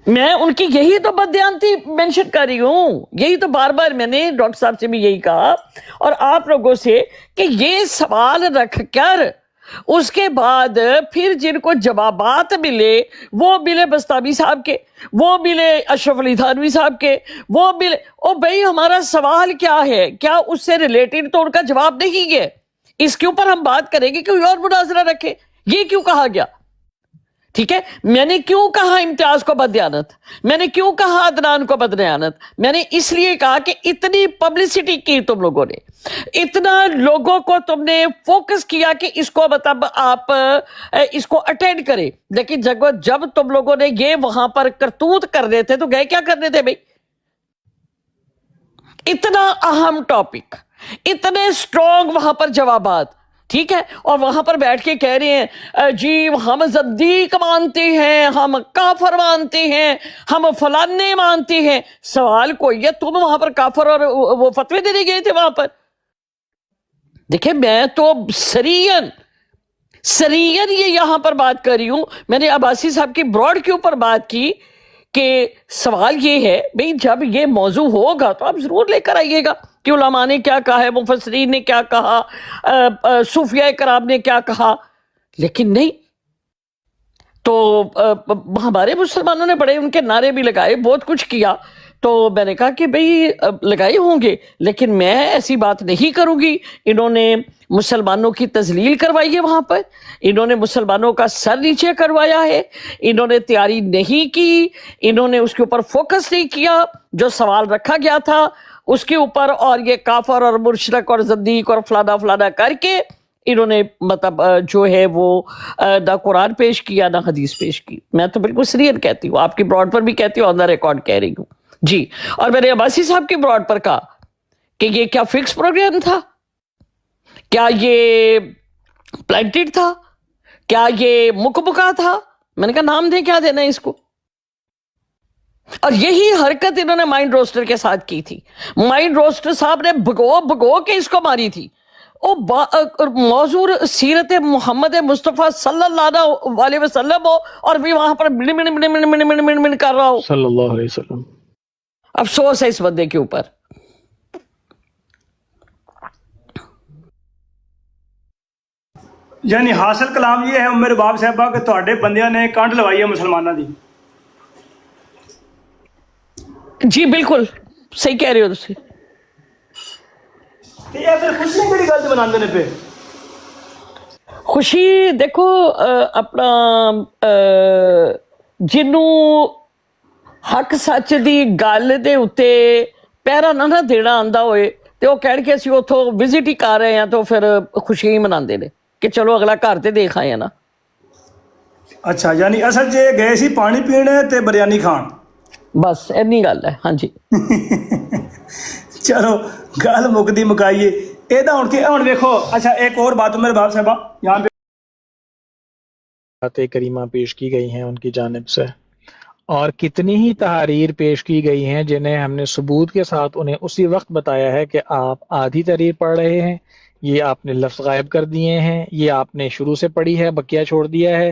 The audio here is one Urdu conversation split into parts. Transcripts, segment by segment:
میں ان کی یہی تو بددیانتی مینشن کر رہی ہوں، یہی تو بار بار میں نے ڈاکٹر صاحب سے بھی یہی کہا اور آپ لوگوں سے کہ یہ سوال رکھ کر اس کے بعد پھر جن کو جوابات ملے، وہ ملے بستامی صاحب کے، وہ ملے اشرف علی تھانوی صاحب کے، وہ ملے او بھائی ہمارا سوال کیا ہے؟ کیا اس سے ریلیٹڈ تو ان کا جواب نہیں ہے؟ اس کے اوپر ہم بات کریں گے کہ کوئی اور مناظرہ رکھے، یہ کیوں کہا گیا؟ ٹھیک ہے، میں نے کیوں کہا امتیاز کو بددیانت، میں نے کیوں کہا عدنان کو بددیانت؟ میں نے اس لیے کہا کہ اتنی پبلسٹی کی تم لوگوں نے، اتنا لوگوں کو تم نے فوکس کیا کہ اس کو مطلب آپ اس کو اٹینڈ کرے، لیکن جب تم لوگوں نے یہ وہاں پر کرتوت کر رہے تھے تو گئے کیا کرنے تھے بھائی؟ اتنا اہم ٹاپک، اتنے سٹرونگ وہاں پر جوابات، ٹھیک ہے، اور وہاں پر بیٹھ کے کہہ رہے ہیں جی ہم زندیق مانتے ہیں، ہم کافر مانتے ہیں، ہم فلانے مانتے ہیں۔ سوال کوئی ہے، تم وہاں پر کافر اور وہ فتوے دینے گئے تھے وہاں پر؟ دیکھیں میں تو سرین یہ یہاں پر بات کر رہی ہوں، میں نے عباسی صاحب کی براڈ کے اوپر بات کی کہ سوال یہ ہے بھئی جب یہ موضوع ہوگا تو آپ ضرور لے کر آئیے گا کہ علماء نے کیا کہا ہے، مفسرین نے کیا کہا، صوفیاء کرام نے کیا کہا، لیکن نہیں۔ تو ہمارے مسلمانوں نے بڑے ان کے نعرے بھی لگائے، بہت کچھ کیا، تو میں نے کہا کہ بھئی لگائے ہوں گے لیکن میں ایسی بات نہیں کروں گی۔ انہوں نے مسلمانوں کی تذلیل کروائی ہے وہاں پر، انہوں نے مسلمانوں کا سر نیچے کروایا ہے، انہوں نے تیاری نہیں کی، انہوں نے اس کے اوپر فوکس نہیں کیا جو سوال رکھا گیا تھا اس کے اوپر، اور یہ کافر اور مرشرک اور زندیق اور فلانا فلانا کر کے انہوں نے مطلب جو ہے وہ نہ قرآن پیش کیا نہ حدیث پیش کی۔ میں تو بالکل سریت کہتی ہوں، آپ کی براڈ پر بھی کہتی ہوں، آن دا ریکارڈ کہہ رہی ہوں جی۔ اور میں نے عباسی صاحب کی براڈ پر کہا کہ یہ کیا فکس پروگرام تھا؟ کیا یہ پلانٹڈ تھا؟ کیا یہ مکبکا تھا؟ میں نے کہا نام دے، کیا دینا ہے اس کو؟ اور یہی حرکت انہوں نے مائنڈ روسٹر کے ساتھ کی تھی۔ مائنڈ روسٹر صاحب نے بھگو کے اس کو ماری تھی۔ موضوع سیرت محمد مصطفیٰ صلی اللہ علیہ وسلم ہو اور بھی وہاں پر من کر رہا ہو، صلی اللہ علیہ وسلم۔ افسوس ہے اس بندے کے اوپر۔ یعنی حاصل کلام یہ ہے عمر باب صاحبہ کہ تواڈے بندیاں نے کنڈ لوائی ہے مسلمانوں دی۔ جی بالکل صحیح کہہ رہے ہو تسی۔ تے یہ پھر خوشی کیڑی گل تے مناندے نے پہ؟ خوشی دیکھو اپنا جنوں حق سچ دی گل دے اتے پیرا نہ دینا آندا ہوئے تے وہ کہن کے اسی اتھوں وزٹ ہی کر رہے ہیں تو پھر خوشی ہی مناندے نے کہ چلو اگلا گھر تے دیکھ آئے نا۔ اچھا یعنی اصل جے گئے سی پانی پینے تے بریانی کھان، بس اینی گل ہے۔ ہاں جی چلو گل مکدی مکائیے یہ تو ہوں ویکھو۔ اچھا ایک اور بات عمر باب صاحبہ، یہاں پہ باتیں کریمہ پیش کی گئی ہیں ان کی جانب سے، اور کتنی ہی تحاریر پیش کی گئی ہیں جنہیں ہم نے ثبوت کے ساتھ انہیں اسی وقت بتایا ہے کہ آپ آدھی تحریر پڑھ رہے ہیں، یہ آپ نے لفظ غائب کر دیے ہیں، یہ آپ نے شروع سے پڑھی ہے بقیہ چھوڑ دیا ہے،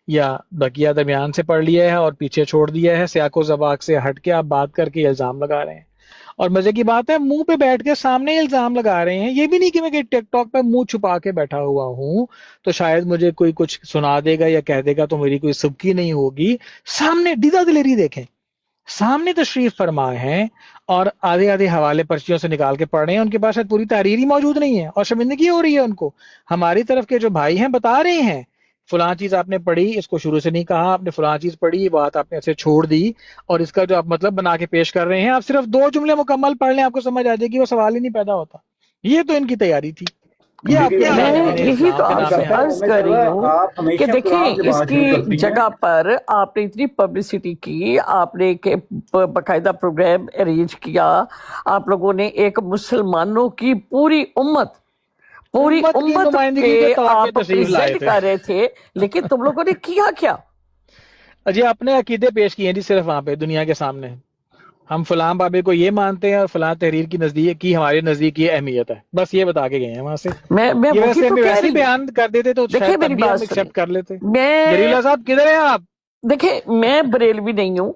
یا بقیہ درمیان سے پڑھ لیا ہے اور پیچھے چھوڑ دیا ہے، سیاق و سباق سے ہٹ کے آپ بات کر کے الزام لگا رہے ہیں۔ اور مزے کی بات ہے منہ پہ بیٹھ کے سامنے الزام لگا رہے ہیں، یہ بھی نہیں کہ میں ٹک ٹاک پہ منہ چھپا کے بیٹھا ہوا ہوں تو شاید مجھے کوئی کچھ سنا دے گا یا کہہ دے گا تو میری کوئی سبکی نہیں ہوگی۔ سامنے دیدہ دلیری دیکھیں، سامنے تشریف فرما ہے اور آدھے آدھے حوالے پرچیوں سے نکال کے پڑھ رہے ہیں، ان کے پاس شاید پوری تحریر ہی موجود نہیں ہے اور شرمندگی ہو رہی ہے ان کو۔ ہماری طرف کے جو بھائی ہیں بتا رہے ہیں فلاں چیز آپ نے پڑھی، اس کو شروع سے نہیں کہا، آپ نے فلاں چیز پڑھی، یہ بات آپ نے ایسے چھوڑ دی، اور اس کا جو آپ مطلب بنا کے پیش کر رہے ہیں، آپ صرف 2 جملے مکمل پڑھ لیں آپ کو سمجھ آ جائے گی، وہ سوال ہی نہیں پیدا ہوتا۔ یہ تو ان کی تیاری تھی۔ یہ آپ کے میں یہی تو آپ سے عرض کر رہی ہوں کہ دیکھیں اس کی جگہ پر آپ نے اتنی پبلسٹی کی، آپ نے باقاعدہ پروگرام ارینج کیا، آپ لوگوں نے ایک مسلمانوں کی پوری امت کے آپ پریزنٹ کر رہے تھے، لیکن تم لوگوں نے کیا کیا؟ جی اپنے عقیدے پیش کیے ہیں جی صرف وہاں پہ دنیا کے سامنے، ہم فلاں بابے کو یہ مانتے ہیں اور فلاں تحریر کی نزدیک کی ہمارے نزدیک یہ اہمیت ہے، بس یہ بتا کے گئے ہیں وہاں سے۔ میں ویسے بیان کر دیتے تو شاید تب بھی ہم ایکسپٹ کر لیتے۔ جلیل اللہ صاحب کدھر ہیں آپ؟ دیکھیں میں بریلوی نہیں ہوں،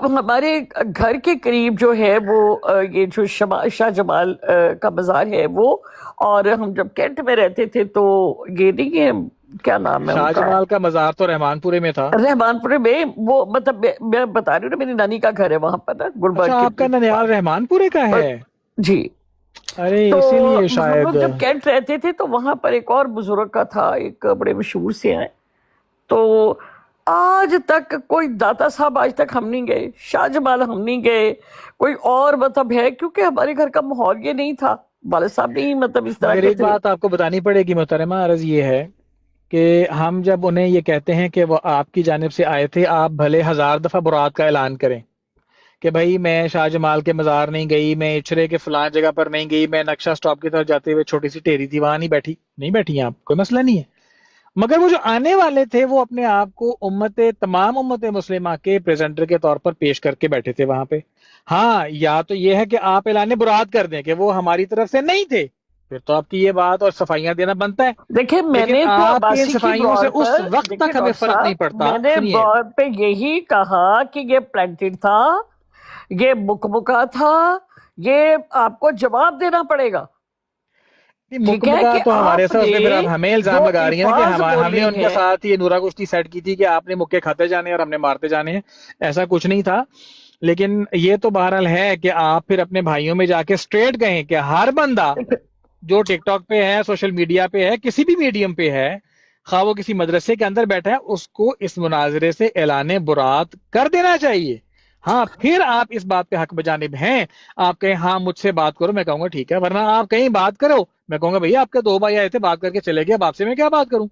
ہمارے گھر کے قریب جو ہے وہ یہ جو شاہ جمال کا مزار ہے وہ، اور ہم جب کینٹ میں رہتے تھے تو یہ نہیں ہے کیا نام ہے شاہ ان کا، جمال کا مزار تو رحمان پورے میں تھا. رحمان پورے میں، وہ مطلب میں بتا رہی ہوں نا، میری نانی کا گھر ہے وہاں پر نا، گلبرگ اچھا، آپ کا کے ننیال رحمان پورے کا ہے؟ جی. ارے تو اسی لیے ہم لوگ شاید. جب کینٹ رہتے تھے تو وہاں پر ایک اور بزرگ کا تھا، ایک بڑے مشہور سے ہیں، تو آج تک کوئی داتا صاحب آج تک ہم نہیں گئے، شاہ جمال ہم نہیں گئے، کوئی اور مطلب ہے، کیونکہ ہمارے گھر کا ماحول یہ نہیں تھا، والد صاحب نہیں مطلب اس طرح مگر کے ایک تھے. بات آپ کو بتانی پڑے گی محترمہ، عرض یہ ہے کہ ہم جب انہیں یہ کہتے ہیں کہ وہ آپ کی جانب سے آئے تھے، آپ بھلے 1000 دفعہ برات کا اعلان کریں کہ بھائی میں شاہ جمال کے مزار نہیں گئی، میں اچھرے کے فلاں جگہ پر نہیں گئی، میں نقشہ سٹاپ کی طرف جاتے ہوئے چھوٹی سی ٹیری تھی وہاں نہیں بیٹھی ہیں آپ، کوئی مسئلہ نہیں ہے. مگر وہ جو آنے والے تھے وہ اپنے آپ کو تمام امت مسلمہ کے پریزنٹر کے طور پر پیش کر کے بیٹھے تھے وہاں پہ. ہاں، یا تو یہ ہے کہ آپ اعلان برات کر دیں کہ وہ ہماری طرف سے نہیں تھے، پھر تو آپ کی یہ بات اور صفائیاں دینا بنتا ہے. دیکھیں میں لیکن نے تو آپ کی ان عباسی کی صفائیوں سے براڈ اس پر، وقت دیکھیں تک ہمیں ڈاکٹر فرق نہیں صاحب، پڑتا. میں نے سنیے، براڈ پہ یہی کہا کہ یہ پلانٹڈ تھا، یہ مکمکا تھا، یہ آپ کو جواب دینا پڑے گا. ٹھیک ہے مکمکا کہ تو ہمارے آپ ساتھ، اس نے میں پھر آپ ہمیں جو الزام لگا رہی ہیں نا کہ الفاظ ہم نے بولے ان کے ہیں، ساتھ یہ نورا کشتی سیٹ کی تھی کہ آپ نے مکے کھاتے جانے اور ہم نے مارتے جانے ہیں. ایسا کچھ نہیں تھا. لیکن یہ تو بہرحال ہے کہ آپ پھر اپنے بھائیوں میں جا کے اسٹریٹ کہیں کہ ہر بندہ جو ٹک ٹاک پہ ہے، سوشل میڈیا پہ ہے، کسی بھی میڈیم پہ ہے، خواہ وہ کسی مدرسے کے اندر بیٹھا ہے، اس کو اس مناظرے سے اعلان برات کر دینا چاہیے. ہاں، پھر آپ اس بات پہ حق بجانب ہیں، آپ کہیں ہاں مجھ سے بات کرو، میں کہوں گا ٹھیک ہے، ورنہ آپ کہیں بات کرو، میں کہوں گا بھئی آپ کے 2 بھائی آئے تھے، بات کر کے چلے گئے، اب آپ سے میں کیا بات کروں؟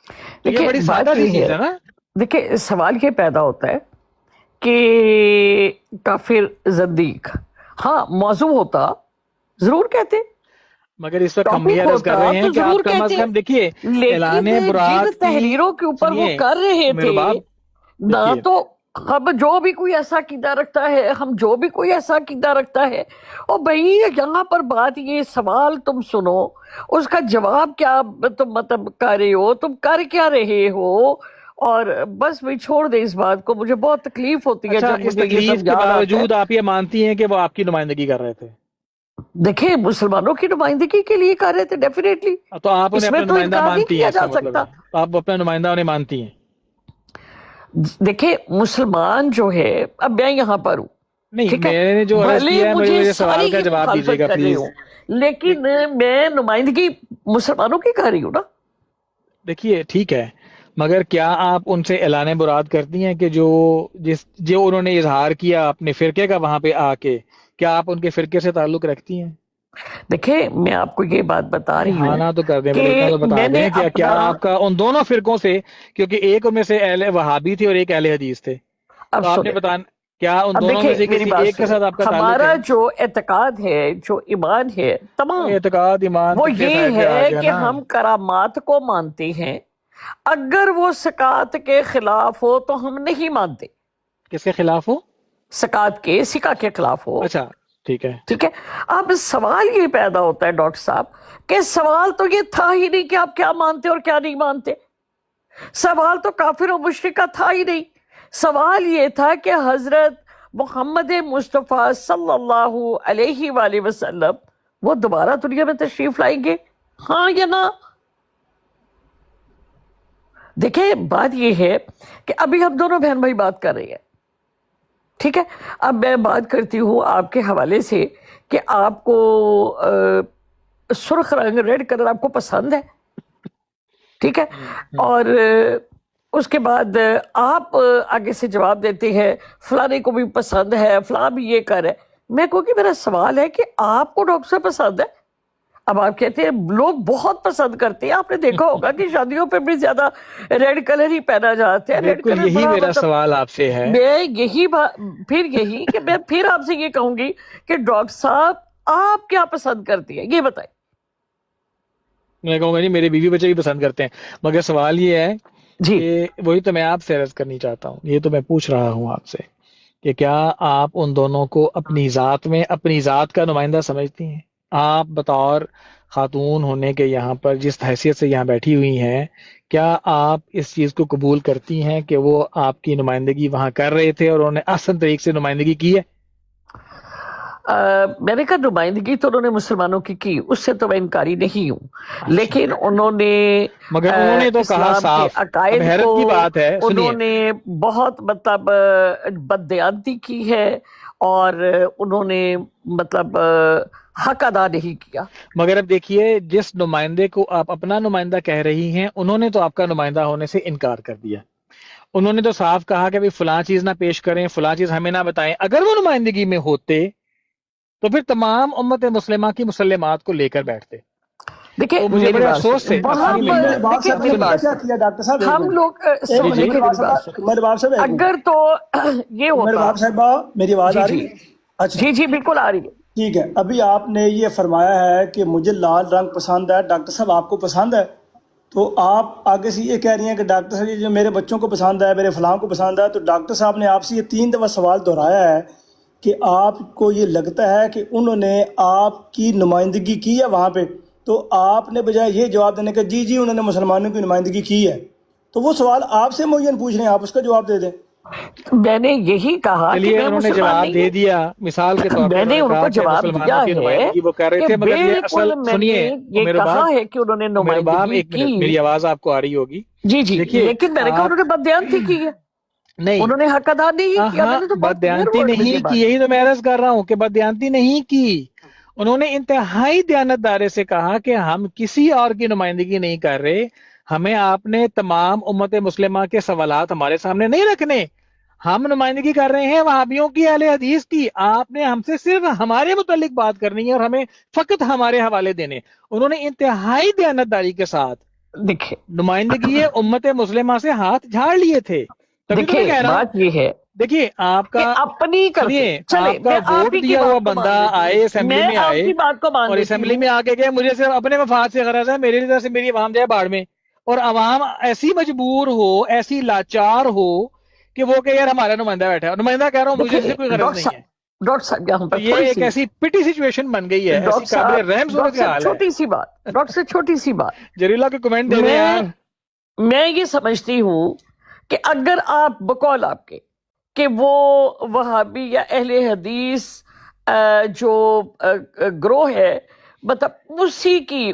تو یہ دیکھیں بڑی سادہ بات سی یہ چیز ہے، ہے نا. دیکھیں سوال یہ پیدا ہوتا ہے کہ کافر زندیق، ہاں موضوع ہوتا ضرور کہتے، مگر اس وقت ہم یہ ٹاپک عرض کر ہوتا رہے ہیں تو کہ آپ ضرور کم از کہتے، کم دیکھیے اعلان لیکن جن برات کی. تحریروں کے اوپر وہ سنیے کر رہے میرے تھے، باپ، نہ دیکھیے تو ہم جو بھی کوئی ایسا عقیدہ رکھتا ہے، ہم جو بھی کوئی ایسا عقیدہ رکھتا ہے، اور بھائی یہاں پر بات یہ سوال تم سنو، اس کا جواب کیا تم مطلب کر رہے ہو، تم کر کیا رہے ہو، اور بس میں چھوڑ دے اس بات کو. مجھے بہت تکلیف ہوتی ہے اچھا جب اس مجھے یہ تکلیف کے سمجھانا آتا ہے. باوجود آپ یہ مانتی ہیں کہ وہ آپ کی نمائندگی کر رہے تھے؟ دیکھیں مسلمانوں کی نمائندگی کے لیے کر رہے تھے، ڈیفینیٹلی، تو آپ انہیں اس میں اپنا تو نمائندہ انکار نہیں مانتی ہیں، کیا اس جا کا مطلب سکتا. ہے آپ اپنا نمائندہ انہیں مانتی ہیں؟ دیکھیں مسلمان جو ہے، اب میں یہاں پر ہوں، نہیں، ٹھیک ہے، میں نے جو عرض بھلے کیا ہے مجھے میرے سارے سوال کا ہی جواب دیجیے مخالفت گا کر رہے پلیز. ہوں، لیکن میں نمائندگی مسلمانوں کی کر رہی ہوں نا. دیکھیے ٹھیک ہے، مگر کیا آپ ان سے اعلان برات کرتی ہیں کہ جو انہوں نے اظہار کیا اپنے فرقے کا وہاں پہ آ کے، کیا آپ ان کے فرقے سے تعلق رکھتی ہیں؟ دیکھیں میں آپ کو یہ بات بتا نہیں، رہی ہاں ہوں نہ تو کر دیں، کہ بلکہ اتنا تو بتا میں نے دیں کہ کیا اپنا، آپ کا ان دونوں فرقوں سے، کیونکہ ایک ان میں سے اہل وہابی تھی اور ایک اہل حدیث تھے، اب تو آپ نے سنیں، بتانا کیا ان اب دونوں میں دیکھیں سے میری کسی بات ایک کے سنیں، ساتھ آپ کا تعلق ہمارا ہے؟ جو اعتقاد ہے، جو ایمان ہے، تمام اعتقاد ایمان وہ پچھلے یہ سائڈ پہ آ ہے گیا کہ نا. ہم کرامات کو مانتے ہیں، اگر وہ سکات کے خلاف ہو تو ہم نہیں مانتے. کس کے خلاف ہو؟ سکات کے، سکا کے خلاف ہو، اچھا ٹھیک ہے. ٹھیک ہے. اب سوال یہ پیدا ہوتا ہے ڈاکٹر صاحب کہ سوال تو یہ تھا ہی نہیں کہ آپ کیا مانتے اور کیا نہیں مانتے، سوال تو کافر و مشرک کا تھا ہی نہیں. سوال یہ تھا کہ حضرت محمد مصطفیٰ صلی اللہ علیہ وآلہ وسلم وہ دوبارہ دنیا میں تشریف لائیں گے، ہاں یا نہ. دیکھیں بات یہ ہے کہ ابھی ہم دونوں بہن بھائی بات کر رہے ہیں، ٹھیک ہے. اب میں بات کرتی ہوں آپ کے حوالے سے کہ آپ کو سرخ رنگ، ریڈ کلر آپ کو پسند ہے، ٹھیک ہے، اور اس کے بعد آپ آگے سے جواب دیتے ہیں فلانے کو بھی پسند ہے، فلاں بھی یہ کر ہے. میں کہوں کہ میرا سوال ہے کہ آپ کو ڈاکٹر صاحب پسند ہے؟ اب آپ کہتے ہیں لوگ بہت پسند کرتے ہیں، آپ نے دیکھا ہوگا کہ شادیوں پہ بھی زیادہ ریڈ کلر ہی پہنا جاتا ہے، ریڈ بالکل کلر یہی بڑا میرا مطلب. سوال آپ سے ہے. میں یہی پھر یہی کہ میں پھر آپ سے یہ کہوں گی کہ ڈاکٹر صاحب آپ کیا پسند کرتی ہیں، یہ بتائیں. میں کہوں گا نہیں، میرے بیوی بچے بھی پسند کرتے ہیں، مگر سوال یہ ہے جی کہ وہی تو میں آپ سے عرض کرنی چاہتا ہوں، یہ تو میں پوچھ رہا ہوں آپ سے کہ کیا آپ ان دونوں کو اپنی ذات میں اپنی ذات کا نمائندہ سمجھتی ہیں؟ آپ بطور خاتون ہونے کے یہاں پر جس حیثیت سے یہاں بیٹھی ہوئی ہیں، کیا آپ اس چیز کو قبول کرتی ہیں کہ وہ آپ کی نمائندگی وہاں کر رہے تھے اور انہوں نے احسن طریقے سے نمائندگی کی ہے؟ میں نے کہا نمائندگی تو انہوں نے مسلمانوں کی، اس سے تو میں انکاری نہیں ہوں، لیکن انہوں نے مگر انہوں نے تو کہا اسلام کے صاف، اب عقائد حیرت کو کی بات ہے، سنیے، انہوں نے بہت مطلب بددیانتی کی ہے، اور انہوں نے مطلب حق ادا نہیں کیا۔ مگر اب دیکھیے، جس نمائندے کو آپ اپنا نمائندہ کہہ رہی ہیں، انہوں نے تو آپ کا نمائندہ ہونے سے انکار کر دیا۔ انہوں نے تو صاف کہا کہ فلاں چیز نہ پیش کریں، فلاں چیز ہمیں نہ بتائیں۔ اگر وہ نمائندگی میں ہوتے تو پھر تمام امت مسلمہ کی مسلمات کو لے کر بیٹھتے۔ دیکھیں تو مجھے میری بڑے بات افسوس سے وہاں سنیے پر میری میرے باپ دیکھیں صاحب میری نے بات کیا کیا ڈاکٹر صاحب، ایک ہم منٹ لوگ ایک سنیے منٹ میرے میری باپ بات صاحب، میرے باپ صاحب ایک منٹ، اگر تو یہ میرے ہوتا، باپ صاحبہ میری آواز جی آ جی رہی ہے؟ اچھا جی جی بالکل آ رہی ہے۔ ٹھیک ہے، ابھی آپ نے یہ فرمایا ہے کہ مجھے لال رنگ پسند ہے، ڈاکٹر صاحب آپ کو پسند ہے، تو آپ آگے سے یہ کہہ رہی ہیں کہ ڈاکٹر صاحب یہ جو میرے بچوں کو پسند ہے، میرے فلاں کو پسند ہے، تو ڈاکٹر صاحب نے آپ سے یہ 3 دفعہ سوال دہرایا ہے کہ آپ کو یہ لگتا ہے کہ انہوں نے آپ کی نمائندگی کی ہے وہاں پہ، تو آپ نے بجائے یہ جواب دینے کہ جی جی انہوں نے مسلمانوں کی نمائندگی کی ہے، تو وہ سوال آپ سے معین پوچھ رہے ہیں، آپ اس کا جواب دے دیں۔ میں نے یہی کہا کہ چلیے، میں انہوں نے مسلمان جواب نہیں دے ہوں، دیا، مثال کے طور پہ میں انہوں نے نے ان کہا کو کہ جواب مسلمانوں دیا کی ہے نمائندگی وہ کر رہے کہ تھے، مگر یہ بالکل اصل میں نے سنیے یہ میرے کہا باپ، ہے کہ انہوں نے میرے باپ نمائندگی ایک منٹ، کی، میری آواز آپ کو آ رہی ہوگی۔ جی جی، دیکھیے لیکن میں نے کہا آپ، انہوں نے بددیانتی کی ہے، نہیں، انہوں نے حق ادا نہیں کیا، میں ہاں نے تو بہت کلیئر بددیانتی ورڈ میں یہ نہیں کی، بات یہی تو میں عرض کر رہا ہوں کہ بددیانتی نہیں کی۔ انہوں نے انتہائی دیانتداری سے کہا کہ ہم کسی اور کی نمائندگی نہیں کر رہے، ہمیں آپ نے تمام امت مسلمہ کے سوالات ہمارے سامنے نہیں رکھنے، ہم نمائندگی کر رہے ہیں وہابیوں کی، اہل حدیث کی، آپ نے ہم سے صرف ہمارے متعلق بات کرنی ہے اور ہمیں فقط ہمارے حوالے دینے۔ انہوں نے انتہائی دیانتداری کے ساتھ دیکھیں نمائندگی امت مسلمہ سے ہاتھ جھاڑ لیے تھے، تبھی تو میں دیکھیں کہہ رہا ہوں، بات یہ ہے دیکھیے آپ کہ کا، اپنی کرتے، سنیے، چلے آپ کا میں آپ ووٹ ہی کی دیا ہوا بات کو مان بندہ لیتی آئے، ہوں، اسمبلی میں میں آپ آئے کی بات کو مان اور لیتی اسمبلی ہوں، میں آ کے گئے، مجھے صرف اپنے مفاد سے غرض ہے، میری طرف سے میری عوام جائے باڑ میں، اور عوام ایسی مجبور ہو، ایسی لاچار ہو کہ وہ کہ یار ہمارا نمائندہ بیٹھا ہے، نمائندہ کہہ رہا ہوں، مجھے اس سے کوئی دیکھیں غرض نہیں ہے۔ ڈاکٹر صاحب یہاں تو پر یہ تھوڑی ایک سی، ایسی پٹی سچویشن بن گئی ہے، ایسی قابل رحم ڈاکٹر صاحب صورتحال ہے۔ چھوٹی سی بات، ڈاکٹر صاحب چھوٹی سی بات، جلیلہ کے کمنٹ دے دیں یار۔ میں یہ سمجھتی ہوں کہ اگر آپ بقول آپ کے کہ وہ وہابی یا اہل حدیث جو گروہ ہے، مطلب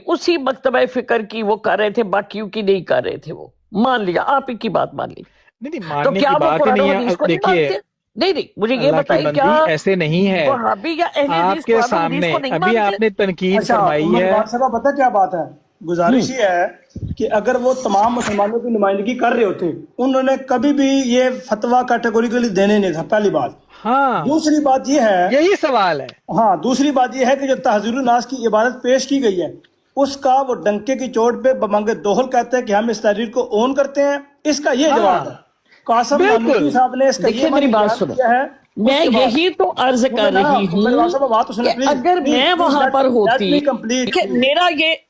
اسی مکتبہ فکر کی وہ کر رہے تھے، باقیوں کی نہیں کر رہے تھے، وہ مان لیا، آپ ہی کی بات مان لی، نہیں تو ماننے کیا کی وہ بات ہی قرآن و نہیں ہے، حدیث کو نہیں دیکھیے مانتے؟ نہیں مجھے یہ اللہ کی بتائیے، کیا بندی ایسے نہیں ہے۔ وہابی یا اہل آپ حدیث کے قرآن و حدیث سامنے کو نہیں ابھی مانتے؟ آپ نے تنقید اچھا فرمائی میرے ہے، باپ صاحبہ پتہ کیا بات ہے، گزارش یہ ہے کہ اگر وہ تمام مسلمانوں کی نمائندگی کر رہے ہوتے، انہوں نے کبھی بھی یہ فتویٰ کیٹیگوریکلی دینے نہیں تھا، پہلی بات۔ ہاں دوسری بات یہ ہے، یہی سوال ہے۔ ہاں دوسری بات یہ ہے کہ جو تحذیر الناس کی عبارت پیش کی گئی ہے، اس کا وہ ڈنکے کی چوٹ پہ بمنگ دوہل کہتے ہیں کہ ہم اس تحریر کو اون کرتے ہیں، اس کا یہ جواب ہے۔ ہاں قاسم بالکل، نانوتوی صاحب نے اس کا یہ دیکھیں میری معنی بات بیان سنو، کیا ہے۔ اس میں کے بعد یہی تو عرض کر رہی میرے باپ ہوں صاحب بات تو کہ سنیں پلیز اگر پلیز میں پلیز وہاں پر لیٹ ہوتی، می کمپلیٹ دیکھیں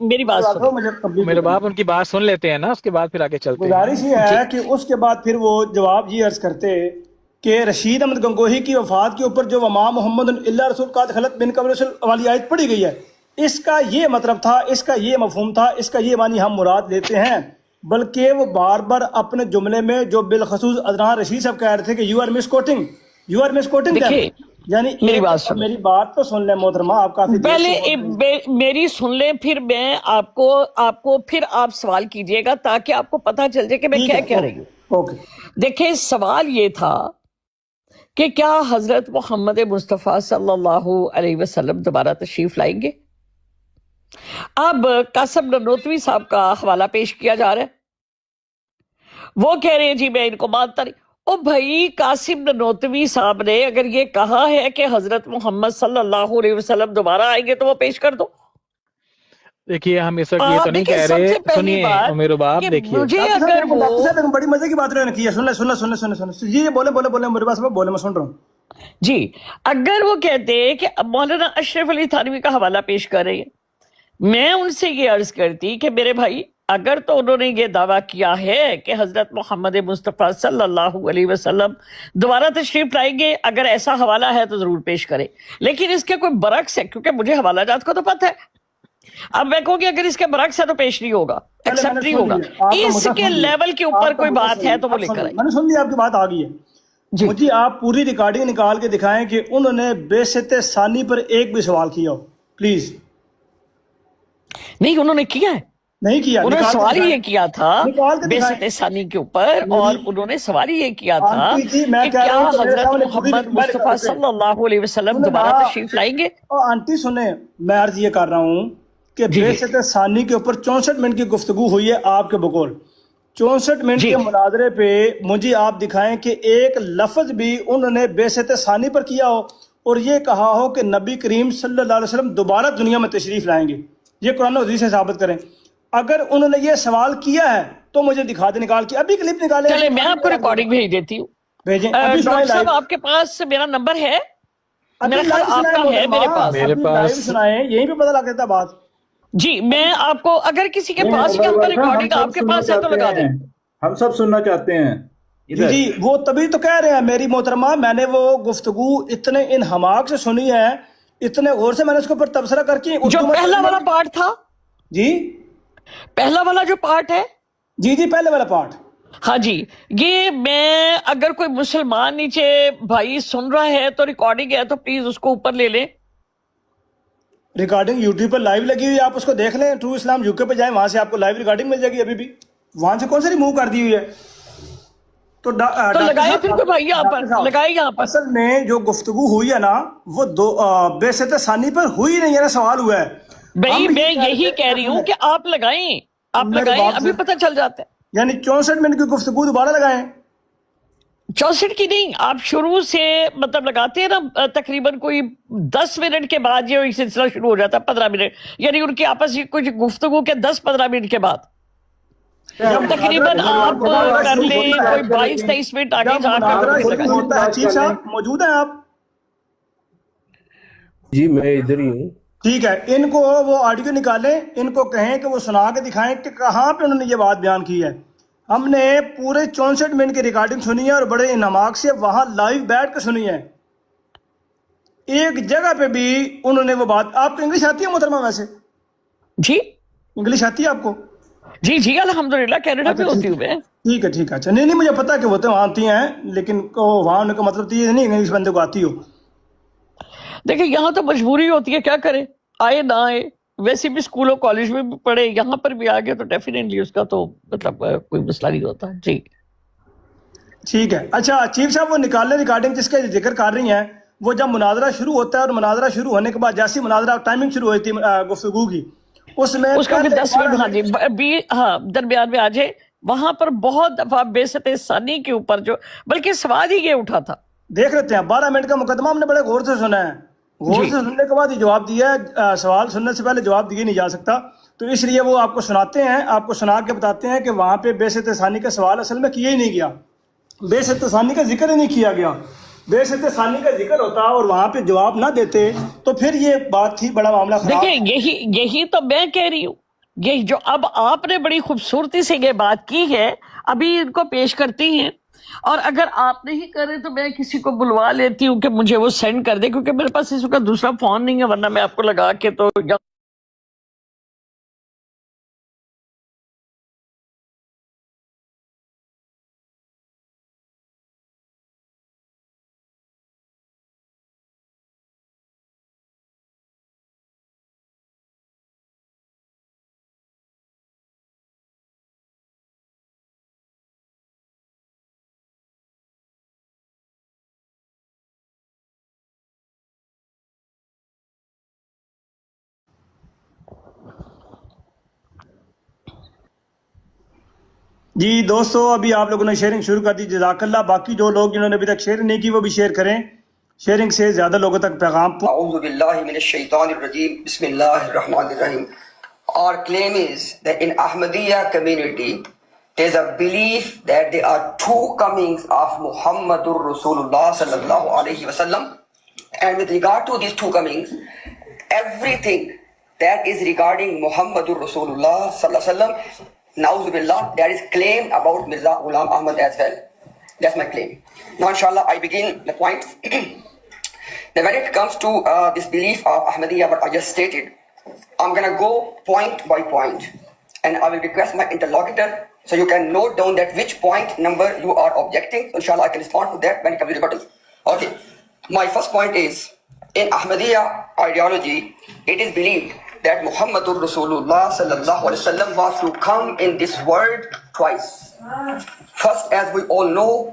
میری بات سنیں، مجھے کمپلیٹ میرے کرنے باپ ان کی بات سن لیتے ہیں نا، اس کے بعد پھر آگے چلتے ہیں۔ گزارش یہ جی ہے کہ اس کے بعد پھر وہ جواب یہ عرض کرتے کہ رشید احمد گنگوہی کی وفات کے اوپر جو وما محمد الا رسول قد خلت من قبلہ رسول والی آیت پڑھی گئی ہے، اس کا یہ مطلب تھا، اس کا یہ مفہوم تھا، اس کا یہ معنی ہم مراد لیتے ہیں، بلکہ وہ بار بار اپنے جملے میں جو بالخصوص ادنان رشید صاحب کہہ رہے تھے کہ you are misquoting them, دیکھیں یعنی میری ایک بات اب سنیں، میری بات تو سن لیں محترمہ، آپ کافی دیر سے بول رہی ہیں۔ میری سن لیں، پھر میں آپ کو پھر آپ سوال کیجئے گا تاکہ آپ کو پتہ چل جائے کہ میں ٹھیک ہے، کہہ رہی ہوں۔ اوکے۔ دیکھیں سوال یہ تھا کہ کیا حضرت محمد مصطفیٰ صلی اللہ علیہ وسلم دوبارہ تشریف لائیں گے؟ اب قاسم نانوتوی صاحب کا حوالہ پیش کیا جا رہا ہے، وہ کہہ رہے ہیں جی میں ان کو مانتا نہیں۔ او بھائی، قاسم نانوتوی صاحب نے اگر یہ کہا ہے کہ حضرت محمد صلی اللہ علیہ وسلم دوبارہ آئیں گے تو وہ پیش کر دو۔ دیکھیے ہم اس وقت یہ تو نہیں دیکھیں کہہ سب رہے، سے پہلی سنیے بات میرے باپ، کہ دیکھیے مجھے ڈاکٹر اگر صاحب وہ ایک بڑی مزے کی بات انہوں نے کی ہے، سن جی بولے میرے پاس بولے، میں سن رہا ہوں۔ جی اگر وہ کہتے ہیں کہ مولانا اشرف علی تھانوی کا حوالہ پیش کر رہے ہیں، میں ان سے یہ عرض کرتی کہ میرے بھائی اگر تو انہوں نے یہ دعویٰ کیا ہے کہ حضرت محمد مصطفیٰ صلی اللہ علیہ وسلم دوبارہ تشریف لائیں گے، اگر ایسا حوالہ ہے تو ضرور پیش کریں، لیکن اس کے کوئی برعکس ہے، کیونکہ مجھے حوالہ جات کو تو پتہ ہے اب میں کہوں کہ اگر اس کے برعکس ہے تو پیش نہیں ہوگا, پہلے میں ایکسپٹ نے نہیں سن ہوگا. لیا، آپ کا اس مدعا کے سن لیا، لیول کے آپ اوپر کا کوئی مدعا بات سن ہے لیا، تو وہ آپ لے سن کر لیا، آئیے. میں نے سن لیا، آپ کی بات آ گئی ہے. جی مجھے آپ پوری ریکارڈنگ نکال کے دکھائیں کہ انہوں نے بیست ثانی پر ایک بھی سوال کیا ہو, پلیز. نہیں, انہوں نے کیا ہے, نہیں کیا, انہوں نے نکال کے سوال دکھائیں, یہ کیا تھا نکال کے بیست دکھائیں. ثانی کے اوپر, اور میری انہوں نے سوال یہ کیا تھا آنٹی جی میں کہ کہہ رہا کیا ہوں کہ میرے حضرت سامنے پوری محمد مصطفیٰ صلی اللہ علیہ وسلم سنیں نا, دوبارہ تشریف لائیں گے؟ آنٹی سنیں, میں عرض یہ کر رہا ہوں کہ جی جی بیست ثانی کے اوپر 64 منٹ کی گفتگو ہوئی ہے آپ کے بقول. 64 منٹ جی کے مناظرے پہ مجھے آپ دکھائیں کہ ایک لفظ بھی انہوں نے بیست ثانی پر کیا ہو اور یہ کہا ہو کہ نبی کریم صلی اللہ علیہ وسلم دوبارہ دنیا میں تشریف لائیں گے. یہ قرآن و حدیث سے ثابت کریں. اگر انہوں نے یہ سوال کیا ہے تو مجھے دکھا دیں, نکال کے ابھی کلپ نکالیں. چلے میں آپ کو ریکارڈنگ بھیج دیتی ہوں. بھیجیں, ابھی سنائیں ڈاکٹر صاحب لائیو, آپ کے پاس میرا نمبر ہے؟ ابھی میرا خیال لائیو آپ سنائیں کا ہے میرے پاس. میرے ابھی پاس لائیو سنائیں, یہیں پہ پتہ لگ جاتا بات. جی میں آپ کو, اگر کسی کے نہیں پاس عمر کے اندر بھائی صاحب، ہم ریکارڈنگ سب آپ کے سننا پاس ہے تو چاہتے لگا دیں. ہیں، ہم سب سننا چاہتے ہیں. جی جی وہ تبھی تو کہہ رہے ہیں میری محترمہ, میں نے وہ گفتگو اتنے انہماک سے سنی ہے, اتنے غور سے میں نے اس کے اوپر تبصرہ کر کے جو اردو میں پہلا والا پارٹ تھا, جی پہلا والا جو پارٹ ہے, جی جی پہلے والا پارٹ, ہاں جی, یہ میں اگر کوئی مسلمان نیچے بھائی سن رہا ہے تو ریکارڈنگ ہے تو پلیز اس کو اوپر لے لیں. ریکارڈنگ یوٹیوب پر لائیو لگی ہوئی ہے, آپ اس کو دیکھ لیں. ٹرو اسلام یوکے پہ جائیں, وہاں سے آپ کو لائیو ریکارڈنگ مل جائے گی. ابھی بھی وہاں سے کون سے ریموو کر دی ہوئی ہے. تو ڈاکٹر لگائے پھر کوئی بھائی یہاں پر, ڈاکٹر صاحب, لگائے یہاں پر. اصل میں جو گفتگو ہوئی ہے نا وہ بیست ثانی پر ہوئی نہیں ہے نا, سوال ہوا ہے. بھائی ہم میں یہی کہہ رہی ہوں کہ آپ لگائیں, آپ میرے لگائیں, باپ ابھی سے- پتہ چل جاتا ہے. یعنی 64 منٹ کی گفتگو دوبارہ لگائیں. 64 کی نہیں, آپ شروع سے مطلب لگاتے ہیں نا, تقریباً کوئی 10 منٹ کے بعد یہ سلسلہ شروع ہو جاتا ہے, 15 منٹ, یعنی ان کی آپس کی کچھ گفتگو کے 10-15 منٹ کے بعد تقریباً آپ کر لیں کوئی 22-23 منٹ آگے جب جا کر مناظرہ پھر شروع لگائیں. ہوتا ہے, چیف صاحب موجود ہیں آپ؟ جی میں ادھر ہی ہوں. ٹھیک ہے, ان کو وہ آڈیو نکالیں, ان کو کہیں کہ وہ سنا کے دکھائیں کہ کہاں پہ انہوں نے یہ بات بیان کی ہے. ہم نے پورے 64 منٹ کی ریکارڈنگ سنی ہے اور بڑے انہماک سے وہاں لائیو بیٹھ کے سنی ہے. ایک جگہ پہ بھی انہوں نے وہ بات, آپ کو انگلش آتی ہے محترمہ ویسے؟ جی انگلش آتی ہے آپ کو؟ جی جی الحمدللہ, کینیڈا میں ہوتی ہوں میں. ٹھیک ہے ٹھیک ہے, اچھا نہیں مجھے پتا کہ وہ تو وہاں آتی ہیں, لیکن وہاں ہونے کا مطلب تو یہ نہیں انگلش بندے کو آتی ہو. دیکھیں یہاں تو مجبوری ہوتی ہے, کیا کریں, آئے نہ آئے. ویسے بھی اسکول اور کالج میں بھی پڑھے, یہاں پر بھی آ گئے تو ڈیفینیٹلی اس کا تو مطلب کوئی مسئلہ نہیں ہوتا. جی ٹھیک ہے. اچھا چیف صاحب وہ نکال لیں ریکارڈنگ جس کا ذکر کر رہی ہیں, وہ جب مناظرہ شروع ہوتا ہے اور مناظرہ شروع ہونے کے بعد جیسی مناظرہ ٹائمنگ شروع ہوئی تھی گفتگو کی, اس میں اس کا بھی 10 منٹ, ہاں جی, ہاں درمیان میں آ جائے. وہاں پر بہت دفعہ بیست ثانی کے اوپر جو, بلکہ سوال ہی یہ اٹھا تھا. دیکھ لیتے ہیں 12 منٹ کا مقدمہ ہم نے بڑے غور سے سنا ہے, غور جی سے سننے کے بعد یہ جواب دیا ہے. سوال سننے سے پہلے جواب دیے نہیں جا سکتا, تو اس لیے وہ آپ کو سناتے ہیں, آپ کو سنا کے بتاتے ہیں کہ وہاں پہ بیست ثانی کا سوال اصل میں کیا ہی نہیں گیا, بیست ثانی کا ذکر ہی نہیں کیا گیا. بیست ثانی کا ذکر ہوتا اور وہاں پہ جواب نہ دیتے تو پھر یہ بات تھی, بڑا معاملہ خراب. دیکھیں یہی تو میں کہہ رہی ہوں, یہ جو اب آپ نے بڑی خوبصورتی سے یہ بات کی ہے, ابھی ان کو پیش کرتی ہیں, اور اگر آپ نہیں کرے تو میں کسی کو بلوا لیتی ہوں کہ مجھے وہ سینڈ کر دے, کیونکہ میرے پاس اس وقت دوسرا فون نہیں ہے, ورنہ میں آپ کو لگا کے تو جی دوستو, ابھی آپ لوگوں نے شیئرنگ شروع کر دی, جزاک اللہ. باقی جو لوگ جنہوں نے ابھی تک شیئر نہیں کی وہ بھی شیئر کریں, شیئرنگ سے زیادہ لوگوں تک پیغام اعوذ باللہ من الشیطان الرجیم, بسم اللہ الرحمن الرحیم. Our claim is that in Ahmadiyya community there is a belief that there are two comings of Muhammadur Rasulullah sallallahu alayhi wa sallam, and with regard to these two comings, everything that is regarding Muhammadur Rasulullah sallallahu alayhi wa sallam, na'udhu billah, that is claimed about Mirza Ghulam Ahmad as well. That's my claim. Now inshallah I begin the points. Now when it comes to this belief of Ahmadiyya, what I just stated, I'm gonna go point by point, and I will request my interlocutor so you can note down that which point number you are objecting. Inshallah, I can respond to that when it comes to rebuttal. Okay. My first point is, in Ahmadiyya ideology, it is believed that Muhammadur Rasulullah sallallahu alaihi wasallam was to come in this world twice. First, as we all know,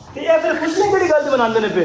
ਤੇ ਇਹ ਫਿਰ ਖੁਸ਼ੀ ਕਿਹੜੀ ਗੱਲ ਦੀ ਮਨਾਉਂਦੇ ਨੇ ਪਏ?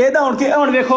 ਇਹਦਾ ਹੁਣ ਵੇਖੋ।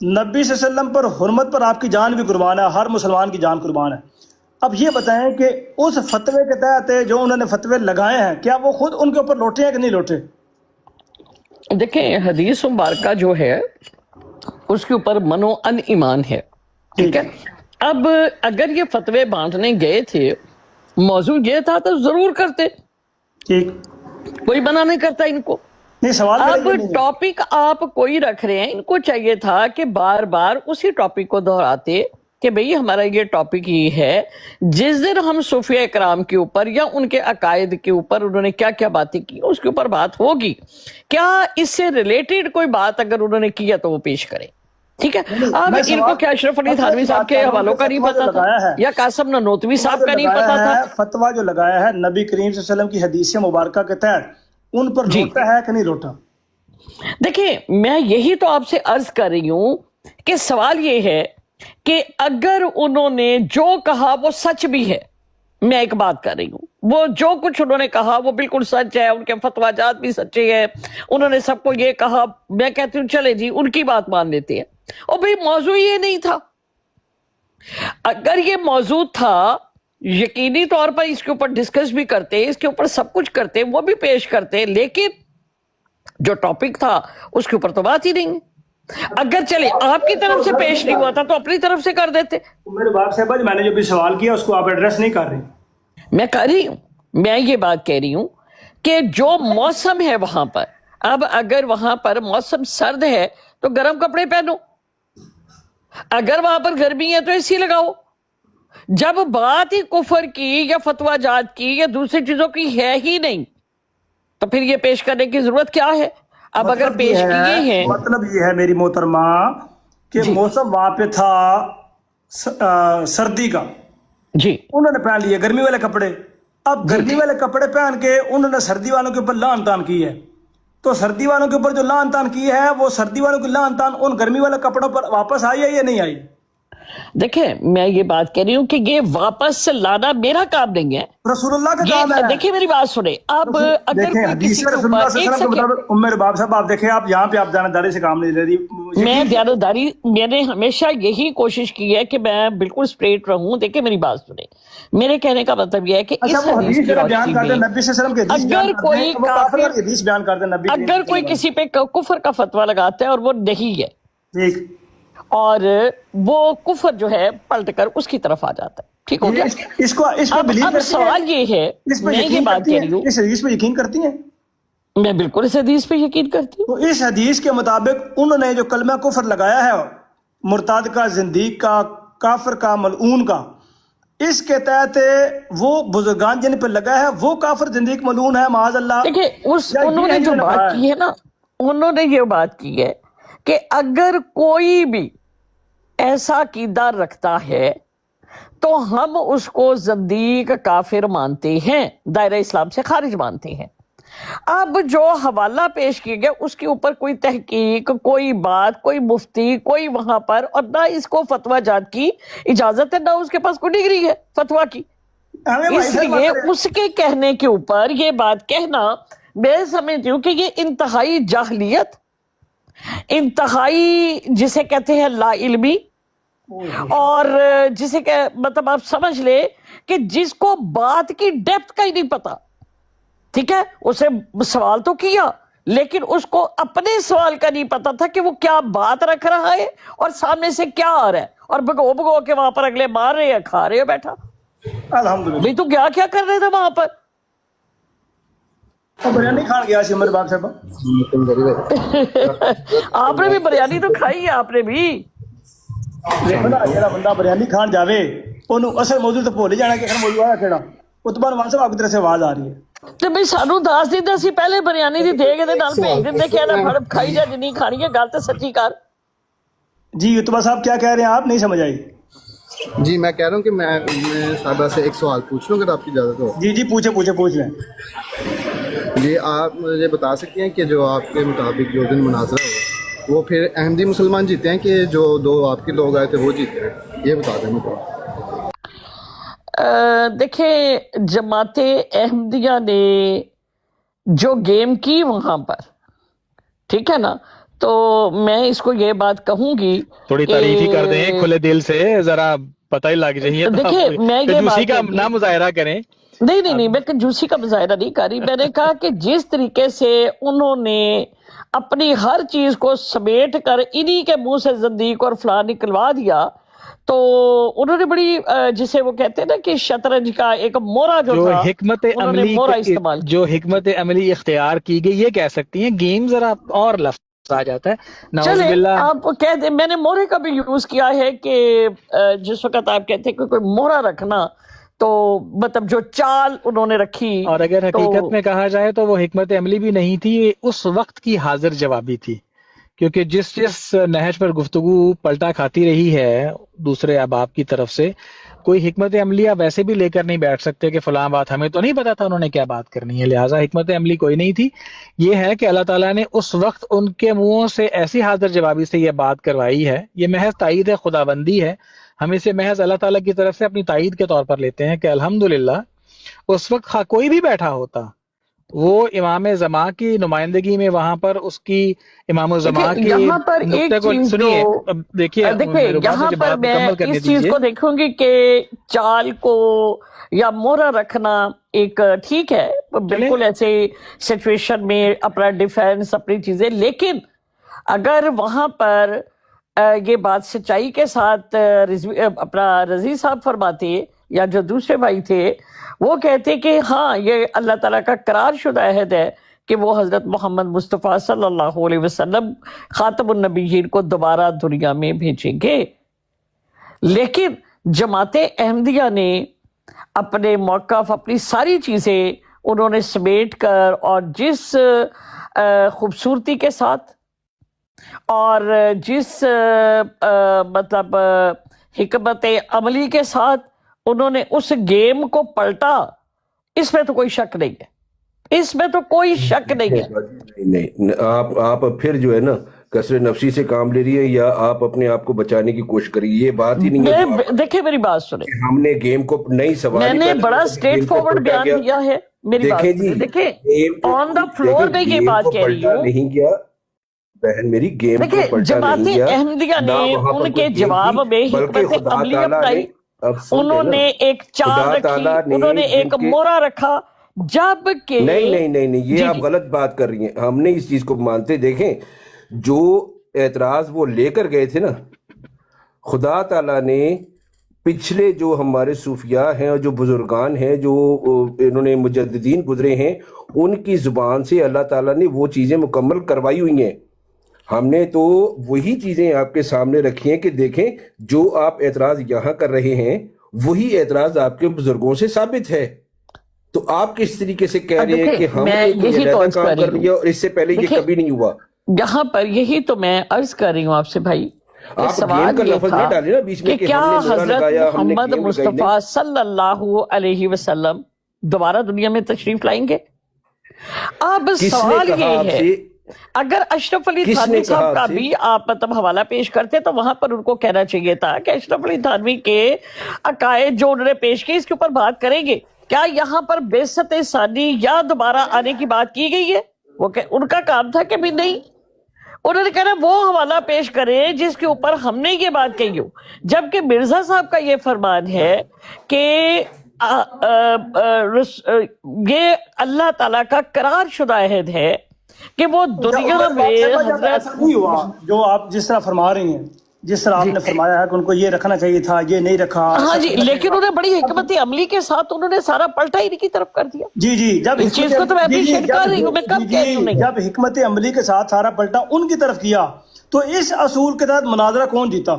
نبی صلی اللہ علیہ وسلم پر حرمت پر آپ کی جان بھی قربان ہے، ہر مسلمان کی جان قربان ہے۔ اب یہ بتائیں کہ اس فتوے کے تحت جو انہوں نے فتوے لگائے ہیں، کیا وہ خود ان کے اوپر لوٹے ہیں کہ نہیں لوٹے؟ دیکھیں حدیث مبارکہ جو ہے اس کے اوپر منو ان ایمان ہے، ٹھیک ہے۔ اب اگر یہ فتوے بانٹنے گئے تھے، موضوع یہ تھا تو ضرور کرتے، ٹھیک، کوئی منع نہیں کرتا ان کو۔ نہیں سوال میرا اب یہ نہیں ہے۔ ٹاپک آپ کوئی رکھ رہے ہیں، ان کو چاہیے تھا کہ بار بار اسی ٹاپک کو دہراتے کہ بھئی ہمارا یہ ٹاپک یہ ہے، جس دن ہم صوفیہ اکرام کے اوپر یا ان کے عقائد کے اوپر انہوں نے کیا کیا باتیں کی اس کے اوپر بات ہوگی، کیا اس سے ریلیٹڈ کوئی بات اگر انہوں نے کی ہے تو وہ پیش کریں، ٹھیک ہے۔ اب ان کو کیا اشرف علی تھانوی صاحب کے حوالوں کا نہیں پتا تھا یا قاسم نانوتوی صاحب کا نہیں پتا تھا؟ فتویٰ جو لگایا ہے نبی کریم صلی اللہ علیہ وسلم کی حدیث مبارکہ کے تحت، ان پر لوٹا ہے کہ نہیں لوٹا؟ دیکھیں میں یہی تو آپ سے عرض کر رہی ہوں کہ سوال یہ ہے کہ اگر انہوں نے جو کہا وہ سچ بھی ہے، میں ایک بات کر رہی ہوں، وہ جو کچھ انہوں نے کہا وہ بالکل سچ ہے، ان کے فتویٰ جات بھی سچے ہیں، انہوں نے سب کو یہ کہا، میں کہتی ہوں چلے جی ان کی بات مان لیتے ہیں۔ اور بھئی موضوع یہ نہیں تھا، اگر یہ موضوع تھا یقینی طور پر اس کے اوپر ڈسکس بھی کرتے، اس کے اوپر سب کچھ کرتے، وہ بھی پیش کرتے، لیکن جو ٹاپک تھا اس کے اوپر تو بات ہی نہیں۔ اگر چلے آپ کی طرف سے پیش نہیں ہوا تھا تو اپنی طرف سے کر دیتے۔ میرے باپ صاحبہ میں نے جو بھی سوال کیا اس کو آپ ایڈریس نہیں کر رہے۔ میں کر رہی ہوں، میں یہ بات کہہ رہی ہوں کہ جو موسم ہے وہاں پر، اب اگر وہاں پر موسم سرد ہے تو گرم کپڑے پہنو، اگر وہاں پر گرمی ہے تو اے سی لگاؤ۔ جب بات ہی کفر کی یا فتویٰ جات کی یا دوسری چیزوں کی ہے ہی نہیں تو پھر یہ پیش کرنے کی ضرورت کیا ہے؟ اب اگر پیش کیے ہیں، مطلب یہ ہے میری محترمہ کہ موسم وہاں پہ تھا سردی کا، جی انہوں نے پہن لیے گرمی والے کپڑے، اب گرمی والے کپڑے پہن کے انہوں نے سردی والوں کے اوپر لعن تان کی ہے، تو سردی والوں کے اوپر جو لعن تان کی ہے وہ سردی والوں کی لعن تان ان گرمی والے کپڑوں پر واپس آئی ہے یا نہیں آئی؟ دیکھیں میں یہ بات کہہ رہی ہوں کہ یہ واپس لانا میرا کام نہیں ہے، رسول اللہ کا کام ہے۔ دیکھیں میری بات سنیں، اب اگر دیکھیں کوئی حدیث کسی کے رسول اللہ اوپر صلی اللہ ایک علیہ وسلم کے سیکنڈ، مطابق میرے باپ صاحب آپ دیکھیں، آپ یہاں پہ آپ دیانتداری سے کام نہیں لے رہی۔ میں دیانتداری میں نے ہمیشہ یہی کوشش کی ہے کہ میں بالکل اسٹریٹ رہوں۔ دیکھیں میری بات سنیں، میرے کہنے کا مطلب یہ ہے کہ اس وہ حدیث حدیث کی جگہ بیان روشنی کر دیں، میں نبی صلی اللہ علیہ وسلم کی حدیث بیان اگر کر کوئی دیں، وہ کافر کافر، کی حدیث بیان کر دیں نبی کریم اگر کوئی کسی پہ کفر کا فتویٰ لگاتا ہے اور وہ نہیں ہے، ٹھیک، اور وہ کفر جو ہے پلٹ کر اس کی طرف آ جاتا ہے، ٹھیک ہو گیا۔ اس پہ بلیو اب کرتی ہیں، سوال یہ ہے، اس پہ میں یہ یقین بات کرتی کہہ ہیں، رہی ہوں، اس حدیث پہ یقین کرتی ہیں؟ میں بالکل اس حدیث پہ یقین کرتی ہوں۔ تو اس حدیث کے مطابق انہوں نے جو کلمہ کفر لگایا ہے، مرتاد کا، زندیق کا، کافر کا، ملعون کا، اس کے تحت وہ بزرگان جن پہ لگا ہے وہ کافر، زندیق، ملعون ہے معاذ اللہ۔ دیکھیں انہوں نے جو بات کی ہے نا، انہوں نے یہ بات کی ہے کہ اگر کوئی بھی ایسا عقیدہ رکھتا ہے تو ہم اس کو زندیق، کافر مانتے ہیں، دائرہ اسلام سے خارج مانتے ہیں۔ اب جو حوالہ پیش کیے گئے اس کے اوپر کوئی تحقیق، کوئی بات، کوئی مفتی، کوئی وہاں پر، اور نہ اس کو فتویٰ جات کی اجازت ہے، نہ اس کے پاس کوئی ڈگری ہے فتویٰ کی، اس لیے اس کے کہنے کے اوپر یہ بات کہنا میں سمجھتی ہوں کہ یہ انتہائی جاہلیت، انتہائی جسے کہتے ہیں لا علمی، اور جسے کہ مطلب آپ سمجھ لے کہ جس کو بات کی ڈیپتھ کا ہی نہیں پتا، ٹھیک ہے، اسے سوال تو کیا لیکن اس کو اپنے سوال کا نہیں پتا تھا کہ وہ کیا بات رکھ رہا ہے اور سامنے سے کیا آ رہا ہے، اور بھگو بھگو کے وہاں پر اگلے مار رہے ہیں، کھا رہے ہیں بیٹھا۔ الحمدللہ بھئی تو کیا کر رہے تھے وہاں پر؟ بریانی کھان گیا سی میرے باپ صاحب۔ آپ نے بھی بریانی تو کھائی ہے، آپ نے بھی۔ جہاں بندہ بریانی کھان جاوے انہوں اصل موضوع تو بھول ہی جانا کہ اصل موضوع آیا کہڑا۔ اتبا نمان صاحب آپ کی طرف سے آواز آ رہی ہے تو بھئی سانو دس دن اسی پہلے بریانی دی دے گے تے نال بھیج دندے کہ نہ پھڑ کھائی جا جنی کھانی ہے، گل تے سچی کر۔ جی اتبا صاحب کیا کہہ رہے ہیں آپ؟ نہیں سمجھ آئی۔ جی میں کہہ رہا ہوں کہ میں صاحبہ سے ایک سوال پوچھ لوں اگر آپ کی اجازت ہو۔ جی پوچھ لیں۔ جی آپ مجھے بتا سکتے ہیں کہ جو آپ کے مطابق جو دن مناظرہ ہوا وہ پھر احمدی مسلمان جیتے ہیں کہ جو دو آپ کے لوگ آئے تھے وہ جیتے ہیں؟ یہ بتا دیں مجھے۔ دیکھیں جماعت احمدیہ نے جو گیم کی وہاں پر، ٹھیک ہے نا، تو میں اس کو یہ بات کہوں گی تھوڑی تعریف ہی کر دیں کھلے دل سے، ذرا پتہ ہی لگ جائیے، دیکھیے میں یہ کنجوسی بات کا کہتی نہ مظاہرہ کریں۔ نہیں میں کنجوسی کا مظاہرہ نہیں کر رہی، میں نے کہا کہ جس طریقے سے انہوں نے اپنی ہر چیز کو سمیٹ کر انہی کے منہ سے زندیق اور فلاں نکلوا دیا، تو انہوں نے بڑی جسے وہ کہتے ہیں نا کہ شطرنج کا ایک مورا جو تھا، انہوں نے مورا استعمال کیا۔ جو حکمت عملی اختیار کی گئی، یہ کہہ سکتی ہیں، گیم ذرا اور لفظ آ جاتا ہے، نعوذ چلے باللہ۔ آپ کہہ دیں، میں نے مورے کا بھی یوز کیا ہے کہ جس وقت آپ کہتے ہیں کہ کوئی مورا رکھنا، تو مطلب جو چال انہوں نے رکھی، اور اگر تو حقیقت میں کہا جائے تو وہ حکمت عملی بھی نہیں تھی، یہ اس وقت کی حاضر جوابی تھی، کیونکہ جس نہج پر گفتگو پلٹا کھاتی رہی ہے دوسرے احباب کی طرف سے، کوئی حکمت عملیہ ویسے بھی لے کر نہیں بیٹھ سکتے کہ فلاں بات ہمیں تو نہیں پتا تھا انہوں نے کیا بات کرنی ہے، لہٰذا حکمت عملی کوئی نہیں تھی۔ یہ ہے کہ اللہ تعالیٰ نے اس وقت ان کے منہوں سے ایسی حاضر جوابی سے یہ بات کروائی ہے، یہ محض تائید خداوندی ہے، ہم اسے محض اللہ تعالیٰ کی طرف سے اپنی تائید کے طور پر لیتے ہیں کہ الحمدللہ اس وقت کوئی بھی بیٹھا ہوتا، وہ امام زمان کی نمائندگی میں وہاں پر اس کی امام الزمان کے یہاں پر ایک نقطے کو چیز سنیے، دیکھیے یہاں پر میں اس چیز کو دیکھوں گی کہ چال کو یا مورا رکھنا ایک ٹھیک ہے، بالکل ایسے سچویشن میں اپنا ڈیفینس اپنی چیزیں، لیکن اگر وہاں پر یہ بات سچائی کے ساتھ اپنا رضی صاحب فرماتے یا جو دوسرے بھائی تھے وہ کہتے کہ ہاں یہ اللہ تعالیٰ کا قرار شدہ عہد ہے کہ وہ حضرت محمد مصطفیٰ صلی اللہ علیہ وسلم خاتم النبیین کو دوبارہ دنیا میں بھیجیں گے، لیکن جماعت احمدیہ نے اپنے موقف، اپنی ساری چیزیں انہوں نے سمیٹ کر اور جس خوبصورتی کے ساتھ اور جس مطلب حکمت عملی کے ساتھ انہوں نے اس گیم کو پلٹا، اس میں تو کوئی شک نہیں ہے، اس میں تو کوئی شک نہیں ہے۔ نہیں آپ پھر جو ہے نا کثرت نفسی سے کام لے رہی ہے، یا آپ اپنے آپ کو بچانے کی کوشش کری، یہ بات ہی نہیں ہے۔ دیکھیں میری بات سنیں، ہم نے گیم کو نہیں سواری، میں نے بڑا اسٹریٹ فارورڈ بیان دیا ہے، میری بات دیکھیں آن دا فلور میں یہ بات کہہ رہی ہوں، نہیں گیا بہن میری، گیم کو دیکھیں پلٹا جماعت نہیں گیا، احمدیہ نے ان کے جواب میں حکمت عملی اپنائی، انہوں نے ایک چال رکھی، انہوں نے ایک مورا رکھا، جب کہ نہیں یہ آپ غلط بات کر رہی ہیں، ہم نے اس چیز کو مانتے۔ دیکھیں جو اعتراض وہ لے کر گئے تھے نا، خدا تعالیٰ نے پچھلے جو ہمارے صوفیاء ہیں اور جو بزرگان ہیں، جو انہوں نے مجددین گزرے ہیں، ان کی زبان سے اللہ تعالیٰ نے وہ چیزیں مکمل کروائی ہوئی ہیں، ہم نے تو وہی چیزیں آپ کے سامنے رکھی ہیں کہ دیکھیں جو آپ اعتراض یہاں کر رہے ہیں وہی اعتراض آپ کے بزرگوں سے ثابت ہے، تو آپ کس طریقے سے کہہ رہے ہیں کہ ہم نے کوئی علیحدہ کام کر لیا اور اس سے پہلے یہ کبھی نہیں ہوا؟ یہاں پر یہی تو میں عرض کر رہی ہوں آپ سے بھائی، آپ گیم کا لفظ نہ ڈالیں نا بیچ میں کہ کیا حضرت محمد مصطفیٰ صلی اللہ علیہ وسلم دوبارہ دنیا میں تشریف لائیں گے؟ اب سوال یہ ہے، اگر اشرف علی تھانوی صاحب کا بھی آپ مطلب حوالہ پیش کرتے تو وہاں پر ان کو کہنا چاہیے تھا کہ اشرف علی تھانوی کے عقائد جو انہوں نے پیش کی اس کے اوپر بات کریں گے۔ کیا یہاں پر بعثت ثانی یا دوبارہ آنے کی بات کی گئی ہے؟ وہ ان کا کام تھا کہ بھی نہیں، انہوں نے کہنا وہ حوالہ پیش کریں جس کے اوپر ہم نے یہ بات کہی ہو، جبکہ مرزا صاحب کا یہ فرمان ہے کہ یہ اللہ تعالیٰ کا قرار شدہ عہد ہے کہ وہ دنیا میں حضرت ایسا نہیں ہوا جو آپ جس طرح فرما رہی ہیں، جس طرح آپ نے فرمایا ہے کہ ان کو یہ رکھنا چاہیے تھا، یہ نہیں رکھا۔ ہاں جی، لیکن انہیں بڑی حکمت عملی کے ساتھ انہوں نے سارا پلٹا ہی کی طرف کر دیا۔ جی جب اس چیز کو تو میں اپریشیٹ کر رہی ہوں، میں کب کہہ رہی ہوں نہیں، جب حکمت عملی کے ساتھ سارا پلٹا ان کی طرف کیا تو اس اصول کے تحت مناظرہ کون جیتا؟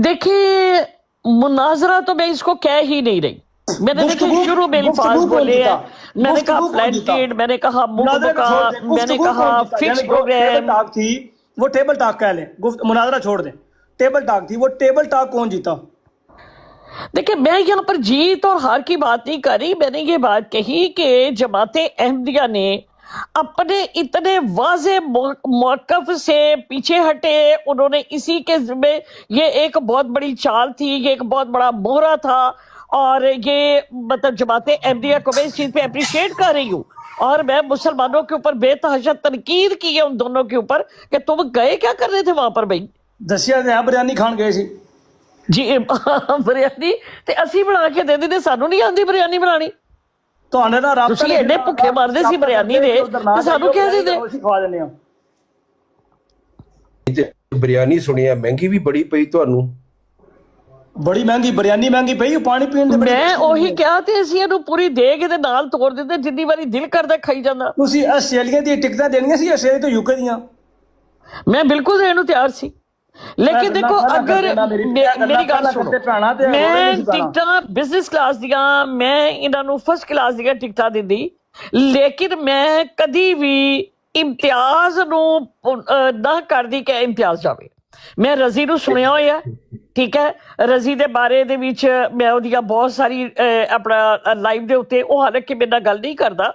دیکھیں مناظرہ تو میں اس کو کہہ ہی نہیں رہی، میں نے دیکھیں شروع میں الفاظ بولے ہیں، میں نے کہا پلانٹیڈ، میں نے کہا مکمکا، میں نے کہا فکس پروگرام تھی، وہ ٹیبل ٹاک کہہ لیں، مناظرہ چھوڑ دیں، ٹیبل ٹاک تھی، وہ ٹیبل ٹاک کون جیتا؟ دیکھیں میں یہاں پر جیت اور ہار کی بات نہیں کر رہی، میں نے یہ بات کہی کہ جماعت احمدیہ نے اپنے اتنے واضح موقف سے پیچھے ہٹے، انہوں نے اسی کے ذمہ، یہ ایک بہت بڑی چال تھی، یہ ایک بہت بڑا مہرا تھا، اور یہ مطلب جماعت احمدیہ کو میں اس چیز پہ اپریشیٹ کر رہی ہوں اور میں مسلمانوں کے اوپر بے تحاشا تنقید کی ہے ان دونوں کے اوپر کہ تم گئے کیا کر رہے تھے وہاں پر بھائی. ਦੱਸਿਆ ਤੇ ਹੈ ਬਿਰਿਆਨੀ ਖਾਣ ਗਏ ਸੀ. جی بریانی تے اسی بنا کے دے دیتے, سانو نہیں آندی بریانی بنانی. ਤੁਹਾਡੇ ਨਾਲ ਰਾਬਤਾ ਤੁਸੀਂ ਐਡੇ ਭੁੱਖੇ ਮਰਦੇ ਸੀ ਬਿਰਿਆਨੀ ਦੇ, ਤੇ ਸਾਨੂੰ ਕਹਿ ਦਿੰਦੇ. ਅਸੀਂ ਖਵਾ ਦਿੰਦੇ ਹਾਂ. ਬਿਰਿਆਨੀ ਸੁਣਿਆ ਮਹਿੰਗੀ ਵੀ ਬੜੀ ਪਈ ਤੁਹਾਨੂੰ. ਬੜੀ ਮਹਿੰਗੀ ਬਿਰਿਆਨੀ ਮਹਿੰਗੀ ਪਈ, ਪਾਣੀ ਪੀਣ ਦੇ ਬੜੀ ਮੈਂ tasty ਉਹੀ ਹੁੰਦੀ ਹੈ. ਕਿਹਾ ਤੇ ਅਸੀਂ ਇਹਨੂੰ ਪੂਰੀ ਦੇਗ ਦੇ ਨਾਲ ਤੋੜ ਦਿੰਦੇ, ਜਿੰਨੀ ਵਾਰੀ ਦਿਲ ਕਰਦਾ ਖਾਈ ਜਾਂਦਾ. ਤੁਸੀਂ ਆਸਟ੍ਰੇਲੀਆ ਦੀਆਂ ਟਿਕਟਾਂ ਦੇਣੀਆਂ ਸੀ, ਆਸਟ੍ਰੇਲੀਆ ਤੋਂ ਯੂਕੇ ਦੀਆਂ. ਮੈਂ ਬਿਲਕੁਲ ਦੇਣ ਨੂੰ ਤਿਆਰ ਸੀ, ਲੇਕਿਨ ਦੇਖੋ ਅਗਰ ਮੇਰੀ ਗੱਲ ਸੁਣੋ, ਮੈਂ ਟਿਕਟਾਂ ਬਿਜ਼ਨਸ ਕਲਾਸ ਦੀਆਂ ਮੈਂ ਇਹਨਾਂ ਨੂੰ ਫਸਟ ਕਲਾਸ ਦੀਆਂ ਟਿਕਟਾਂ ਦਿੰਦੀ, ਲੇਕਿਨ ਮੈਂ ਕਦੀ ਵੀ ਇਮਤਿਆਜ਼ ਨੂੰ ਨਾ ਕਰਦੀ ਕਿ ਇਮਤਿਆਜ਼ ਜਾਵੇ. ਮੈਂ ਰਜ਼ੀ ਨੂੰ ਸੁਣਿਆ ਹੋਇਆ, ਠੀਕ ਹੈ, ਰਜ਼ੀ ਦੇ ਬਾਰੇ ਦੇ ਵਿੱਚ ਮੈਂ ਉਹਦੀਆਂ ਬਹੁਤ ਸਾਰੀ ਆਪਣਾ ਲਾਈਵ ਦੇ ਉੱਤੇ, ਉਹ ਹਾਲਾਂਕਿ ਮੇਰੇ ਨਾਲ ਗੱਲ ਨਹੀਂ ਕਰਦਾ,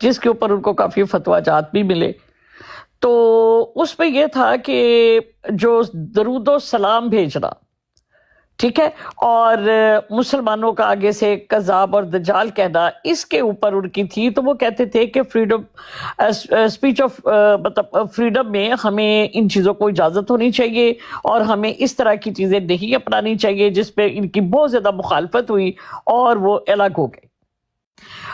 جس کے اوپر ان کو کافی فتویٰ جات بھی ملے. تو اس میں یہ تھا کہ جو درود و سلام بھیجنا، ٹھیک ہے، اور مسلمانوں کا آگے سے کذاب اور دجال کہنا، اس کے اوپر ان کی تھی. تو وہ کہتے تھے کہ فریڈم اسپیچ آف مطلب فریڈم میں ہمیں ان چیزوں کو اجازت ہونی چاہیے اور ہمیں اس طرح کی چیزیں نہیں اپنانی چاہیے، جس پہ ان کی بہت زیادہ مخالفت ہوئی اور وہ الگ ہو گئے.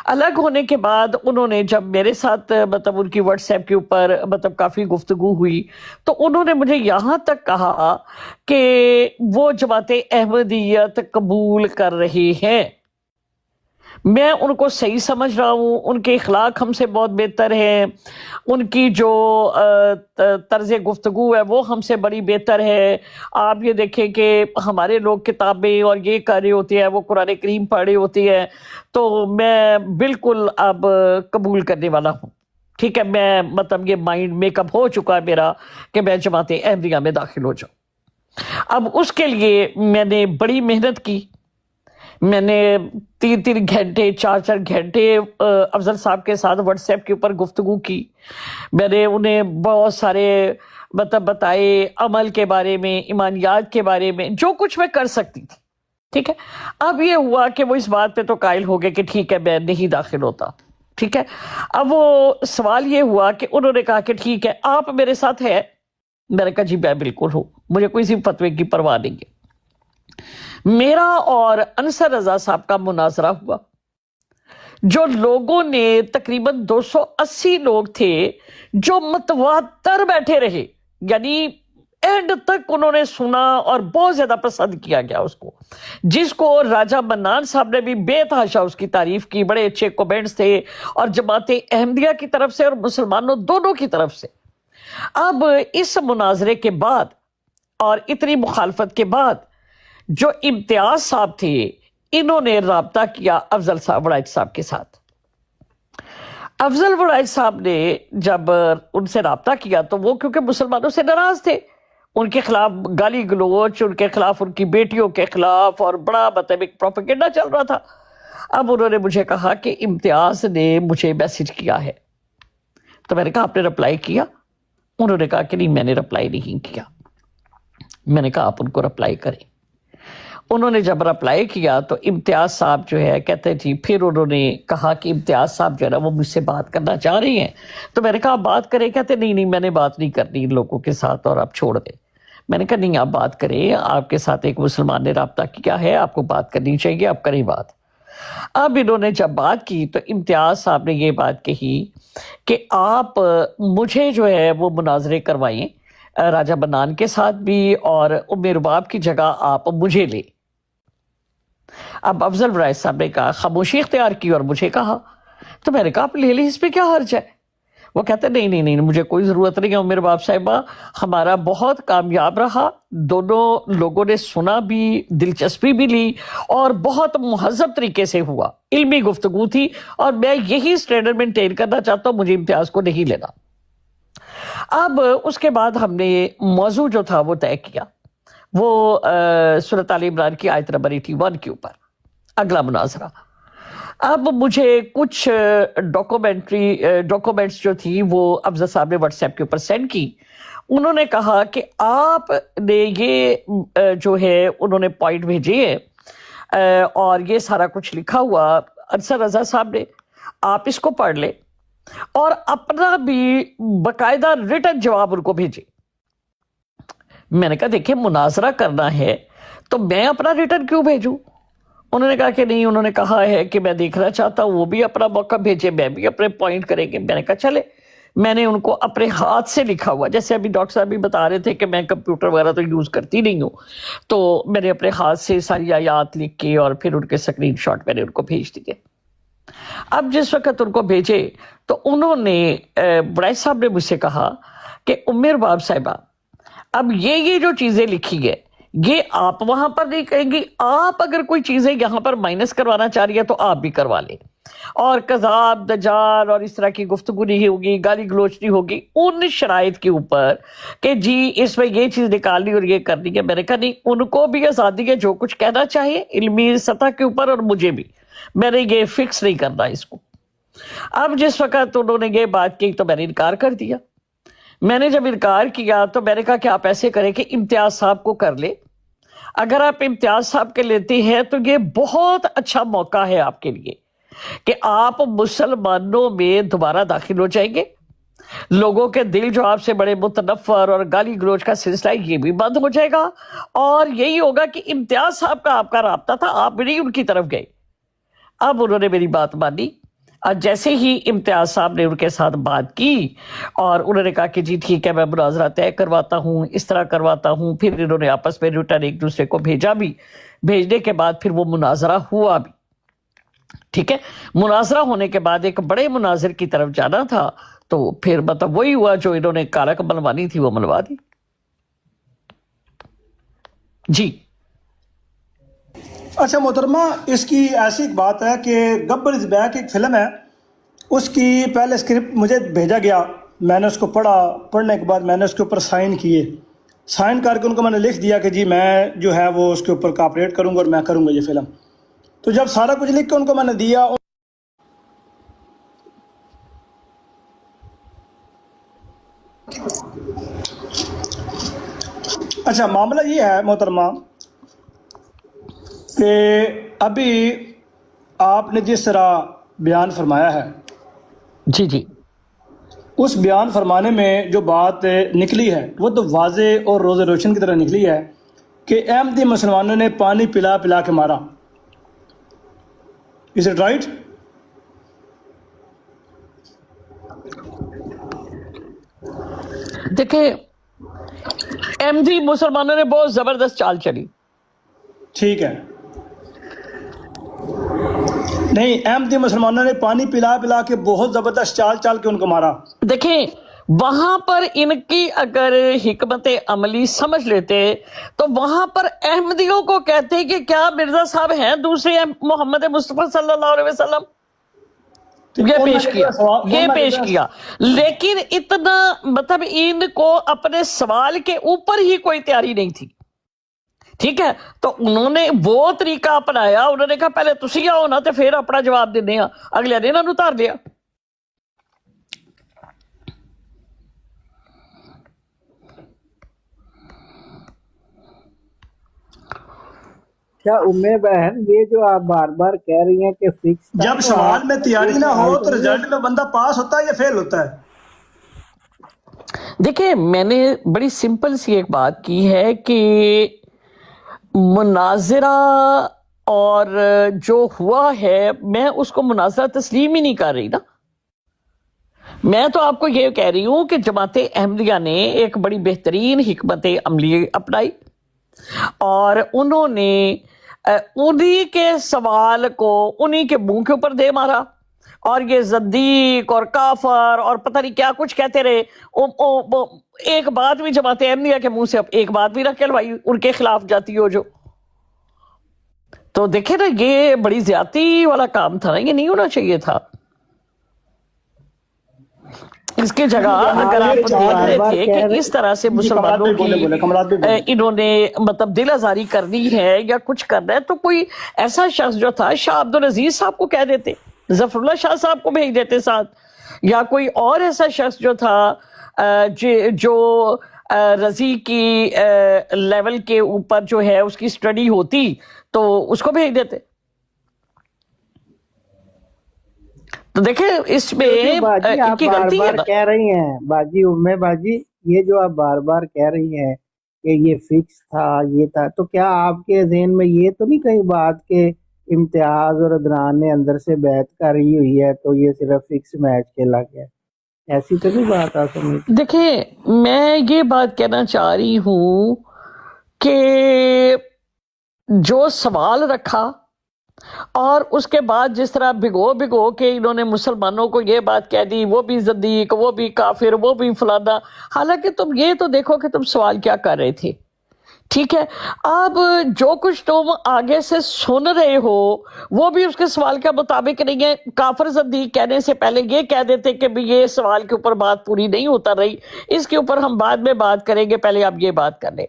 الگ ہونے کے بعد انہوں نے جب میرے ساتھ مطلب ان کی واٹس ایپ کے اوپر مطلب کافی گفتگو ہوئی، تو انہوں نے مجھے یہاں تک کہا کہ وہ جماعت احمدیت قبول کر رہے ہیں. میں ان کو صحیح سمجھ رہا ہوں، ان کے اخلاق ہم سے بہت بہتر ہیں، ان کی جو طرز گفتگو ہے وہ ہم سے بڑی بہتر ہے. آپ یہ دیکھیں کہ ہمارے لوگ کتابیں اور یہ کر رہے ہوتے ہیں، وہ قرآن کریم پڑھ رہے ہوتے ہیں، تو میں بالکل اب قبول کرنے والا ہوں. ٹھیک ہے، میں مطلب یہ مائنڈ میک اپ ہو چکا ہے میرا کہ میں جماعت احمدیہ میں داخل ہو جاؤں. اب اس کے لیے میں نے بڑی محنت کی. میں نے 3 گھنٹے 4 گھنٹے افضل صاحب کے ساتھ واٹس ایپ کے اوپر گفتگو کی. میں نے انہیں بہت سارے مطلب بتائے عمل کے بارے میں، ایمانیات کے بارے میں، جو کچھ میں کر سکتی تھی. ٹھیک ہے، اب یہ ہوا کہ وہ اس بات پہ تو قائل ہو گئے کہ ٹھیک ہے میں نہیں داخل ہوتا. ٹھیک ہے، اب وہ سوال یہ ہوا کہ انہوں نے کہا کہ ٹھیک ہے آپ میرے ساتھ ہے. میں نے کہا جی میں بالکل ہوں، مجھے کوئی سی فتوے کی پرواہ نہیں ہے. میرا اور انصر رضا صاحب کا مناظرہ ہوا. جو لوگوں نے تقریباً 280 لوگ تھے جو متواتر بیٹھے رہے، یعنی اینڈ تک انہوں نے سنا اور بہت زیادہ پسند کیا گیا اس کو، جس کو راجہ منان صاحب نے بھی بے تحاشا اس کی تعریف کی. بڑے اچھے کومنٹس تھے، اور جماعت احمدیہ کی طرف سے اور مسلمانوں دونوں کی طرف سے. اب اس مناظرے کے بعد اور اتنی مخالفت کے بعد جو امتیاز صاحب تھے، انہوں نے رابطہ کیا افضل صاحب وڑائچ صاحب کے ساتھ. افضل وڑائچ صاحب نے جب ان سے رابطہ کیا تو وہ کیونکہ مسلمانوں سے ناراض تھے، ان کے خلاف گالی گلوچ، ان کے خلاف، ان کی بیٹیوں کے خلاف، اور بڑا مطلب ایک پروپیگنڈا چل رہا تھا. اب انہوں نے مجھے کہا کہ امتیاز نے مجھے میسج کیا ہے. تو میں نے کہا آپ نے رپلائی کیا؟ انہوں نے کہا کہ نہیں میں نے رپلائی نہیں کیا. میں نے کہا آپ ان کو رپلائی کریں. انہوں نے جب رپلائی کیا تو امتیاز صاحب جو ہے کہتے جی، پھر انہوں نے کہا کہ امتیاز صاحب جو ہے نا وہ مجھ سے بات کرنا چاہ رہی ہیں. تو میں نے کہا آپ بات کریں. کہتے نہیں میں نے بات نہیں کرنی ان لوگوں کے ساتھ اور آپ چھوڑ دیں. میں نے کہا نہیں آپ بات کریں، آپ کے ساتھ ایک مسلمان نے رابطہ کیا ہے، آپ کو بات کرنی چاہیے، آپ کریں بات. اب انہوں نے جب بات کی تو امتیاز صاحب نے یہ بات کہی کہ آپ مجھے جو ہے وہ مناظرے کروائیں راجہ بنان کے ساتھ بھی، اور ام رباب کی جگہ آپ مجھے لیں. اب افضل وڑائچ صاحب نے کہا، خاموشی اختیار کی اور مجھے کہا. تو میں نے کہا آپ لے لیں، اس پہ کیا حرج ہے؟ وہ کہتے نہیں مجھے کوئی ضرورت نہیں ہے ام رباب صاحبہ، ہمارا بہت کامیاب رہا، دونوں لوگوں نے سنا بھی، دلچسپی بھی لی، اور بہت مہذب طریقے سے ہوا، علمی گفتگو تھی، اور میں یہی سٹینڈرڈ مینٹین کرنا چاہتا ہوں، مجھے امتیاز کو نہیں لینا. اب اس کے بعد ہم نے موضوع جو تھا وہ طے کیا، وہ سورۃ آل عمران کی آیت نمبر 81 کے اوپر اگلا مناظرہ. اب مجھے کچھ ڈاکومنٹس جو تھی وہ افضل صاحب نے واٹس ایپ کے اوپر سینڈ کی. انہوں نے کہا کہ آپ نے یہ جو ہے انہوں نے پوائنٹ بھیجے ہیں اور یہ سارا کچھ لکھا ہوا انصر رضا صاحب نے، آپ اس کو پڑھ لیں اور اپنا بھی باقاعدہ ریٹن جواب ان کو بھیجے. میں نے کہا دیکھیں مناظرہ کرنا ہے تو میں اپنا ریٹن کیوں بھیجوں؟ انہوں نے کہا کہ نہیں، انہوں نے کہا ہے کہ میں دیکھنا چاہتا ہوں، وہ بھی اپنا موقع بھیجے، میں بھی اپنے پوائنٹ کریں گے. میں نے کہا چلے. میں نے ان کو اپنے ہاتھ سے لکھا ہوا، جیسے ابھی ڈاکٹر صاحب بھی بتا رہے تھے کہ میں کمپیوٹر وغیرہ تو یوز کرتی نہیں ہوں، تو میں نے اپنے ہاتھ سے ساری آیات لکھ کے اور پھر ان کے اسکرین شاٹ میں نے ان کو بھیج دیے. اب جس وقت ان کو بھیجے تو انہوں نے وڑائچ صاحب نے مجھ سے کہا کہ ام رباب صاحبہ، اب یہ جو چیزیں لکھی ہے یہ آپ وہاں پر نہیں کہیں گی، آپ اگر کوئی چیزیں یہاں پر مائنس کروانا چاہ رہی ہے تو آپ بھی کروا لیں، اور کذاب دجال اور اس طرح کی گفتگو نہیں ہوگی، گالی گلوچ نہیں ہوگی ان شرائط کے اوپر کہ جی اس میں یہ چیز نکالنی اور یہ کرنی ہے. میں نے کہا نہیں، ان کو بھی آزادی ہے جو کچھ کہنا چاہیے علمی سطح کے اوپر، اور مجھے بھی، میں نے یہ فکس نہیں کرنا اس کو. اب جس وقت انہوں نے یہ بات کی تو میں نے انکار کر دیا. میں نے جب انکار کیا تو میں نے کہا کہ آپ ایسے کریں کہ امتیاز صاحب کو کر لیں. اگر آپ امتیاز صاحب کے لیتے ہیں تو یہ بہت اچھا موقع ہے آپ کے لیے کہ آپ مسلمانوں میں دوبارہ داخل ہو جائیں گے. لوگوں کے دل جو آپ سے بڑے متنفر اور گالی گلوچ کا سلسلہ ہے یہ بھی بند ہو جائے گا، اور یہی ہوگا کہ امتیاز صاحب کا آپ کا رابطہ تھا، آپ بھی نہیں ان کی طرف گئے. اب انہوں نے میری بات مانی، اور جیسے ہی امتیاز صاحب نے ان کے ساتھ بات کی اور انہوں نے کہا کہ جی ٹھیک ہے میں مناظرہ طے کرواتا ہوں، اس طرح کرواتا ہوں، پھر انہوں نے آپس میں ریٹرن ایک دوسرے کو بھیجا بھی. بھیجنے کے بعد پھر وہ مناظرہ ہوا بھی. ٹھیک ہے، مناظرہ ہونے کے بعد ایک بڑے مناظر کی طرف جانا تھا، تو پھر مطلب وہی ہوا جو انہوں نے کالک منوانی تھی وہ منوا دی. جی اچھا محترمہ، اس کی ایسی ایک بات ہے کہ گبر از بیک ایک فلم ہے، اس کی پہلے اسکرپٹ مجھے بھیجا گیا، میں نے اس کو پڑھا، پڑھنے کے بعد میں نے اس کے اوپر سائن کیے، سائن کر کے ان کو میں نے لکھ دیا کہ جی میں جو ہے وہ اس کے اوپر کاپریٹ کروں گا اور میں کروں گا یہ فلم. تو جب سارا کچھ لکھ کے ان کو میں نے دیا، اچھا معاملہ یہ ہے محترمہ کہ ابھی آپ نے جس طرح بیان فرمایا ہے، جی جی اس بیان فرمانے میں جو بات نکلی ہے وہ تو واضح اور روز روشن کی طرح نکلی ہے کہ احمدی مسلمانوں نے پانی پلا پلا کے مارا. Is it right? دیکھیں، احمدی مسلمانوں نے بہت زبردست چال چلی. ٹھیک ہے، نہیں، احمدی مسلمانوں نے پانی پلا پلا کے بہت زبردست چال چال کے ان کو مارا. دیکھیں وہاں پر ان کی اگر حکمت عملی سمجھ لیتے تو وہاں پر احمدیوں کو کہتے کہ کیا مرزا صاحب ہیں دوسرے محمد مصطفیٰ صلی اللہ علیہ وسلم. یہ پیش کیا لیکن اتنا مطلب ان کو اپنے سوال کے اوپر ہی کوئی تیاری نہیں تھی. ٹھیک ہے، تو انہوں نے وہ طریقہ اپنایا، انہوں نے کہا پہلے تسی آؤ نا تو پھر اپنا جواب دینے ہاں، اگلے نے انہوں اتار دیا. کیا امے بہن یہ جو آپ بار بار کہہ رہی ہیں کہ فکس، جب سوال میں تیاری نہ ہو تو رزلٹ میں بندہ پاس ہوتا ہے یا فیل ہوتا ہے؟ دیکھیں میں نے بڑی سمپل سی ایک بات کی ہے کہ مناظرہ اور جو ہوا ہے میں اس کو مناظرہ تسلیم ہی نہیں کر رہی نا. میں تو آپ کو یہ کہہ رہی ہوں کہ جماعت احمدیہ نے ایک بڑی بہترین حکمت عملی اپنائی اور انہوں نے انہی کے سوال کو انہی کے منہ کے اوپر دے مارا، اور یہ زندیق اور کافر اور پتہ نہیں کیا کچھ کہتے رہے. ایک بات بھی جماعت احمدیہ کے منہ سے ایک بات بھی رکھ کے لوائی ان کے خلاف جاتی ہو جو. تو دیکھیں نا یہ بڑی زیادتی والا کام تھا نا، یہ نہیں ہونا چاہیے تھا. اس کی جگہ اگر آپ دیکھ رہے تھے کہ اس طرح سے مسلمانوں کی انہوں نے مطلب دل آزاری کرنی ہے یا کچھ کرنا ہے تو کوئی ایسا شخص جو تھا شاہ عبد العزیز صاحب کو کہہ دیتے، ظفر اللہ شاہ صاحب کو بھیج دیتے ساتھ، یا کوئی اور ایسا شخص جو تھا جو رضی کی لیول کے اوپر جو ہے اس کی سٹڈی ہوتی تو اس کو بھیج دیتے. تو دیکھیں اس میں باجی آپ کی بار غلطی ہے بار نا. کہہ رہی ہیں باجی امے باجی، یہ جو آپ بار بار کہہ رہی ہیں کہ یہ فکس تھا یہ تھا، تو کیا آپ کے ذہن میں یہ تو نہیں کہیں بات کہ امتیاز اور عدنان نے اندر سے بیعت کری ہوئی ہے تو یہ صرف فکس میچ کھیلا گیا؟ ایسی تو نہیں بات آپ سمجھ؟ دیکھیں میں یہ بات کہنا چاہ رہی ہوں کہ جو سوال رکھا اور اس کے بعد جس طرح بھگو کے انہوں نے مسلمانوں کو یہ بات کہہ دی، وہ بھی زندیق، وہ بھی کافر، وہ بھی فلانا. حالانکہ تم یہ تو دیکھو کہ تم سوال کیا کر رہے تھے. ٹھیک ہے. اب جو کچھ تم آگے سے سن رہے ہو وہ بھی اس کے سوال کے مطابق نہیں ہے. کافر زندیق کہنے سے پہلے یہ کہہ دیتے کہ بھی یہ سوال کے اوپر بات پوری نہیں ہوتا رہی, اس کے اوپر ہم بعد میں بات کریں گے, پہلے آپ یہ بات کر لیں.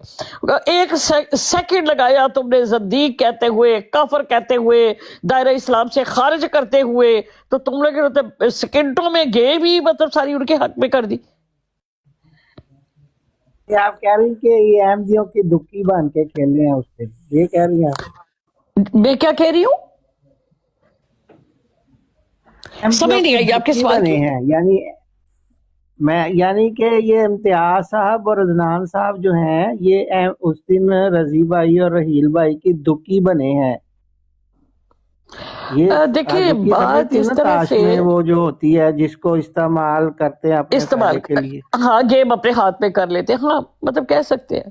ایک سیکنڈ لگایا تم نے زندیق کہتے ہوئے, کافر کہتے ہوئے, دائرہ اسلام سے خارج کرتے ہوئے, تو تم لوگ سیکنڈوں میں گئے بھی مطلب ساری ان کے حق میں کر دی. یہ آپ کہہ رہی کہ یہ احمدیوں کی دکی بن کے کھیلے ہیں اس پہ, یہ کہہ رہی ہیں آپ؟ میں کیا کہہ رہی ہوں سمجھ نہیں آئی آپ کے سوال کی. ہیں یعنی کہ یہ امتیاز صاحب اور عدنان صاحب جو ہیں یہ اس دن رضی بھائی اور رحیل بھائی کی دکی بنے ہیں. یہ دیکھیں بات اس طرح سے وہ جو ہوتی ہے جس کو استعمال کرتے ہیں اپنے استعمال کے لیے, ہاں گیم اپنے ہاتھ میں کر لیتے ہیں, ہاں مطلب کہہ سکتے ہیں.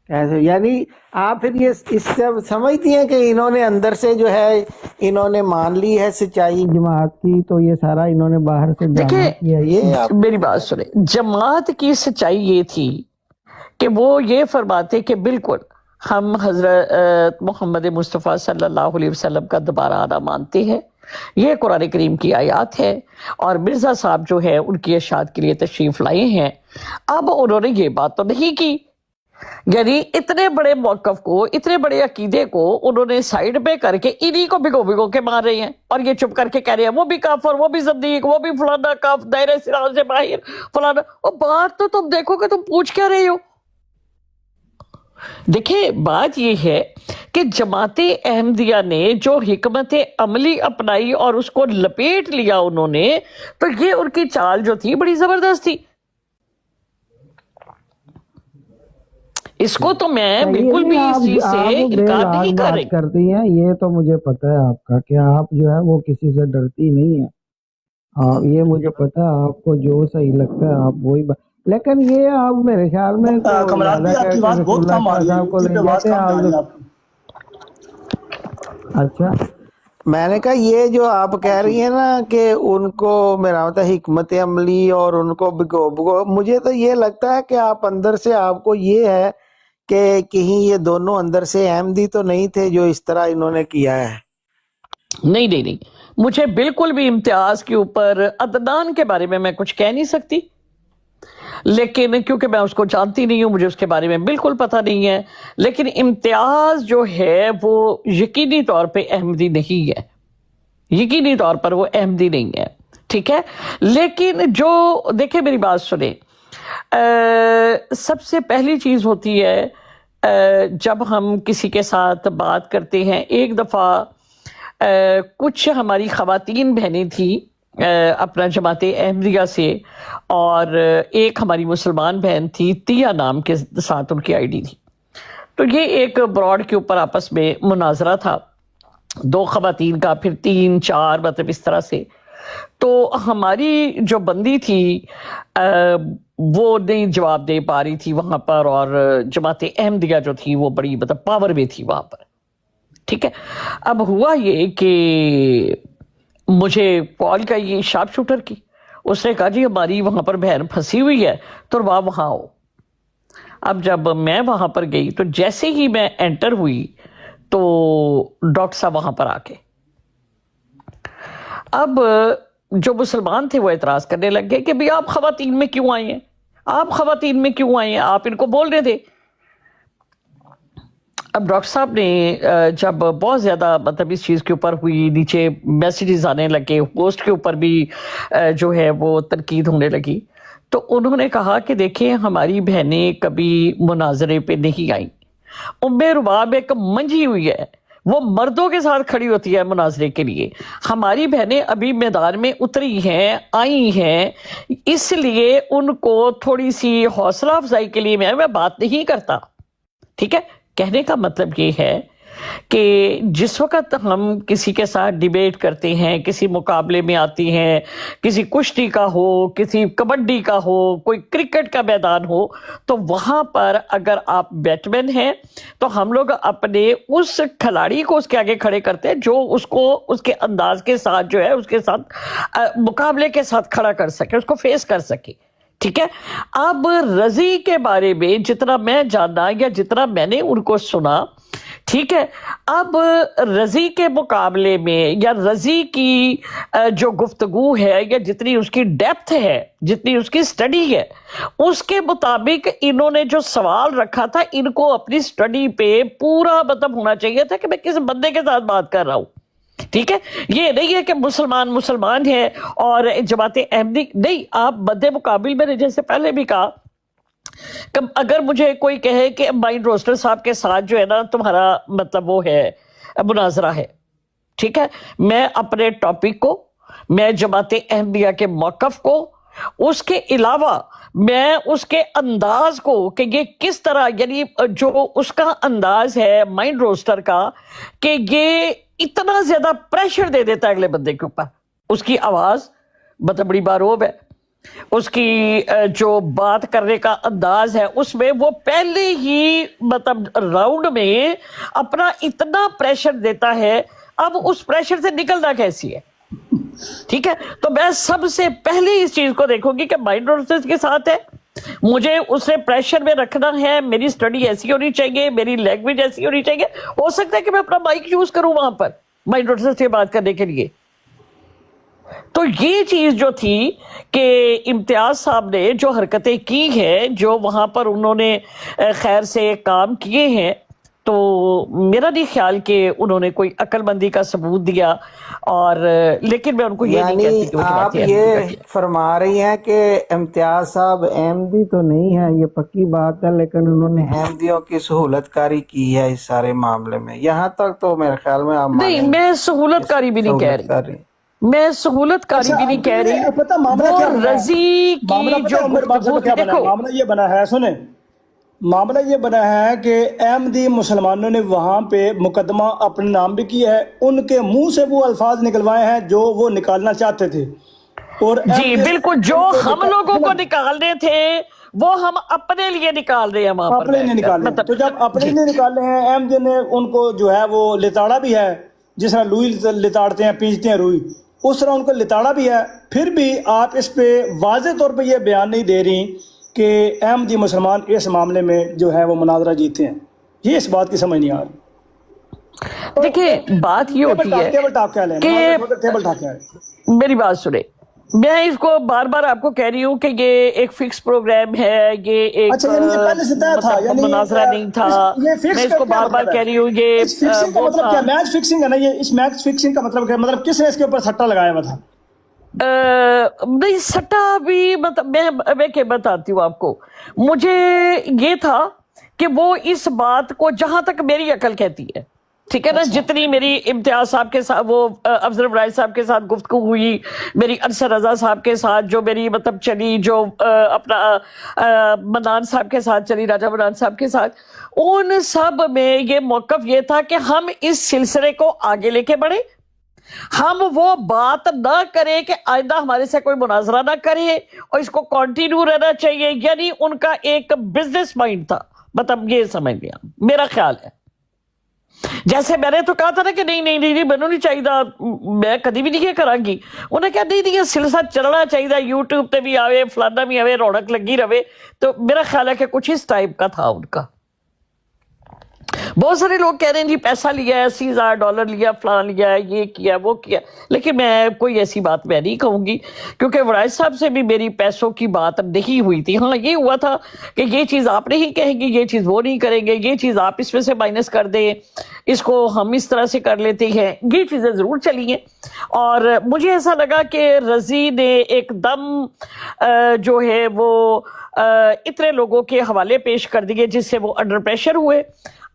ایسے یعنی آپ پھر یہ اس سے سمجھتی ہیں کہ انہوں نے اندر سے جو ہے انہوں نے مان لی ہے سچائی جماعت کی, تو یہ سارا انہوں نے باہر سے ڈرامہ کیا. یہ میری بات سنیں, جماعت کی سچائی یہ تھی کہ وہ یہ فرماتے کہ بالکل ہم حضرت محمد مصطفیٰ صلی اللہ علیہ وسلم کا دوبارہ آنا مانتے ہیں, یہ قرآن کریم کی آیات ہے, اور مرزا صاحب جو ہے ان کی اشاعت کے لیے تشریف لائے ہیں. اب انہوں نے یہ بات تو نہیں کی, یعنی اتنے بڑے موقف کو, اتنے بڑے عقیدے کو انہوں نے سائیڈ پہ کر کے انہی کو بھگو کے مار رہے ہیں, اور یہ چپ کر کے کہہ رہے ہیں وہ بھی کافر, وہ بھی صدیق, وہ بھی فلانا کاف دائرہ اسلام سے باہر فلانا. اور بات تو تم دیکھو کہ تم پوچھ کیا رہے ہو. دیکھیں بات یہ ہے کہ جماعت احمدیہ نے جو حکمت عملی اپنائی اور اس کو لپیٹ لیا انہوں نے, تو یہ ان کی چال جو تھی بڑی زبردست تھی. اس کو تو میں بالکل بھی اس چیز سے انکار نہیں کر رہی. کرتی ہیں یہ تو مجھے پتا ہے آپ کا کہ آپ جو ہے وہ کسی سے ڈرتی نہیں ہے, یہ مجھے پتا ہے آپ کو جو صحیح لگتا ہے آپ وہی لیکن یہ آپ میرے خیال میں کمرات بھی آپ کی بات بہت کم آ رہی ہے, کو لے جاتے ہیں. اچھا میں نے کہا یہ جو آپ کہہ رہی ہیں نا کہ ان کو میرا مطلب حکمت عملی اور ان کو بگو, مجھے تو یہ لگتا ہے کہ آپ اندر سے آپ کو یہ ہے کہ کہیں یہ دونوں اندر سے احمدی تو نہیں تھے جو اس طرح انہوں نے کیا ہے. نہیں, مجھے بالکل بھی امتیاز کے اوپر, عدنان کے بارے میں کچھ کہہ نہیں سکتی, لیکن کیونکہ میں اس کو جانتی نہیں ہوں, مجھے اس کے بارے میں بالکل پتہ نہیں ہے. لیکن امتیاز جو ہے وہ یقینی طور پہ احمدی نہیں ہے, یقینی طور پر وہ احمدی نہیں ہے, ٹھیک ہے. لیکن جو دیکھیں میری بات سنیں, سب سے پہلی چیز ہوتی ہے جب ہم کسی کے ساتھ بات کرتے ہیں, ایک دفعہ کچھ ہماری خواتین بہنیں تھیں اپنا جماعت احمدیہ سے, اور ایک ہماری مسلمان بہن تھی تیا نام کے ساتھ ان کی آئی ڈی تھی. تو یہ ایک براڈ کے اوپر آپس میں مناظرہ تھا, دو خواتین کا, پھر 3-4 مطلب اس طرح سے. تو ہماری جو بندی تھی وہ نہیں جواب دے پا رہی تھی وہاں پر, اور جماعت احمدیہ جو تھی وہ بڑی مطلب پاور میں تھی وہاں پر, ٹھیک ہے. اب ہوا یہ کہ مجھے کال کا یہ شارپ شوٹر کی, اس نے کہا جی ہماری وہاں پر بہن پھنسی ہوئی ہے تو وہاں ہو. اب جب میں وہاں پر گئی تو جیسے ہی میں انٹر ہوئی تو ڈاکٹر صاحب وہاں پر آ کے, اب جو مسلمان تھے وہ اعتراض کرنے لگ گئے کہ بھی آپ خواتین میں کیوں آئے ہیں, آپ خواتین میں کیوں آئے ہیں, آپ ان کو بول رہے تھے. اب ڈاکٹر صاحب نے جب بہت زیادہ مطلب اس چیز کے اوپر ہوئی, نیچے میسیجز آنے لگے, پوسٹ کے اوپر بھی جو ہے وہ تنقید ہونے لگی, تو انہوں نے کہا کہ دیکھیں ہماری بہنیں کبھی مناظرے پہ نہیں آئیں. ام رباب ایک منجھی ہوئی ہے, وہ مردوں کے ساتھ کھڑی ہوتی ہے مناظرے کے لیے. ہماری بہنیں ابھی میدان میں اتری ہیں, آئی ہیں, اس لیے ان کو تھوڑی سی حوصلہ افزائی کے لیے میں بات نہیں کرتا, ٹھیک ہے. کہنے کا مطلب یہ ہے کہ جس وقت ہم کسی کے ساتھ ڈیبیٹ کرتے ہیں, کسی مقابلے میں آتی ہیں, کسی کشتی کا ہو, کسی کبڈی کا ہو, کوئی کرکٹ کا میدان ہو, تو وہاں پر اگر آپ بیٹمین ہیں تو ہم لوگ اپنے اس کھلاڑی کو اس کے آگے کھڑے کرتے ہیں جو اس کو اس کے انداز کے ساتھ جو ہے اس کے ساتھ مقابلے کے ساتھ کھڑا کر سکے, اس کو فیس کر سکے. ٹھیک ہے. اب رضی کے بارے میں جتنا میں جانا یا جتنا میں نے ان کو سنا، ٹھیک ہے، اب رضی کے مقابلے میں یا رضی کی جو گفتگو ہے یا جتنی اس کی ڈیپتھ ہے، جتنی اس کی سٹڈی ہے، اس کے مطابق انہوں نے جو سوال رکھا تھا، ان کو اپنی سٹڈی پہ پورا مطلب ہونا چاہیے تھا کہ میں کس بندے کے ساتھ بات کر رہا ہوں. ٹھیک ہے، یہ نہیں ہے کہ مسلمان ہے اور جماعت احمدی نہیں. آپ مد مقابل میں نے جیسے پہلے بھی کہا کہ اگر مجھے کوئی کہے کہ مائنڈ روسٹر صاحب کے ساتھ جو ہے نا تمہارا مطلب وہ ہے مناظرہ ہے، ٹھیک ہے، میں اپنے ٹاپک کو، میں جماعت احمدیہ کے موقف کو، اس کے علاوہ میں اس کے انداز کو کہ یہ کس طرح، یعنی جو اس کا انداز ہے مائنڈ روسٹر کا، کہ یہ اتنا زیادہ پریشر دے دیتا ہے اگلے بندے کے اوپر. اس کی آواز مطلب بڑی باروب ہے، اس کی جو بات کرنے کا انداز ہے، اس میں وہ پہلے ہی مطلب راؤنڈ میں اپنا اتنا پریشر دیتا ہے. اب اس پریشر سے نکلنا کیسی ہے؟ ٹھیک ہے، تو میں سب سے پہلے اس چیز کو دیکھوں گی کہ مائنڈ روسٹر کے ساتھ ہے، مجھے اسے پریشر میں رکھنا ہے، میری سٹڈی ایسی ہونی چاہیے، میری لینگویج ایسی ہونی چاہیے. ہو سکتا ہے کہ میں اپنا مائک یوز کروں وہاں پر مائنڈ روسٹر سے بات کرنے کے لیے. تو یہ چیز جو تھی کہ امتیاز صاحب نے جو حرکتیں کی ہیں، جو وہاں پر انہوں نے خیر سے کام کیے ہیں، تو میرا نہیں خیال کہ انہوں نے کوئی عقل مندی کا ثبوت دیا. اور لیکن میں ان کو یہ نہیں یعنی کہتی کہ وہ آپ جماعت یہ احمدیہ کی ہے. فرما رہی ہیں کہ امتیاز صاحب احمدی تو نہیں ہے، یہ پکی بات ہے، لیکن انہوں نے احمدیوں کی سہولت کاری کی ہے اس سارے معاملے میں. یہاں تک تو میرے خیال میں آپ نہیں، میں سہولت کاری بھی نہیں کہہ رہی، میں سہولت کاری بھی نہیں کہہ رہی. پتہ معاملہ کیا وہ بنا ہے؟ رضی معاملہ کی پتہ جو عمر باب گفتگو صاحب کیا بنا ہے؟ دیکھو، معاملہ یہ بنا ہے، سنیں، معاملہ یہ بنا ہے کہ احمدی مسلمانوں نے وہاں پہ مقدمہ اپنے نام بھی کیا ہے، ان کے منہ سے وہ الفاظ نکلوائے ہیں جو وہ نکالنا چاہتے تھے. اور جی بالکل، جو ہم لوگوں کو نکالنے تھے وہ ہم اپنے لیے نکال رہے ہیں وہاں پر اپنے لیے نکالے ہیں. تو جب اپنے لیے نکالے ہیں، احمدی نے ان کو جو ہے وہ لتاڑا بھی ہے، جس طرح لوئی لتاڑتے ہیں، پیچتے ہیں روئی، اس طرح ان کو لتاڑا بھی ہے. پھر بھی آپ اس پہ واضح طور پہ یہ بیان نہیں دے رہی کہ احمدی مسلمان اس معاملے میں جو ہے وہ مناظرہ جیتے ہیں. یہ اس بات کی سمجھ نہیں آ رہی. دیکھیں بات یہ ہوتی ہے ٹیبل ٹاک کیا لیں، کہ ٹیبل ٹاک کیا ہے؟ میری بات سنیں، میں اس کو بار بار آپ کو کہہ رہی ہوں کہ یہ ایک فکس پروگرام ہے، یہ ایک اچھا، یعنی یہ پہلے سے طے تھا، یعنی مناظرہ نہیں تھا. یہ فکس میں اس کو بار بار کہہ رہی ہوں یہ اس فکسنگ کا مطلب کیا؟ میچ فکسنگ ہے نا یہ، اس میچ فکسنگ کا مطلب کیا؟ مطلب کس نے اس کے اوپر سٹا لگایا ہوا تھا؟ نہیں، سٹا بھی مطلب میں کیا بتاتی ہوں آپ کو، مجھے یہ تھا کہ وہ اس بات کو جہاں تک میری عقل کہتی ہے، ٹھیک ہے نا، جتنی میری امتیاز صاحب کے ساتھ، وہ افضل ابراہیم صاحب کے ساتھ گفتگو ہوئی، میری انصر رضا صاحب کے ساتھ جو میری مطلب چلی، جو اپنا منان صاحب کے ساتھ چلی، راجہ منان صاحب کے ساتھ، ان سب میں یہ موقف یہ تھا کہ ہم اس سلسلے کو آگے لے کے بڑھیں، ہم وہ بات نہ کریں کہ آئندہ ہمارے سے کوئی مناظرہ نہ کرے اور اس کو کنٹینیو رہنا چاہیے. یعنی ان کا ایک بزنس مائنڈ تھا، مطلب یہ سمجھ لیا میرا خیال ہے. جیسے میں نے تو کہا تھا نا کہ نہیں بنو نہیں چاہیے، میں کدی بھی نہیں یہ کراں گی. انہوں نے کہا نہیں یہ سلسلہ چلنا چاہیے، یوٹیوب پہ بھی آوے، فلانا بھی آوے، رونق لگی رہے. تو میرا خیال ہے کہ کچھ اس ٹائپ کا تھا ان کا. بہت سارے لوگ کہہ رہے ہیں جی پیسہ لیا ہے، $80,000 لیا، فلان لیا ہے، یہ کیا وہ کیا، لیکن میں کوئی ایسی بات میں نہیں کہوں گی، کیونکہ وڑائچ صاحب سے بھی میری پیسوں کی بات نہیں ہوئی تھی. ہاں یہ ہوا تھا کہ یہ چیز آپ نہیں کہیں گی، یہ چیز وہ نہیں کریں گے، یہ چیز آپ اس میں سے مائنس کر دیں، اس کو ہم اس طرح سے کر لیتے ہیں، یہ چیزیں ضرور چلی ہیں. اور مجھے ایسا لگا کہ رضی نے ایک دم جو ہے وہ اتنے لوگوں کے حوالے پیش کر دیے جس سے وہ انڈر پریشر ہوئے.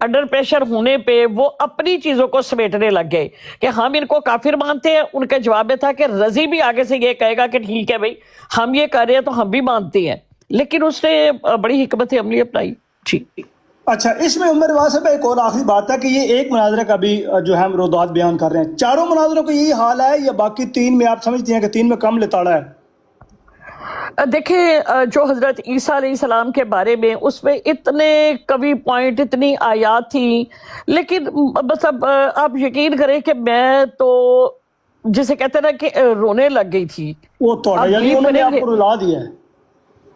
انڈر پریشر ہونے پہ وہ اپنی چیزوں کو سمیٹنے لگ گئے کہ ہم ان کو کافر مانتے ہیں. ان کا جواب میں تھا کہ رضی بھی آگے سے یہ کہے گا کہ ٹھیک ہے بھائی ہم یہ کر رہے ہیں تو ہم بھی مانتے ہیں، لیکن اس نے بڑی حکمت عملی اپنائی. ٹھیک. اچھا، اس میں عمر واضح صاحب ایک اور آخری بات ہے کہ یہ ایک مناظرے کا بھی جو ہے ہم روایات بیان کر رہے ہیں، چاروں مناظروں کا یہی حال ہے یا باقی تین میں آپ سمجھتے ہیں کہ تین میں کم لتاڑا ہے؟ دیکھیں جو حضرت عیسیٰ علیہ السلام کے بارے میں اس میں اتنے قوی پوائنٹ، اتنی آیات تھیں، لیکن مطلب آپ یقین کریں کہ میں تو جسے کہتے ہیں نا کہ رونے لگ گئی تھی. وہ تو یعنی انہوں نے آپ کو رلا دیا ہے.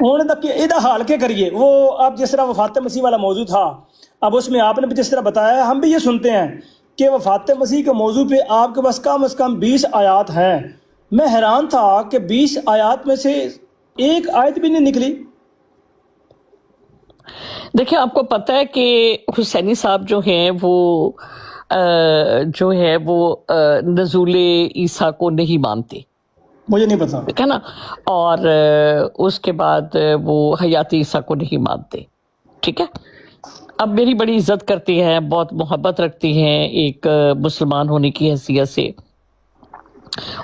ہونے تک کہ یہ حال کیا کریے. وہ اب جس طرح وفات مسیح والا موضوع تھا, اب اس میں آپ نے بھی جس طرح بتایا ہے, ہم بھی یہ سنتے ہیں کہ وفات مسیح کے موضوع پہ آپ کے پاس کم از کم 20 آیات ہیں. میں حیران تھا کہ 20 آیات میں سے ایک آیت بھی نہیں نکلی. دیکھیں آپ کو پتہ ہے کہ حسینی صاحب جو ہیں وہ جو ہے وہ نزول عیسیٰ کو نہیں مانتے, مجھے نہیں پتا. ٹھیک ہے نا, اور اس کے بعد وہ حیات عیسیٰ کو نہیں مانتے. ٹھیک ہے, اب میری بڑی عزت کرتی ہیں, بہت محبت رکھتی ہیں ایک مسلمان ہونے کی حیثیت سے,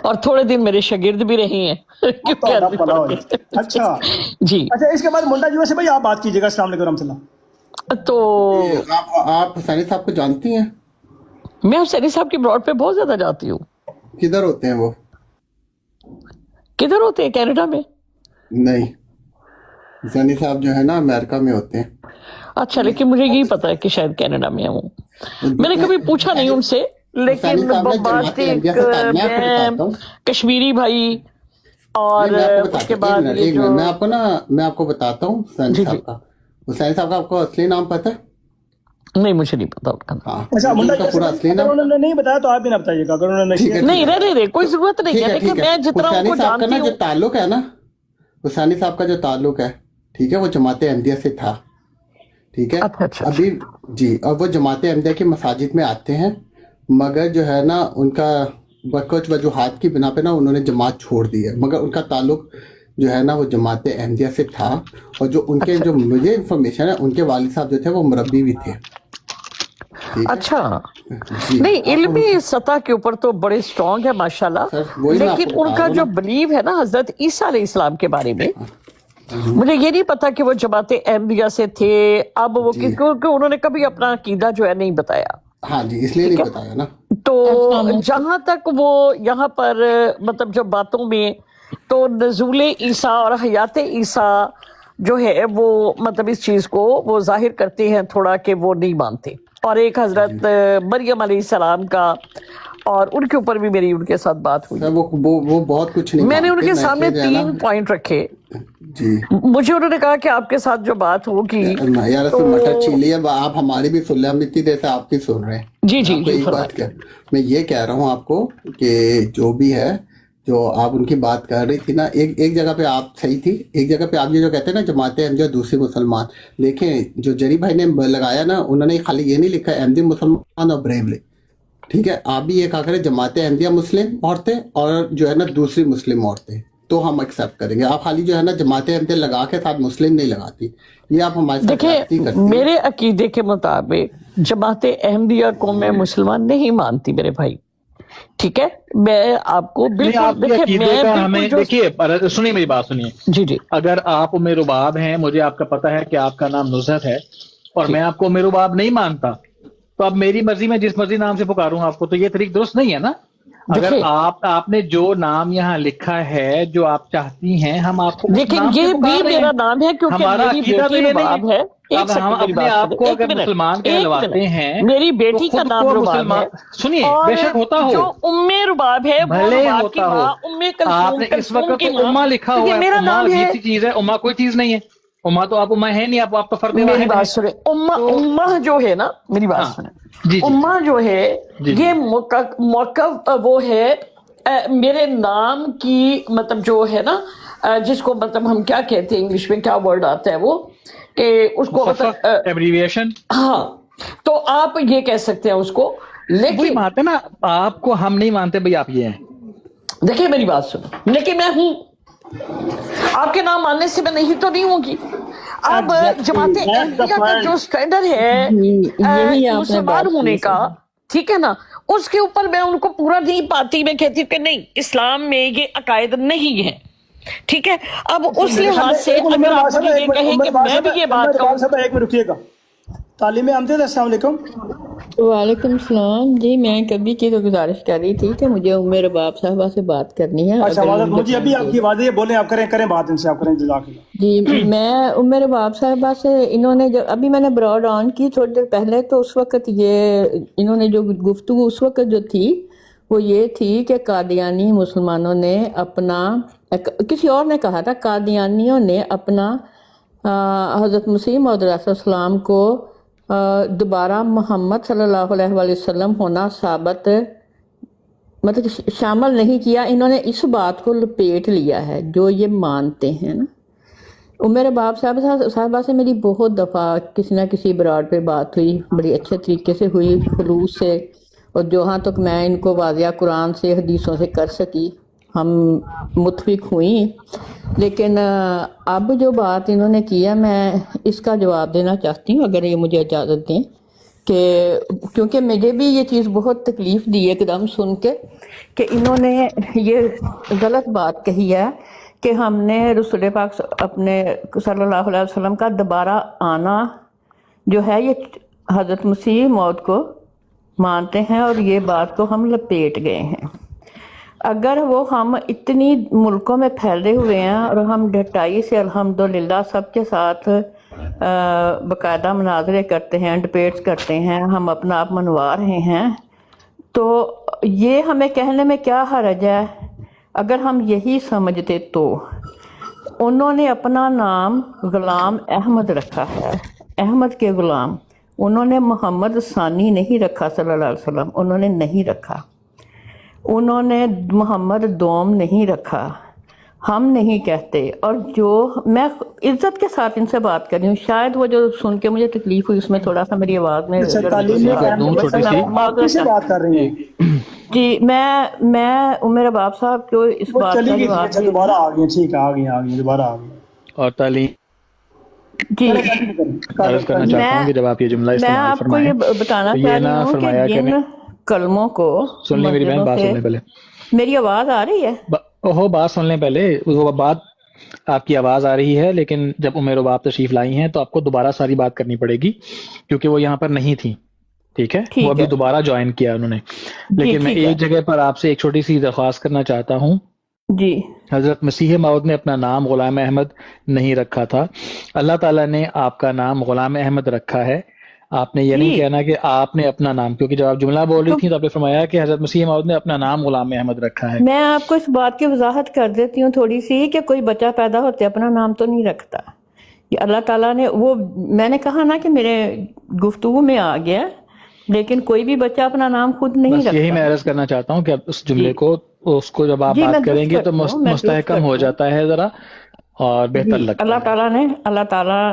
اور تھوڑے دن میرے شاگرد بھی رہے ہیں کیونکہ عربی پڑھتے ہیں. اچھا جی, اچھا, اس کے بعد منڈا جی سے بھائی آپ بات کیجیے گا. السلام علیکم ورحمۃ اللہ. تو آپ حسینی صاحب کو جانتی ہیں؟ میں حسینی صاحب کی براڈ پہ بہت زیادہ جاتی ہوں. کدھر ہوتے ہیں وہ؟ کدھر ہوتے ہیں؟ کینیڈا میں. نہیں, حسینی صاحب جو ہے نا امریکہ میں ہوتے ہیں. اچھا, لیکن مجھے یہی پتا ہے کہ شاید کینیڈا میں ہوں. میں نے کبھی پوچھا نہیں ان سے, لیکن بات میں کشمیری بھائی اور اس کے بعد میں آپ کو بتاتا ہوں حسینی صاحب کا. حسینی صاحب کا آپ کو اصلی نام پتہ ہے؟ نہیں, مجھے نہیں پتا ان کا نام. اچھا منڈا جی, پورا اصلی نام انہوں نے نہیں بتایا تو آپ بھی نہ بتائیے گا اگر انہوں نے نہیں. رہے کوئی ضرورت نہیں ہے. لیکن میں جتنا ان کو جانتی ہوں, جو تعلق ہے نا حسینی صاحب کا جو تعلق ہے, ٹھیک ہے, وہ جماعت احمدیہ سے تھا. ٹھیک ہے, ابھی جی, اور وہ جماعت احمدیہ کی مساجد میں آتے ہیں, مگر جو ہے نا ان کا کچھ وجوہات کی بنا پہ نا انہوں نے جماعت چھوڑ دی ہے, مگر ان کا تعلق جو ہے نا وہ جماعت احمدیہ سے تھا. اور جو ان کے جو مجھے انفارمیشن ہے, ان کے والد صاحب جو تھے وہ مربی بھی تھے. اچھا, نہیں علمی سطح کے اوپر تو بڑے سٹرونگ ہے ماشاءاللہ, لیکن ان کا جو بلیو ہے نا حضرت عیسیٰ علیہ السلام کے بارے میں, مجھے یہ نہیں پتا کہ وہ جماعت احمدیہ سے تھے. اب وہ کیونکہ انہوں نے کبھی اپنا عقیدہ جو ہے نہیں بتایا. ہاں جی, اس لیے نہیں بتایا نا. تو جہاں تک وہ یہاں پر مطلب جو باتوں میں تو نزول عیسیٰ اور حیات عیسیٰ جو ہے وہ مطلب اس چیز کو وہ ظاہر کرتے ہیں تھوڑا کہ وہ نہیں مانتے. اور ایک حضرت مریم علیہ السلام کا, اور ان کے اوپر بھی میری ان کے ساتھ بات ہوئی. وہ بہت کچھ نہیں, میں نے ان کے سامنے 3 پوائنٹ رکھے جی. مجھے انہوں نے کہا کہ آپ کے ساتھ جو بات ہوگی یار مٹر چیلی ہے, آپ ہماری بھی سن لیں, ہم اتنی دیر سے آپ کی سن رہے ہیں. جی جی جی, میں یہ کہہ رہا ہوں آپ کو کہ جو بھی ہے, جو آپ ان کی بات کر رہی تھی نا, ایک جگہ پہ آپ صحیح تھی, ایک جگہ پہ آپ یہ جو کہتے ہیں نا جماعت احمدیہ دوسری مسلمان, دیکھیں جو جری بھائی نے لگایا نا, انہوں نے خالی یہ نہیں لکھا احمدی مسلمان اور بریولی. ٹھیک ہے, آپ بھی یہ کہا کریں جماعت احمدیہ مسلم عورتیں اور جو ہے نا دوسری مسلم عورتیں, تو ہم ایکسیپٹ کریں گے. آپ خالی جو ہے نا جماعت احمدیہ لگا کے ساتھ مسلم نہیں لگاتی, یہ آپ ہمارے ساتھ غلطی کرتی ہیں. میرے عقیدے کے مطابق جماعت احمدیہ کو میں مسلمان نہیں مانتی میرے بھائی. ٹھیک ہے, میں آپ کو بالکل دیکھیے, سنیے میری بات سنیے. جی جی, اگر آپ ام رباب ہیں, مجھے آپ کا پتہ ہے کہ آپ کا نام نصرت ہے, اور میں آپ کو ام رباب نہیں مانتا, تو اب میری مرضی میں جس مرضی نام سے پکاروں آپ کو, تو یہ طریق درست نہیں ہے نا. اگر آپ نے جو نام یہاں لکھا ہے جو آپ چاہتی ہیں, ہم آپ کو لیکن یہ بھی میرا نام ہے کیونکہ ہمارا میری بیٹی رباب ہے. اب ہم اپنے آپ کو اگر مسلمان کہلواتے ہیں, میری بیٹی کا نام رباب ہے. سنیے, بے شک ہوتا ہو, جو ام رباب ہے بھلے ہوتا ہو, آپ نے اس وقت تو امہ لکھا ہوا ہے. میرا نام ہے, سی چیز ہے, امہ کوئی چیز نہیں ہے. امہ تو آپ امہ ہے نہیں, آپ تو فرد واحد ہیں. میری بات سنیں, امہ جو ہے نا, میری بات سنیں, امہ جو ہے یہ موقف وہ ہے میرے نام کی, مطلب جو ہے نا جس کو مطلب ہم کیا کہتے ہیں انگلش میں, کیا ورڈ آتا ہے وہ, کہ اس کو ایبریویشن. ہاں, تو آپ یہ کہہ سکتے ہیں اس کو. لیکن مانتے نا, آپ کو ہم نہیں مانتے بھائی, آپ یہ ہیں. دیکھیں میری بات سنو, لیکن میں ہوں, آپ کے نام ماننے سے میں نہیں تو نہیں ہوں گی. اب جماعت احمدیہ کا جو اسٹینڈرڈ ہے مسلمان ہونے کا, ٹھیک ہے نا, اس کے اوپر میں ان کو پورا نہیں پاتی. میں کہتی ہوں کہ نہیں, اسلام میں یہ عقائد نہیں ہے. ٹھیک ہے, اب اس لحاظ سے اگر آپ مجھے یہ کہیں کہ میں بھی یہ بات کہوں. ایک منٹ رکیے گا. تعلیم احمدیہ, السلام علیکم. وعلیکم السلام. جی میں کبھی کی تو گزارش کر رہی تھی کہ مجھے ام رباب صاحبہ سے بات کرنی ہے. اچھا, مجھے ابھی آپ کی آواز ہے, بولیں, آپ کریں بات ان سے, آپ کریں. جزاک اللہ. جی, میں ام رباب صاحبہ سے, انہوں نے جو ابھی میں نے براڈ آن کی تھوڑی دیر پہلے, تو اس وقت یہ انہوں نے جو گفتگو اس وقت جو تھی وہ یہ تھی کہ قادیانی مسلمانوں نے اپنا، کسی اور نے کہا تھا، قادیانیوں نے اپنا حضرت مسیح موعود علیہ السلام کو دوبارہ محمد صلی اللہ علیہ وآلہ وسلم ہونا ثابت مطلب شامل نہیں کیا، انہوں نے اس بات کو لپیٹ لیا ہے جو یہ مانتے ہیں نا۔ میرے باپ صاحبہ سے میری بہت دفعہ کسی نہ کسی براڈ پہ بات ہوئی، بڑی اچھے طریقے سے ہوئی، خلوص سے، اور جہاں تک میں ان کو واضح قرآن سے حدیثوں سے کر سکی ہم متفق ہوئیں۔ لیکن اب جو بات انہوں نے کیا، میں اس کا جواب دینا چاہتی ہوں اگر یہ مجھے اجازت دیں، کہ کیونکہ مجھے بھی یہ چیز بہت تکلیف دی ایک دم سن کے کہ انہوں نے یہ غلط بات کہی ہے کہ ہم نے رسول پاک اپنے صلی اللہ علیہ وسلم کا دوبارہ آنا جو ہے یہ حضرت مسیح موعود کو مانتے ہیں، اور یہ بات کو ہم لپیٹ گئے ہیں۔ اگر وہ ہم اتنی ملکوں میں پھیلے ہوئے ہیں اور ہم ڈٹائی سے الحمدللہ سب کے ساتھ باقاعدہ مناظرے کرتے ہیں، ڈبیٹس کرتے ہیں، ہم اپنا آپ منوا رہے ہیں، تو یہ ہمیں کہنے میں کیا حرج ہے اگر ہم یہی سمجھتے تو۔ انہوں نے اپنا نام غلام احمد رکھا ہے، احمد کے غلام، انہوں نے محمد ثانی نہیں رکھا صلی اللہ علیہ وسلم، انہوں نے نہیں رکھا، انہوں نے محمد دوم نہیں رکھا، ہم نہیں کہتے۔ اور جو میں عزت کے ساتھ ان سے بات کر رہی ہوں، شاید وہ جو سن کے مجھے تکلیف ہوئی اس میں تھوڑا سا میری آواز میں اچھا، تعلیم میں آپ کس سے بات کر رہی ہیں؟ جی میں میرے باپ صاحب کو اس وہ بات چلی کا گئی، جواب اچھا دوبارہ آ گئی، ٹھیک ہے، آ گئی دوبارہ آ گئی۔ اور تعلیم جی عرض کرنا چاہتا ہوں کہ جب آپ یہ جملہ میں استعمال آپ کو فرمائیں یہ بتانا تو چاہ یہ رہی نہ ہوں کہ فرمایا جن کریں۔ کلموں کو سن لیں میری بہن، بات سن لیں پہلے، میری آواز آ رہی ہے؟ اوہو بات سن لیں پہلے، وہ بات آپ کی آواز آ رہی ہے، لیکن جب عمیر و باپ تشریف لائی ہیں تو آپ کو دوبارہ ساری بات کرنی پڑے گی کیونکہ وہ یہاں پر نہیں تھی، ٹھیک ہے؟ وہ ابھی دوبارہ جوائن کیا انہوں نے۔ لیکن میں ایک جگہ پر آپ سے ایک چھوٹی سی درخواست کرنا چاہتا ہوں۔ جی، حضرت مسیح موعود نے اپنا نام غلام احمد نہیں رکھا تھا، اللہ تعالیٰ نے آپ کا نام غلام احمد رکھا ہے۔ آپ نے یہ نہیں کہنا کہ آپ نے اپنا نام، کیونکہ جب آپ جملہ بول رہی تھی تو آپ نے فرمایا کہ حضرت مسیح موعود نے اپنا نام غلام احمد رکھا ہے۔ میں آپ کو اس بات کی وضاحت کر دیتی ہوں تھوڑی سی، کہ کوئی بچہ پیدا ہوتے اپنا نام تو نہیں رکھتا، یہ اللہ تعالیٰ نے، وہ میں نے کہا نا کہ میرے گفتگو میں آ گیا، لیکن کوئی بھی بچہ اپنا نام خود نہیں رکھتا۔ یہی میں عرض کرنا چاہتا ہوں کہ اس جملے کو، اس کو جب آپ بات کریں گے تو مستحکم ہو جاتا ہے ذرا اور بہتر لگتا ہے۔ اللہ تعالیٰ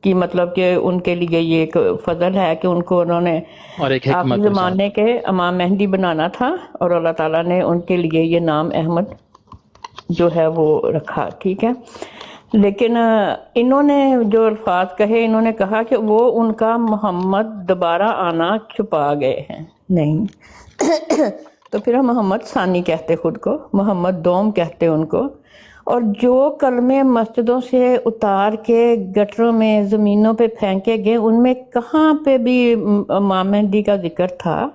کی مطلب کہ ان کے لیے یہ ایک فضل ہے کہ ان کو انہوں نے اور ایک حکمت آخری زمانے کے امام مہدی بنانا تھا، اور اللہ تعالیٰ نے ان کے لیے یہ نام احمد جو ہے وہ رکھا، ٹھیک ہے۔ لیکن انہوں نے جو الفاظ کہے، انہوں نے کہا کہ وہ ان کا محمد دوبارہ آنا چھپا گئے ہیں، نہیں تو پھر ہم محمد ثانی کہتے خود کو، محمد دوم کہتے ان کو۔ اور جو کلمے مسجدوں سے اتار کے گٹروں میں زمینوں پہ پھینکے گئے، ان میں کہاں پہ بھی امام مہدی کا ذکر تھا؟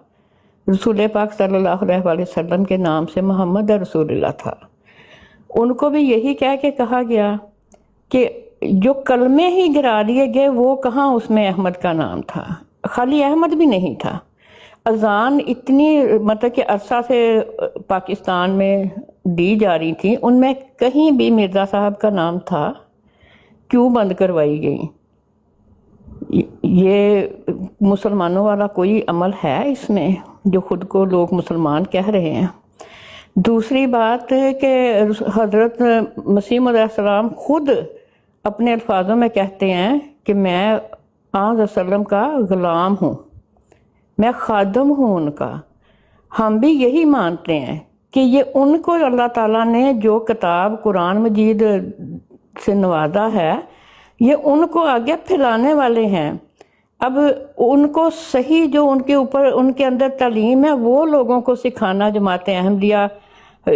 رسول پاک صلی اللہ علیہ وآلہ وسلم کے نام سے محمد رسول اللہ تھا۔ ان کو بھی یہی کہہ کے کہا گیا کہ جو کلمے ہی گرا دیے گئے وہ کہاں اس میں احمد کا نام تھا؟ خالی احمد بھی نہیں تھا۔ اذان اتنی مطلب کہ عرصہ سے پاکستان میں دی جا رہی تھی، ان میں کہیں بھی مرزا صاحب کا نام تھا؟ کیوں بند کروائی گئی؟ یہ مسلمانوں والا کوئی عمل ہے اس میں جو خود کو لوگ مسلمان کہہ رہے ہیں؟ دوسری بات کہ حضرت مسیح علیہ السلام خود اپنے الفاظوں میں کہتے ہیں کہ میں آن وسلم کا غلام ہوں، میں خادم ہوں ان کا۔ ہم بھی یہی مانتے ہیں کہ یہ ان کو اللہ تعالیٰ نے جو کتاب قرآن مجید سے نوازا ہے، یہ ان کو آگے پھیلانے والے ہیں۔ اب ان کو صحیح جو ان کے اوپر ان کے اندر تعلیم ہے وہ لوگوں کو سکھانا جماعت احمدیہ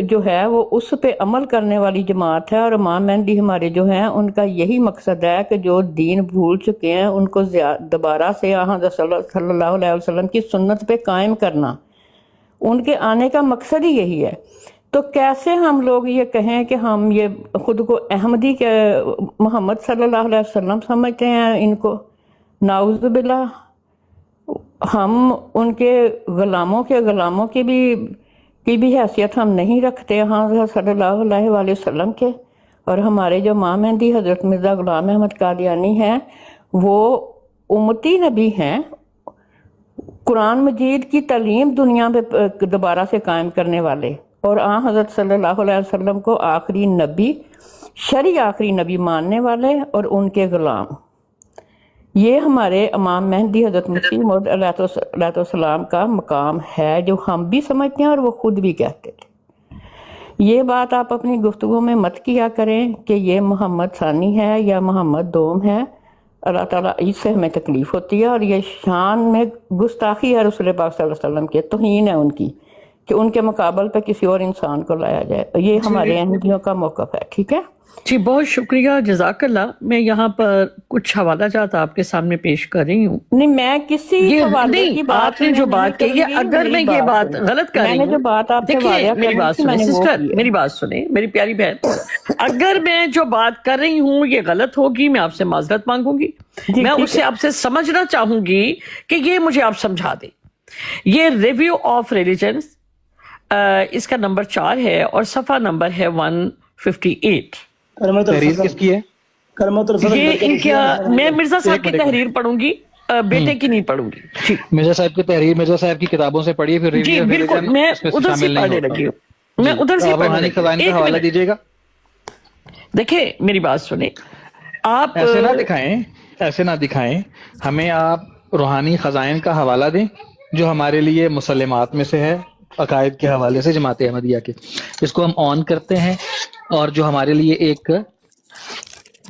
جو ہے وہ اس پہ عمل کرنے والی جماعت ہے، اور امام مہدی ہمارے جو ہیں ان کا یہی مقصد ہے کہ جو دین بھول چکے ہیں ان کو دوبارہ سے حضرت صلی اللہ علیہ وسلم کی سنت پہ قائم کرنا، ان کے آنے کا مقصد ہی یہی ہے۔ تو کیسے ہم لوگ یہ کہیں کہ ہم یہ خود کو احمدی کے محمد صلی اللہ علیہ وسلم سمجھتے ہیں ان کو؟ نعوذ باللہ، ہم ان کے غلاموں کی بھی حیثیت ہم نہیں رکھتے ہاں صلی اللہ علیہ وآلہ وسلم کے. اور ہمارے جو امام مہدی حضرت مرزا غلام احمد قادیانی ہیں وہ امتی نبی ہیں، قرآن مجید کی تعلیم دنیا پہ دوبارہ سے قائم کرنے والے، اور حضرت صلی اللہ علیہ وسلم کو آخری نبی، شرعی آخری نبی ماننے والے اور ان کے غلام. یہ ہمارے امام مہدی حضرت مسیح موعود علیہ السلام کا مقام ہے جو ہم بھی سمجھتے ہیں اور وہ خود بھی کہتے تھے. یہ بات آپ اپنی گفتگو میں مت کیا کریں کہ یہ محمد ثانی ہے یا محمد دوم ہے. اللہ تعالیٰ اس سے ہمیں تکلیف ہوتی ہے، اور یہ شان میں گستاخی ہے رسول پاک صلی اللہ علیہ وسلم کی، توہین ہے ان کی کہ ان کے مقابل پہ کسی اور انسان کو لایا جائے. یہ ہمارے احمدیوں کا موقف ہے. ٹھیک ہے جی، بہت شکریہ، جزاک اللہ. میں یہاں پر کچھ حوالہ جات آپ کے سامنے پیش کر رہی ہوں. نہیں، میں کسی حوالے کی بات آپ نے جو بات کہی ہے، اگر میں یہ بات غلط کر رہی میں نے جو ہوں، بات آپ سے دیکھیے واضح میری بات سنیں سسٹر، میری بات سنیں میری پیاری بہن، اگر میں جو بات کر رہی ہوں یہ غلط ہوگی میں آپ سے معذرت مانگوں گی. میں اس سے آپ سے سمجھنا چاہوں گی کہ یہ مجھے آپ سمجھا دیں. یہ ریویو آف ریلیجنز اس کا نمبر 4 ہے اور صفحہ نمبر ہے 158. تحریر کس کی ہے؟ یہ ان کا، میں مرزا صاحب کی تحریر پڑھوں گی، بیٹے کی نہیں پڑھوں گی. مرزا صاحب کی تحریر مرزا صاحب کی کتابوں سے پڑھیے، پھر جی بالکل، میں ادھر سے پڑھنے لگی ہوں، میں ادھر سے روحانی خزائن کا حوالہ دیجیے گا. دیکھیں میری بات سنیں، آپ ایسے نہ دکھائیں ہمیں. آپ روحانی خزائن کا حوالہ دیں جو ہمارے لیے مسلمات میں سے ہے، عقائد کے حوالے سے جماعت احمدیہ کے. اس کو ہم آن کرتے ہیں اور جو ہمارے لیے ایک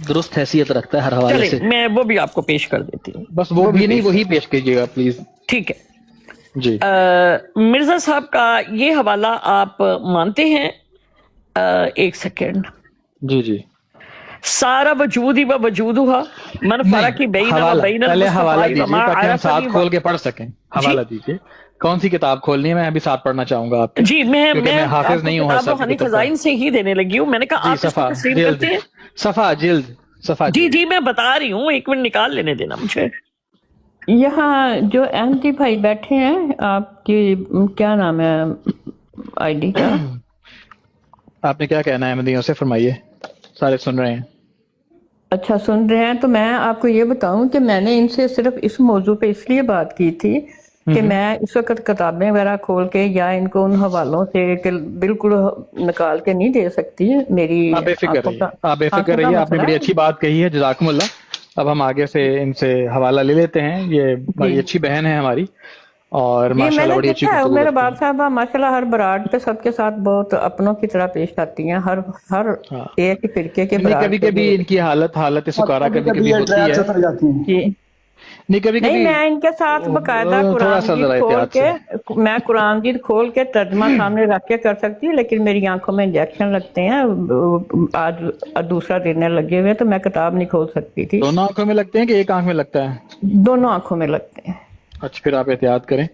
درست حیثیت رکھتا ہے ہر حوالے سے. میں وہ بھی آپ کو پیش کر دیتی ہوں. بس وہ بھی نہیں، وہی پیش کیجیے گا پلیز. ٹھیک ہے جی. مرزا صاحب کا یہ حوالہ آپ مانتے ہیں؟ ایک سیکنڈ. جی جی. سارا وجودی و وجودھا من فرقی بین و بین پہلے حوالہ دیجیے المصطفی تاکہ ہم ساتھ وما کھول کے پڑھ سکیں. حوالہ دیجیے. کون سی کتاب کھولنی ہے؟ میں ابھی ساتھ پڑھنا چاہوں گا آپ کی. جی میں حافظ نہیں ہوں. روحانی خزائن سے ہی دینے لگی ہوں. میں نے کہا آپ اس کو تسلیم کرتے ہیں؟ صفحہ جلد. جی میں بتا رہی ہوں، 1 منٹ نکال لینے دینا مجھے. یہاں جو احمدی بھائی بیٹھے ہیں، آپ کی کیا نام ہے آئی ڈی کا؟ آپ نے کیا کہنا ہے احمدیوں سے؟ فرمائیے، سارے سن رہے ہیں. اچھا سن رہے ہیں. تو میں آپ کو یہ بتاؤں کہ میں نے ان سے صرف اس موضوع پہ اس لیے بات کی تھی کہ میں اس وقت کتابیں وغیرہ کھول کے یا ان کو ان حوالوں سے بالکل نکال کے نہیں دے سکتی. میری آپ بے فکر رہیے. آپ نے بڑی اچھی بات کہی ہے، جزاکم اللہ. اب ہم آگے سے ان سے حوالہ لے لیتے ہیں. یہ بڑی اچھی بہن ہے ہماری اور ماشاءاللہ بڑی اچھی گفتگو. میرے بات صاحبہ ماشاءاللہ ہر براٹ پہ سب کے ساتھ بہت اپنوں کی طرح پیش آتی ہیں، ہر ایک فرقے کے. کبھی کبھی ان کی حالت سکارا کبھی کبھی ہوتی ہے. نہیں، میں ان کے ساتھ باقاعدہ قرآن مجید کھول کے، میں قرآن مجید کھول کے ترجمہ سامنے رکھ کے کر سکتی ہوں، لیکن میری آنکھوں میں انجیکشن لگتے ہیں. آج دوسرا دن لگے ہوئے تو میں کتاب نہیں کھول سکتی تھی. دونوں آنکھوں میں لگتے ہیں کہ ایک آنکھ میں لگتا ہے؟ دونوں آنکھوں میں لگتے ہیں. اچھا، پھر آپ احتیاط کریں.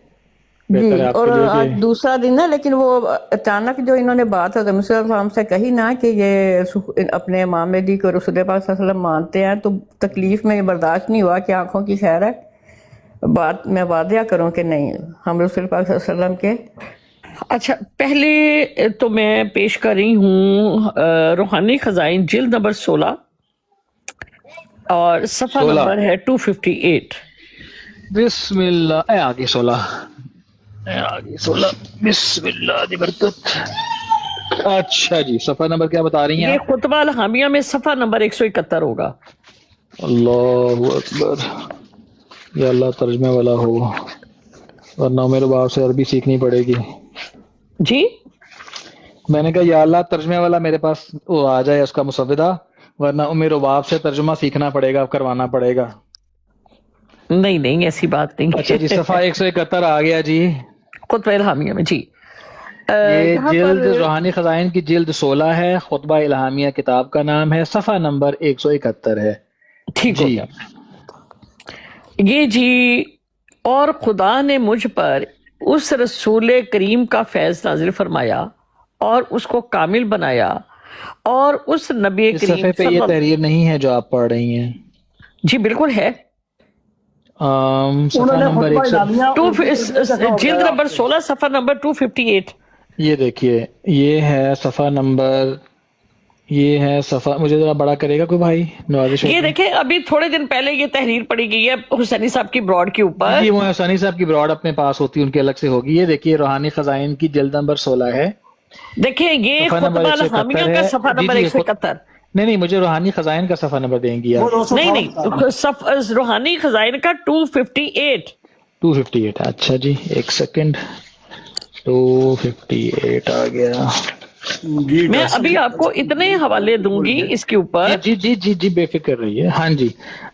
جی. اور آج دوسرا دن ہے، لیکن وہ اچانک جو انہوں نے بات حضرت مسیح علیہ السلام سے کہی نا کہ یہ اپنے امام مہدی کو رسول پاک صلی اللہ علیہ وسلم مانتے ہیں، تو تکلیف میں برداشت نہیں ہوا کہ آنکھوں کی خیر ہے. بات میں واضح کروں کہ نہیں، ہم رسول پاک صلی اللہ علیہ وسلم کے. اچھا، پہلے تو میں پیش کر رہی ہوں روحانی خزائن جلد نمبر 16 اور صفحہ نمبر ہے 258. بسم اللہ. آگے 16 بسم اللہ دی برکت. اچھا جی، صفحہ نمبر کیا بتا رہی ہیں؟ یہ خطبہ الحامیہ میں صفحہ نمبر 171 ہوگا. اللہ اکبر. یا اللہ ترجمے والا ہو، ورنہ میرے باپ سے عربی سیکھنی پڑے گی. جی میں نے کہا یا اللہ ترجمے والا میرے پاس وہ آ جائے، اس کا مسودہ، ورنہ میرے باپ سے ترجمہ سیکھنا پڑے گا، کروانا پڑے گا. نہیں ایسی بات نہیں. اچھا جی، صفحہ 171 آ گیا جی، خطبہ الہامیہ میں. جی یہ جلد روحانی خزائن کی جلد 16 ہے، خطبہ الہامیہ کتاب کا نام ہے، صفحہ نمبر 171 ہے. ٹھیک ہو گیا. یہ جی، اور خدا نے مجھ پر اس رسول کریم کا فیض نازل فرمایا اور اس کو کامل بنایا، اور اس نبی اس کریم صفحے پہ یہ تحریر نہیں ہے جو آپ پڑھ رہی ہیں. جی بالکل ہے. صفحہ انہوں نے نمبر خطبہ 100 اعلامیہ جلد نمبر 16 صفحہ نمبر 258. یہ دیکھیے، یہ ہے صفحہ نمبر، یہ ہے صفحہ، مجھے ذرا بڑا کرے گا کوئی بھائی نوازش یہ ہوگی؟ دیکھیں ابھی تھوڑے دن پہلے یہ تحریر پڑی گئی ہے حسینی صاحب کی براڈ کے اوپر. جی وہ حسینی صاحب کی براڈ اپنے پاس ہوتی ہے، ان کی الگ سے ہوگی. یہ دیکھیے روحانی خزائن کی جلد نمبر 16 ہے، دیکھیں یہ صفحہ نمبر خطبہ 171 الحامیہ کا ہے. صفحہ نمبر جی 171. نہیں مجھے روحانی خزائن کا صفحہ نمبر دیں گی وہ آپ. 258 نہیں روحانی خزائن کا 258. 258. اچھا جی ایک سیکنڈ، 258 آ گیا. میں ابھی آپ کو اتنے حوالے دوں گی اس کے اوپر. جی بے فکر رہیے. ہاں جی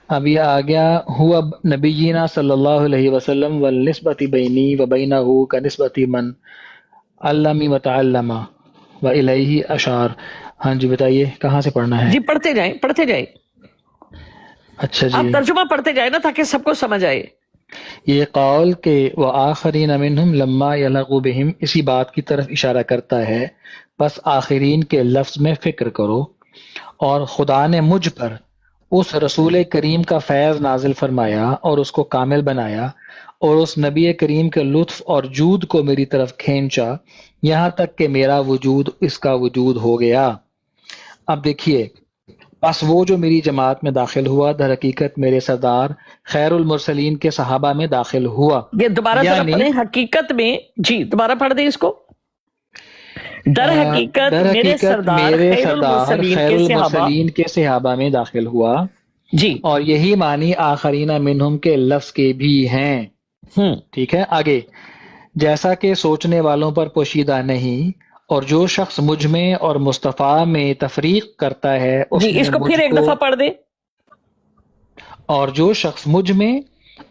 ابھی آ گیا. ہوا نبینا صلی اللہ علیہ وسلم والنسبت بینی و بینہ کنسبت من علمی و تعلم و الیہ اشار. ہاں جی بتائیے کہاں سے پڑھنا ہے؟ جی پڑھتے جائیں. اچھا آپ جی ترجمہ پڑھتے جائیں نا تاکہ سب کو سمجھ آئے. یہ قول کہ وآخرین منہم لما یلغوا بہم اسی بات کی طرف اشارہ کرتا ہے. بس آخرین کے لفظ میں فکر کرو، اور خدا نے مجھ پر اس رسول کریم کا فیض نازل فرمایا اور اس کو کامل بنایا، اور اس نبی کریم کے لطف اور جود کو میری طرف کھینچا، یہاں تک کہ میرا وجود اس کا وجود ہو گیا. اب دیکھیے، بس وہ جو میری جماعت میں داخل ہوا در حقیقت میرے سردار خیر المرسلین کے صحابہ میں داخل ہوا. یہ دوبارہ ذرا یعنی پڑھیں. حقیقت میں جی دوبارہ پڑھ دیں اس کو. در حقیقت میرے سردار خیر المرسلین کے صحابہ میں داخل ہوا. جی اور یہی معنی آخرین منہم کے لفظ کے بھی ہیں. ٹھیک ہے آگے. جیسا کہ سوچنے والوں پر پوشیدہ نہیں، اور جو شخص مجھ میں اور مصطفیٰ میں تفریق کرتا ہے جی اس کو پھر ایک دفعہ پڑھ دیں. اور جو شخص مجھ میں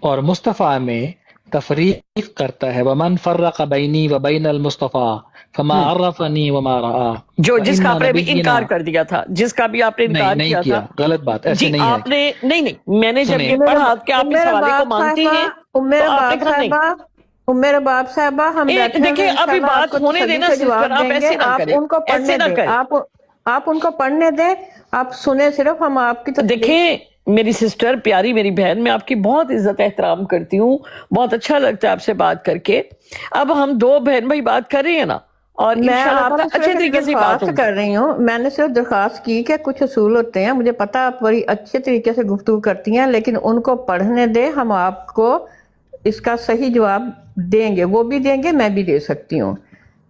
اور مصطفیٰ میں تفریق کرتا ہے ومن فرق بینی و بین المصطفیٰ فما عرفنی وما رعا. جو جس کا آپ نے بھی انکار کر دیا تھا، جس کا بھی آپ نے انکار نہیں کیا، غلط بات، ایسے جی نہیں آپ نے نہیں میں نے جب یہ پڑھا کہ آپ اس حوالے کو مانتی ہیں میرے باپ صاحبہ ہم دیکھیں ابھی بات ہونے دینا سسٹر، آپ ایسے نہ کریں، ایسے نہ کریں. آپ ان کو پڑھنے دیں، آپ سنیں صرف، ہم آپ کی دیکھیں میری سسٹر پیاری، میری بہن، میں آپ کی بہت عزت احترام کرتی ہوں، بہت اچھا لگتا ہے آپ سے بات کر کے. اب ہم دو بہن بھائی بات کر رہے ہیں نا، اور میں انشاءاللہ تعالیٰ اچھے طریقے سے بات کر رہی ہوں. میں نے صرف درخواست کی کہ کچھ اصول ہوتے ہیں، مجھے پتا آپ بڑی اچھے طریقے سے گفتگو کرتی ہیں، لیکن ان کو پڑھنے دیں، ہم آپ کو اس کا صحیح جواب دیں گے، وہ بھی دیں گے، میں بھی دے سکتی ہوں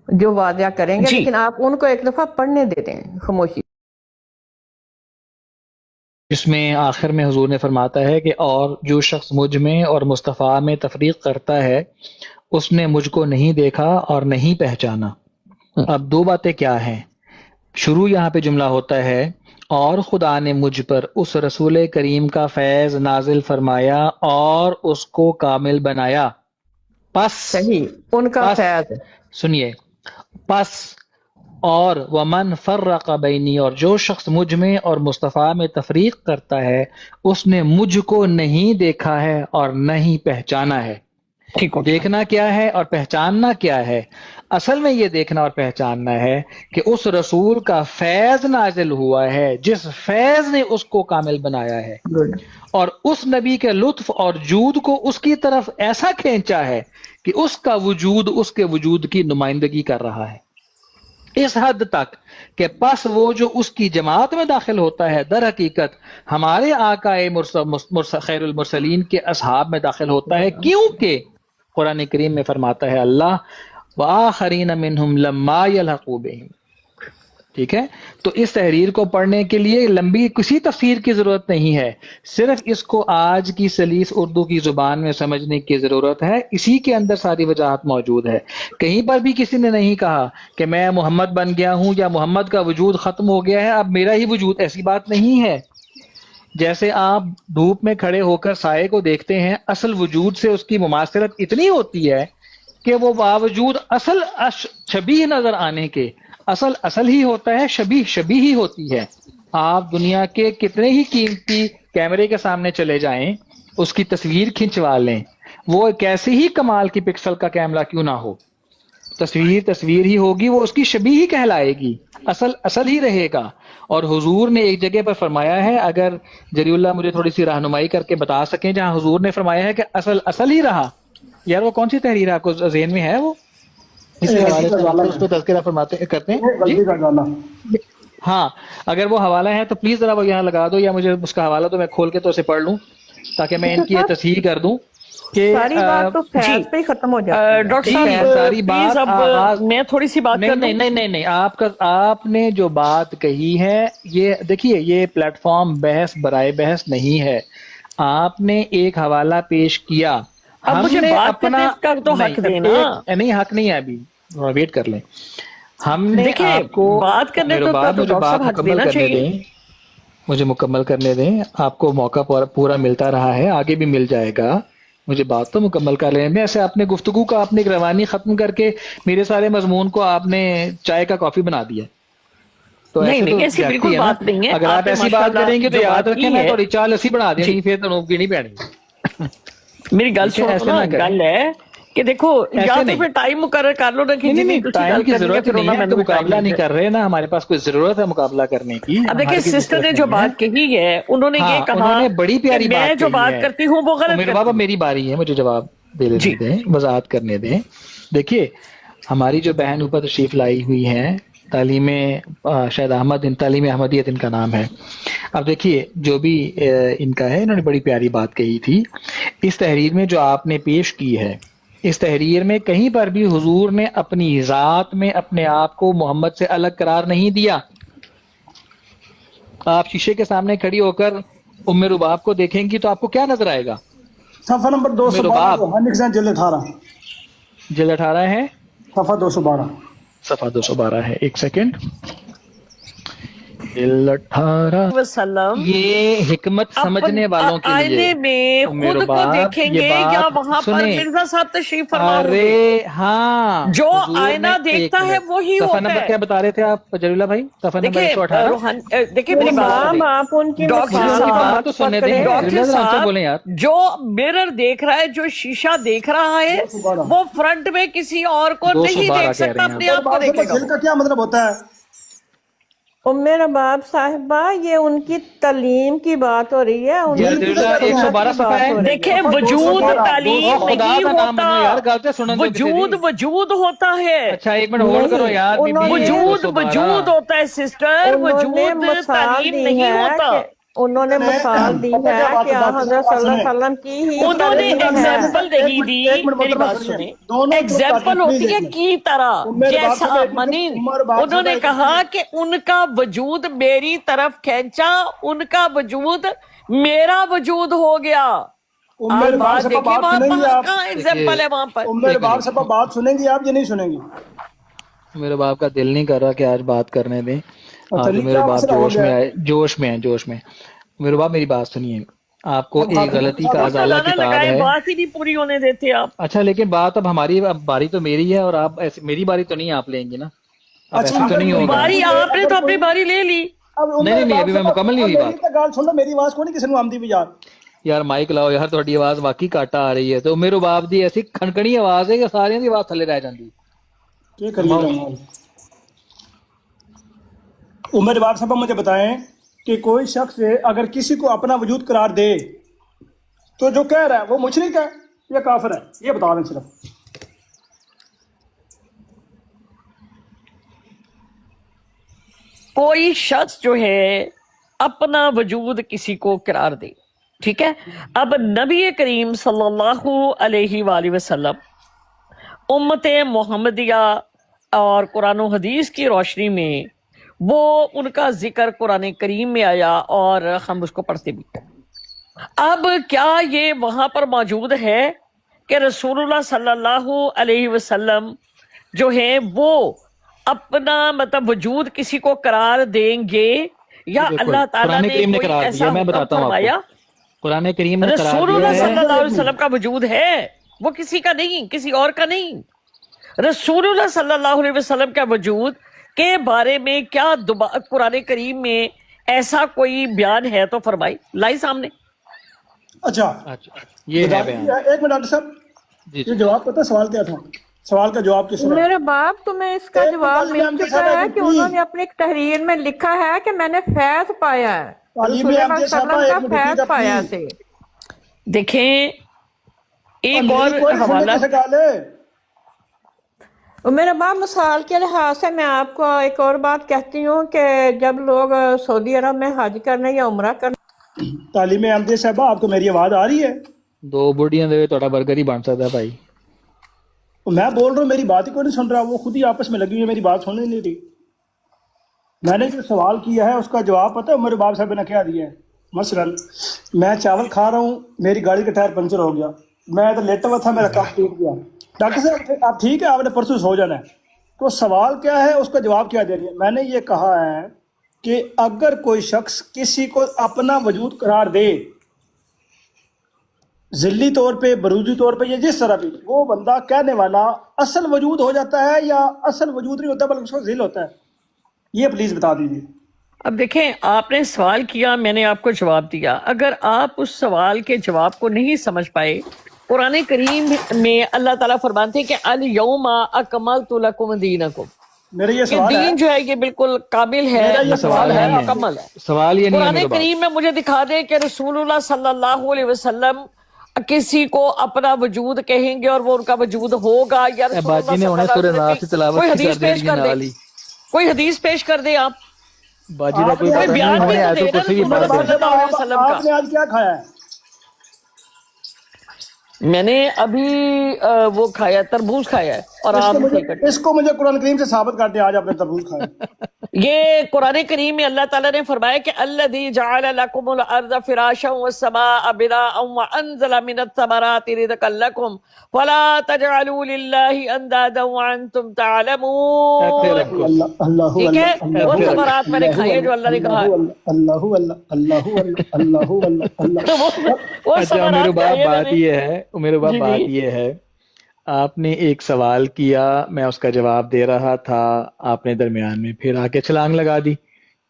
جو واضح کریں گے، لیکن آپ ان کو ایک دفعہ پڑھنے دے دیں خاموشی. جس میں آخر میں حضور نے فرماتا ہے کہ اور جو شخص مجھ میں اور مصطفیٰ میں تفریق کرتا ہے اس نے مجھ کو نہیں دیکھا اور نہیں پہچانا. اب دو باتیں کیا ہیں؟ شروع یہاں پہ جملہ ہوتا ہے اور خدا نے مجھ پر اس رسول کریم کا فیض نازل فرمایا اور اس کو کامل بنایا. پس صحیح ان کا فیض سنیے، پس اور ومن فرق بینی، اور جو شخص مجھ میں اور مصطفیٰ میں تفریق کرتا ہے اس نے مجھ کو نہیں دیکھا ہے اور نہیں پہچانا ہے. دیکھنا کیا ہے اور پہچاننا کیا ہے؟ اصل میں یہ دیکھنا اور پہچاننا ہے کہ اس رسول کا فیض نازل ہوا ہے جس فیض نے اس کو کامل بنایا ہے، اور اس نبی کے لطف اور جود کو اس کی طرف ایسا کھینچا ہے کہ اس کا وجود اس کے وجود کی نمائندگی کر رہا ہے، اس حد تک کہ پس وہ جو اس کی جماعت میں داخل ہوتا ہے در حقیقت ہمارے آقا خیر المرسلین کے اصحاب میں داخل ہوتا ہے، کیونکہ قرآن کریم میں فرماتا ہے اللہ وآخرین منہم لما یلحقوا بہم. ٹھیک ہے، تو اس تحریر کو پڑھنے کے لیے لمبی کسی تفسیر کی ضرورت نہیں ہے، صرف اس کو آج کی سلیس اردو کی زبان میں سمجھنے کی ضرورت ہے. اسی کے اندر ساری وجاہت موجود ہے. کہیں پر بھی کسی نے نہیں کہا کہ میں محمد بن گیا ہوں یا محمد کا وجود ختم ہو گیا ہے اب میرا ہی وجود، ایسی بات نہیں ہے. جیسے آپ دھوپ میں کھڑے ہو کر سائے کو دیکھتے ہیں، اصل وجود سے اس کی مماثلت اتنی ہوتی ہے کہ وہ باوجود اصل شبیہ نظر آنے کے اصل ہی ہوتا ہے، شبیہ ہی ہوتی ہے. آپ دنیا کے کتنے ہی قیمتی کیمرے کے سامنے چلے جائیں، اس کی تصویر کھنچوا لیں، وہ کیسے ہی کمال کی پکسل کا کیمرہ کیوں نہ ہو، تصویر ہی ہوگی، وہ اس کی شبیہ ہی کہلائے گی، اصل ہی رہے گا۔ اور حضور نے ایک جگہ پر فرمایا ہے، اگر جری اللہ مجھے تھوڑی سی رہنمائی کر کے بتا سکیں، جہاں حضور نے فرمایا ہے کہ اصل ہی رہا، یار وہ کون سی تحریر آپ کو ذہن میں ہے؟ وہ اس کے حوالے سے آپ اس کو تذکرہ فرماتے کرتے ہیں جی؟ ہاں، اگر وہ حوالہ ہے تو پلیز ذرا وہ یہاں لگا دو، یا مجھے اس کا حوالہ تو میں کھول کے تو اسے پڑھ لوں تاکہ میں ان کی یہ تصحیح کر دوں کہ ساری بات تو فیض پہ ہی ختم ہو جاتی ہے۔ ڈاکٹر ٹھیک ہے، صاحب ساری پلیز بات اب میں تھوڑی سی بات کر دوں؟ نہیں، آپ نے جو بات کہی ہے، یہ دیکھیے، یہ پلیٹ فارم بحث برائے بحث نہیں ہے۔ آپ نے ایک حوالہ پیش کیا، اب ہم مجھے نے بات اپنا کرنے کا تو حق دینا۔ نہیں، حق نہیں ہے، ابھی تھوڑا ویٹ کر لیں۔ ہم نے دیکھیں، آپ کو بات کرنے میرے کا بات تو مجھے ڈاکٹر بات صاحب حق مکمل دینا کرنے چاہیے۔ دیں، مجھے مکمل کرنے دیں، آپ کو موقع پورا ملتا رہا ہے، آگے بھی مل جائے گا، مجھے بات تو مکمل کر لینے دیں۔ ایسے آپ نے گفتگو کا اپنی ایک روانی ختم کر کے میرے سارے مضمون کو آپ نے چائے کا کافی بنا دیا، تو ایسے تو ایسی جاتی بالکل ہے نا۔ بات نہیں ہے۔ اگر آپ نے ایسی ماشاء بات اللہ کریں گے تو جو یاد بات رکھیں کی میں ہے، تھوڑی چال اسی بنا جی، دینی، پھر تو نوکی نہیں پینی۔ میری گل ٹھیک ہے، سنو ایسے نا، نہ کریں، گل ہے کہ دیکھو، یا ایسے تو نہیں، پھر ٹائم مقرر کر لو نا کہ جتنی تسی ٹائم گل کی کرنی ہے، ضرورت پھر نہیں انہاں ہے، تو مینوں بھی ٹائم مقابلہ مل نہیں جائے۔ کر رہے نا، ہمارے پاس کوئی ضرورت ہے مقابلہ کرنے کی، اب دیکھیں، ہر کسی سسٹر نے طرف جو نہیں ہے۔ بات کہی ہے، انہوں نے یہ ہاں، کہا انہوں نے بڑی کہ پیاری میں بات جو کہی بات ہے۔ کرتی ہوں وہ غلط میرے کرتی بابا، ہوں۔ میری باری ہے، مجھے جواب دینے جی، دیں، وضاحت کرنے دیں۔ دیکھیے، ہماری جو بہن اوپر تشریف لائی ہوئی ہیں، تعلیم شاید احمد، تعلیم احمدیت ان کا نام ہے۔ اب دیکھیے، جو بھی ان کا ہے، انہوں نے بڑی پیاری بات کہی تھی۔ اس تحریر میں جو آپ نے پیش کی ہے، اس تحریر میں کہیں پر بھی حضور نے اپنی ذات میں اپنے آپ کو محمد سے الگ قرار نہیں دیا۔ آپ شیشے کے سامنے کھڑی ہو کر ام رباب کو دیکھیں گی تو آپ کو کیا نظر آئے گا؟ صفحہ نمبر ام 212 رباب کو ہنڈ جلد 18، جلد 18 ہے، صفحہ 212۔ صفحہ 212 ہے، ایک سیکنڈ، جلد 18۔ وسلم یہ حکمت سمجھنے والوں کے لیے، آئینے میں ام خود کو رباب دیکھیں یہ گے یا بات وہاں پر سنیں۔ مرزا صاحب تشریف فرما ہوں گے؟ ارے ہاں، جو حضور نے، آئینہ ایک دیکھتا ہے منٹ، وہی صفحہ ہوتا نمبر ہے۔ کیا بتا رہے تھے آپ جلیل اللہ بھائی؟ صفحہ نمبر دیکھیں 118۔ دیکھیں میری بات امام، سنیں آپ ان کی ڈاکٹر مجھے مثال میری کو صاحب، بات تو مت سننے دیں، پکڑیں۔ جلیل ڈاکٹر اللہ ذرا ہم سے صاحب، بولیں یار۔ جو مرر دیکھ رہا ہے، جو شیشہ دیکھ رہا ہے، 212 وہ فرنٹ میں کسی اور کو نہیں 212 دیکھ کہہ رہے سکتا، ہیں اپنے آپ۔ آپ کو باب دیکھے صاحب گا جلد وہ۔ کا کیا مطلب ہوتا ہے؟ ام رباب صاحبہ، یہ ان کی تعلیم کی بات ہو رہی ہے، ان کی جلیل اللہ سنت 112 کی صفحہ بات ہے۔ ہو رہی ہے۔ دیکھیں، صفحہ وجود 212 تعلیم او خدا نہیں دا نام ہوتا، منو یار، گلتے سنن دو کسی دی۔ وجود ہوتا ہے، اچھا ایک منٹ ہولڈ کرو نہیں، یار، بی بی انہوں نے 212۔ وجود ہوتا ہے سسٹر، انہوں نے وجود مثال تعلیم دی نہیں ہے ہوتا۔ کہ انہوں نے مثال دی پتہ ہے کیا بات کہ ہے آن ڈاکٹر حضرت صاحب، صلی بات اللہ علیہ سنیں، وسلم کی ہی انہوں نے تعلیم ہے۔ ایگزامپل نہیں دی، ایک منٹ میری محترمہ بات سنیے، سنیں، دونوں چپ کر ایگزامپل دیں پلیز، ہوتی ہے ایک منٹ۔ کی طرح، میرے باپ جیسا صاحب ایک منٹ، منی، عمر باپ انہوں صاحب نے ایک کہا منٹ۔ کہ ان کا وجود میری طرف کھینچا، ان کا وجود میرا وجود ہو گیا۔ عمر آپ باپ بات صاحب دیکھیں، بات وہاں سنیں گی آپ؟ کہاں دیکھیے، ایگزامپل ہے وہاں پر؟ عمر ایک باپ منٹ، صاحب بات سنیں گی آپ یا نہیں سنیں گی؟ میرے باپ کا دل نہیں کر رہا کہ آج بات کرنے دیں، اچھا آج جی، میرے کیا باپ مسئلہ ہو جوش گیا میں ہے؟ آئے، جوش میں۔ میرے باپ میری بات سنیے، آپ کو اب ایک خاتون غلطی صاحب کا تو ازالہ لانا کتاب لگائے، ہے۔ بات ہی نہیں پوری ہونے دیتے آپ۔ اچھا لیکن بات اب ہماری، اب باری تو میری ہے، اور آپ ایسے میری باری تو نہیں آپ لیں گے نا، اب اچھا ایسے تو اگر نہیں کوئی ہوگا۔ باری آپ نے تو اپنی باری لے لی۔ اب عمر نہیں، باپ ابھی میں صاحب مکمل نہیں اب ہوئی میری بات۔ تو گل سن لو، میری آواز کو نہیں کسی نے آمدی بھی یار۔ یار مائک لاؤ یار، تھوڑی آواز واقعی کاٹا آ رہی ہے، تو میرے باپ دی ایسی کھنکڑی آواز ہے کہ سارے دی آواز تھلے رہ جاندی۔ کیا کریے فرماؤ۔ گا؟ عمر باپ صاحب مجھے بتائیں کہ کوئی شخص اگر کسی کو اپنا وجود قرار دے تو جو کہہ رہا ہے وہ مشرک ہے یا کافر ہے؟ یہ بتا دیں صرف۔ کوئی شخص جو ہے اپنا وجود کسی کو قرار دے، ٹھیک ہے، اب نبی کریم صلی اللہ علیہ وآلہ وسلم امت محمدیہ اور قرآن و حدیث کی روشنی میں وہ ان کا ذکر قرآن کریم میں آیا اور ہم اس کو پڑھتے بھی۔ اب کیا یہ وہاں پر موجود ہے کہ رسول اللہ صلی اللہ علیہ وسلم جو ہیں وہ اپنا مطلب وجود کسی کو قرار دیں گے، یا بالکل، اللہ تعالیٰ قرآن نے کریم نے کوئی قرار ایسا دیا، میں حکم بتاتا ہوں آپ فرمایا؟ کو، قرآن کریم نے قرار رسول دیا اللہ ہے۔ صلی اللہ علیہ وسلم کا وجود ہے، وہ کسی کا نہیں، کسی اور کا نہیں۔ رسول اللہ صلی اللہ علیہ وسلم کا وجود کے بارے میں کیا قرآن کریم میں ایسا کوئی بیان ہے تو فرمائی، لائی سامنے۔ اچھا اچھا یہ ہے بیان۔ ایک منٹ ڈاکٹر صاحب، جی یہ جواب پتہ سوال کیا تھا؟ سوال کا جواب کس نے؟ میرے باپ تمہیں اس کا جواب مل چکا ہے کہ انہوں نے اپنی ایک تحریر میں لکھا ہے کہ میں نے فیض پایا ہے، رسول اللہ صلی اللہ علیہ وسلم کا فیض پایا سے۔ دیکھیں ایک اور حوالہ، میرے باپ مثال کے لحاظ سے میں آپ کو ایک اور بات کہتی ہوں کہ جب لوگ سعودی عرب میں حج کرنے یا عمرہ کرنے، تعلیم احمدیہ صاحبہ آپ کو میری آواز آ رہی ہے؟ دو بڑھیاں دے تھوڑا برگر ہی بن سکتا ہے بھائی۔ میں بول رہا ہوں، میری بات ہی کوئی نہیں سن رہا، وہ خود ہی آپس میں لگی ہوئی ہے، میری بات سننے نہیں رہی۔ میں نے جو سوال کیا ہے اس کا جواب پتہ ہے میرے باپ صاحب نے کیا دیا ہے؟ مثلا میں چاول کھا رہا ہوں، میری گاڑی کا ٹائر پنچر ہو گیا، میں تو لیٹا ہوا تھا، میرا کام ٹوٹ گیا، ڈاکٹر صاحب آپ ٹھیک ہے، آپ نے پرسوں سو جانا ہے، تو سوال کیا ہے، اس کا جواب کیا دے رہی ہے؟ میں نے یہ کہا ہے کہ اگر کوئی شخص کسی کو اپنا وجود قرار دے، ذلی طور پہ، بروزی طور پہ، یا جس طرح بھی، وہ بندہ کہنے والا اصل وجود ہو جاتا ہے یا اصل وجود نہیں ہوتا بلکہ اس کو ذل ہوتا ہے؟ یہ پلیز بتا دیجیے۔ اب دیکھیں آپ نے سوال کیا، میں نے آپ کو جواب دیا۔ اگر آپ اس سوال کے جواب کو نہیں سمجھ پائے، قرآن کریم میں اللہ تعالیٰ فرماتے ہیں کہ الیوم اکملت لکم دینکم، میرا یہ کہ سوال ہے، دین جو ہے یہ بالکل کامل ہے، میرا یہ سوال ہے، ہے، مکمل ہے۔ سوال یہ نہیں ہے قرآن میرے باپ۔ کریم میں مجھے دکھا دے کہ رسول اللہ صلی اللہ علیہ وسلم کسی کو اپنا وجود کہیں گے اور وہ ان کا وجود ہوگا، یا رسول اللہ باجی صلی نے اللہ انہیں علیہ سورہ وسلم ناس کی کی تلاوت کوئی کی حدیث کر پیش دی کر دے، نالی۔ کوئی حدیث پیش کر دے آپ، باجی کا کوئی آپ پتہ نے نہیں، بیان بھی انہیں تو آیت دے نا الکرسی بھی رسول پڑھ اللہ دیں۔ صلی اللہ علیہ وسلم کا۔ آپ نے آج کیا کھایا ہے؟ میں نے ابھی وہ کھایا، تربوز کھایا ہے اور آم کی کٹی۔ اس کو مجھے قرآن کریم سے ثابت کر دیں، آج آپ نے تربوز کھایا۔ یہ قرآن کریم میں اللہ تعالیٰ نے فرمایا کہ الذی جعل لکم الارض فراشا والسماء بناء وانزل من الثمرات رزقا لکم فلا تجعلوا للہ اندادا وانتم تعلمون۔ اللہ ٹھیک ہے، وہ ثمرات میں نے کھائی ہیں جو اللہ نے کہا ہے، اللہ اللہ اللہ اللہ تو وہ اچھا میرے ثمرات باپ کھائی ہیں میں بات نے۔ یہ ہے، میرے باپ جی بات جی یہ ہے، آپ نے ایک سوال کیا، میں اس کا جواب دے رہا تھا، آپ نے درمیان میں پھر آ کے چھلانگ لگا دی۔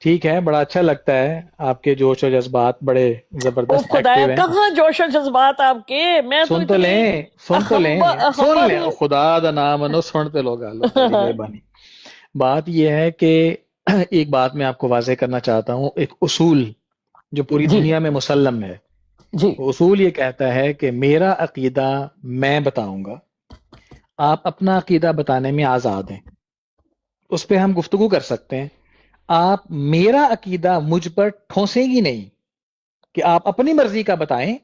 ٹھیک ہے، بڑا اچھا لگتا ہے، آپ کے جوش و جذبات بڑے او زبردست خدایا، ایکٹیو ہیں۔ کہاں جوش و جذبات آپ کے، میں تو سن تو اتنی لیں، سن تو لیں، سن لیں، خدا دا نام انو سنتے لوگ آلو بڑی مہربانی۔ بات یہ ہے کہ ایک بات میں آپ کو واضح کرنا چاہتا ہوں، ایک اصول جو پوری جی دنیا میں مسلم ہے، جی اصول یہ کہتا ہے کہ میرا عقیدہ میں بتاؤں گا، آپ اپنا عقیدہ بتانے میں آزاد ہیں، اس پہ ہم گفتگو کر سکتے ہیں۔ آپ میرا عقیدہ مجھ پر ٹھونسیں گی نہیں کہ آپ اپنی مرضی کا بتائیں